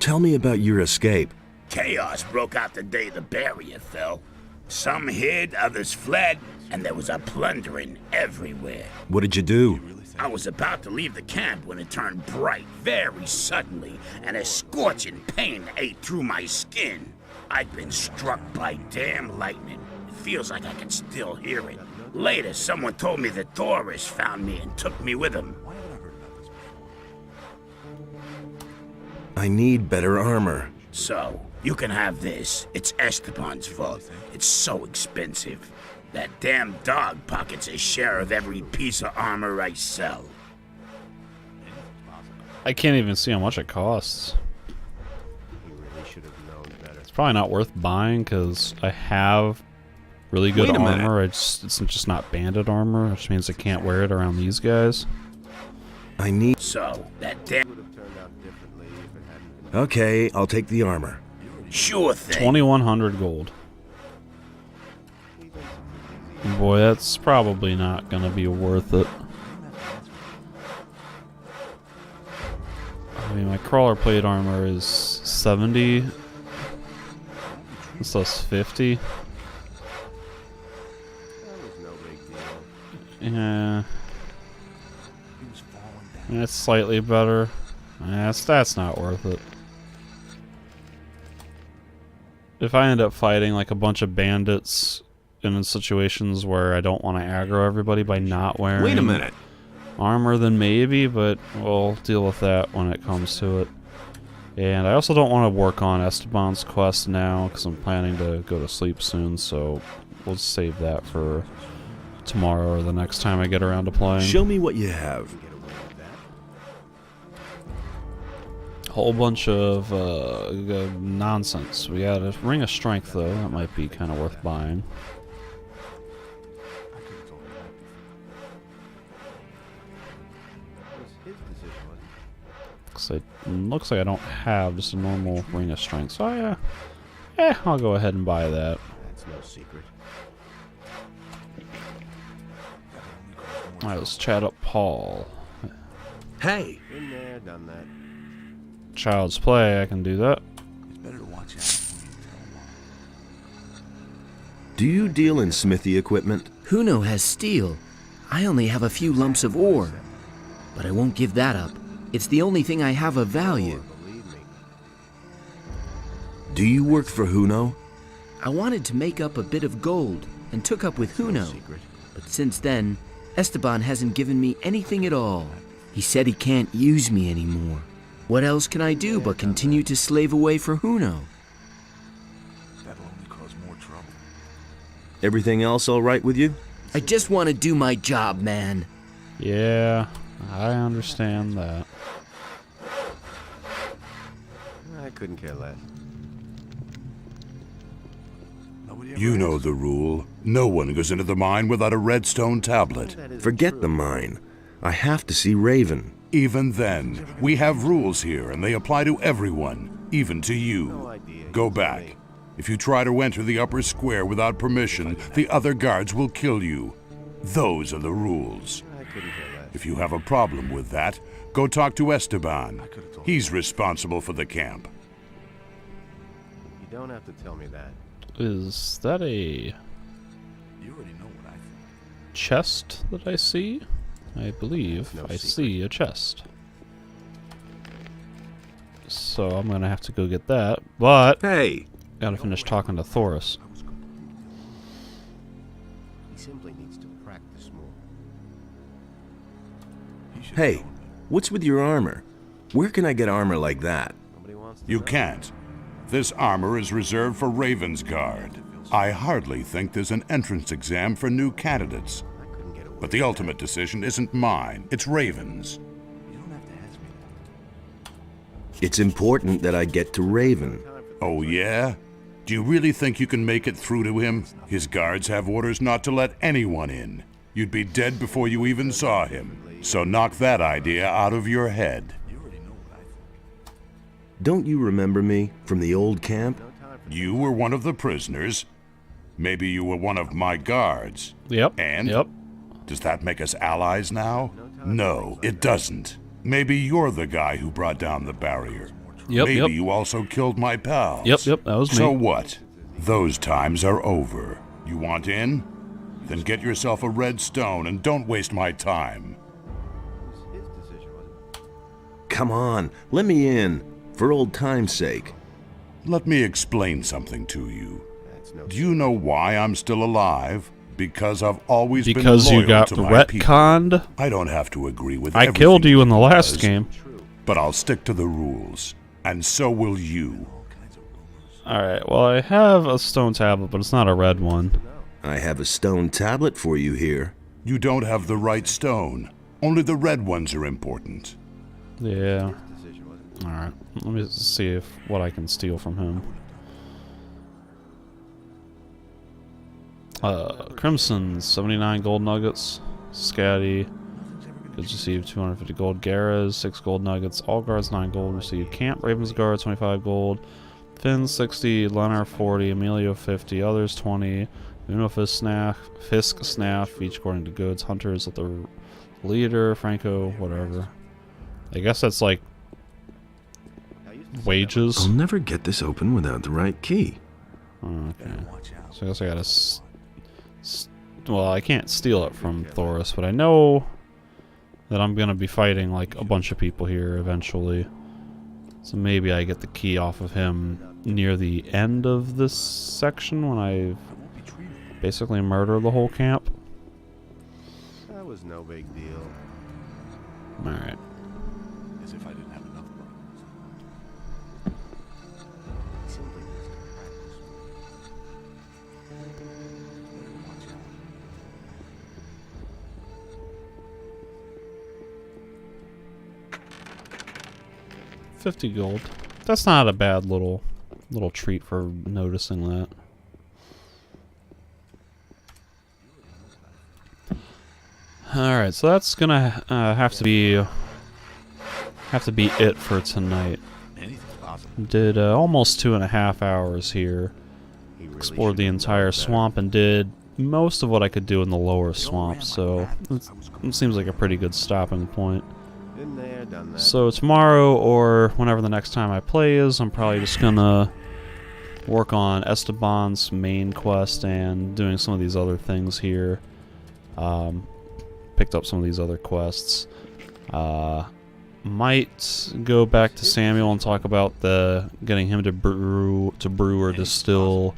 Speaker 2: Tell me about your escape.
Speaker 3: Chaos broke out the day the barrier fell. Some hid, others fled, and there was a plundering everywhere.
Speaker 2: What did you do?
Speaker 3: I was about to leave the camp when it turned bright very suddenly, and a scorching pain ate through my skin. I'd been struck by damn lightning. It feels like I can still hear it. Later, someone told me that Thoris found me and took me with him.
Speaker 2: I need better armor.
Speaker 3: So, you can have this. It's Esteban's fault. It's so expensive. That damn dog pockets a share of every piece of armor I sell.
Speaker 1: I can't even see how much it costs. It's probably not worth buying because I have really good
Speaker 2: Wait a minute.
Speaker 1: armor. It's just not bandit armor, which means I can't wear it around these guys.
Speaker 2: I need...
Speaker 3: So, that damn...
Speaker 2: Okay, I'll take the armor.
Speaker 3: Sure thing.
Speaker 1: 2,100 gold. Boy, that's probably not gonna be worth it. mean, my crawler plate armor is 70. This does 50. Yeah. It's slightly better. That's not worth it. If I end up fighting like a bunch of bandits in situations where I don't want to aggro everybody by not wearing
Speaker 2: Wait a minute.
Speaker 1: armor, then maybe, but we'll deal with that when it comes to it. And I also don't want to work on Esteban's quest now because I'm planning to go to sleep soon, so we'll save that for tomorrow or the next time I get around to playing.
Speaker 2: Show me what you have.
Speaker 1: Whole bunch of nonsense. We got a Ring of Strength, though. That might be kind of worth buying. Looks like I don't have just a normal Ring of Strength, so I'll go ahead and buy that.
Speaker 5: That's no secret.
Speaker 1: Alright, let's chat up Paul.
Speaker 5: Hey! Been there, done that.
Speaker 1: Child's Play, I can do that.
Speaker 8: It's better to watch out.
Speaker 2: Do you deal in smithy equipment?
Speaker 13: Huno has steel. I only have a few lumps of ore. But I won't give that up. It's the only thing I have of value.
Speaker 2: Do you work for Huno?
Speaker 13: I wanted to make up a bit of gold and took up with Huno. But since then, Esteban hasn't given me anything at all. He said he can't use me anymore. What else can I do but continue to slave away for Huno?
Speaker 8: That'll only cause more trouble.
Speaker 2: Everything else all right with you?
Speaker 13: I just want to do my job, man.
Speaker 1: Yeah, I understand that.
Speaker 5: I couldn't care less.
Speaker 12: You know the rule. No one goes into the mine without a redstone tablet.
Speaker 2: Forget the mine. I have to see Raven.
Speaker 12: Even then, we have rules here, and they apply to everyone, even to you. Go back. If you try to enter the upper square without permission, the other guards will kill you. Those are the rules. If you have a problem with that, go talk to Esteban. He's responsible for the camp.
Speaker 5: You don't have to tell me that.
Speaker 1: Is that a
Speaker 8: You already know what I think.
Speaker 1: chest that I see? I believe I see a chest. So I'm gonna have to go get that, but
Speaker 2: hey,
Speaker 1: gotta finish talking to Thoris.
Speaker 5: He simply needs to practice more.
Speaker 2: Hey, what's with your armor? Where can I get armor like that?
Speaker 12: You can't. This armor is reserved for Raven's Guard. I hardly think there's an entrance exam for new candidates. But the ultimate decision isn't mine, it's Raven's.
Speaker 2: It's important that I get to Raven.
Speaker 12: Oh yeah? Do you really think you can make it through to him? His guards have orders not to let anyone in. You'd be dead before you even saw him. So knock that idea out of your head.
Speaker 2: Don't you remember me from the old camp?
Speaker 12: You were one of the prisoners. Maybe you were one of my guards.
Speaker 1: Yep.
Speaker 12: And?
Speaker 1: Yep.
Speaker 12: Does that make us allies now? No, it doesn't. Maybe you're the guy who brought down the barrier.
Speaker 1: Yep,
Speaker 12: Maybe
Speaker 1: yep.
Speaker 12: you also killed my pals.
Speaker 1: Yep, that was me.
Speaker 12: So what? Those times are over. You want in? Then get yourself a red stone and don't waste my time.
Speaker 2: Come on, let me in, for old time's sake.
Speaker 12: Let me explain something to you. Do you know why I'm still alive? Because I've always been loyal
Speaker 1: you got
Speaker 12: to my people.
Speaker 1: retconned?
Speaker 12: I don't have to agree with
Speaker 1: I
Speaker 12: everything
Speaker 1: killed you in the
Speaker 12: he
Speaker 1: last
Speaker 12: does,
Speaker 1: game.
Speaker 12: But I'll stick to the rules. And so will you.
Speaker 1: Alright, well I have a stone tablet, but it's not a red one.
Speaker 2: I have a stone tablet for you here.
Speaker 12: You don't have the right stone. Only the red ones are important.
Speaker 1: Yeah. Alright, let me see what I can steal from him. Crimson, 79 gold nuggets. Scatty, goods received 250 gold. Garas, 6 gold nuggets. All guards, 9 gold received. Camp, Raven's Guard, 25 gold. Finn, 60. Leonard, 40. Emilio, 50. Others, 20. Uno Fisk, Snaff, each according to goods. Hunters at the leader. Franco, whatever. I guess that's like wages.
Speaker 2: I'll never get this open without the right key.
Speaker 1: Okay. So I guess I gotta... well, I can't steal it from Thoris, but I know that I'm gonna be fighting like a bunch of people here eventually. So maybe I get the key off of him near the end of this section when I basically murder the whole camp.
Speaker 5: That was no big deal.
Speaker 1: Alright.
Speaker 8: As if I didn't have enough problems.
Speaker 5: Simply just to practice.
Speaker 8: Watch out.
Speaker 1: 50 gold. That's not a bad little treat for noticing that. Alright, so that's gonna have to be it for tonight. Did almost 2.5 hours here. Explored the entire swamp and did most of what I could do in the lower swamp, so it seems like a pretty good stopping point.
Speaker 5: Been there, done that.
Speaker 1: So tomorrow, or whenever the next time I play is, I'm probably just gonna work on Esteban's main quest and doing some of these other things here. Picked up some of these other quests. Might go back to Samuel and talk about the getting him to brew or distill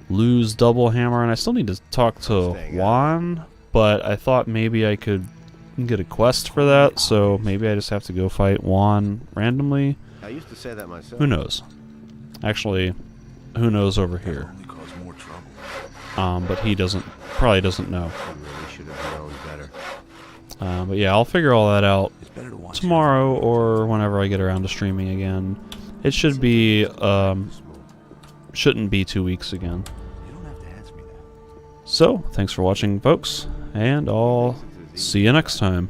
Speaker 1: Lou's double hammer, and I still need to talk to Juan, but I thought maybe I could get a quest for that, so maybe I just have to go fight Juan randomly.
Speaker 5: I used to say that myself.
Speaker 1: Who knows? Actually, who knows over here? But he probably doesn't know.
Speaker 5: He really should have known better.
Speaker 1: But yeah, I'll figure all that out tomorrow or whenever I get around to streaming again. It should be, shouldn't be 2 weeks again. So, thanks for watching, folks, and I'll see you next time.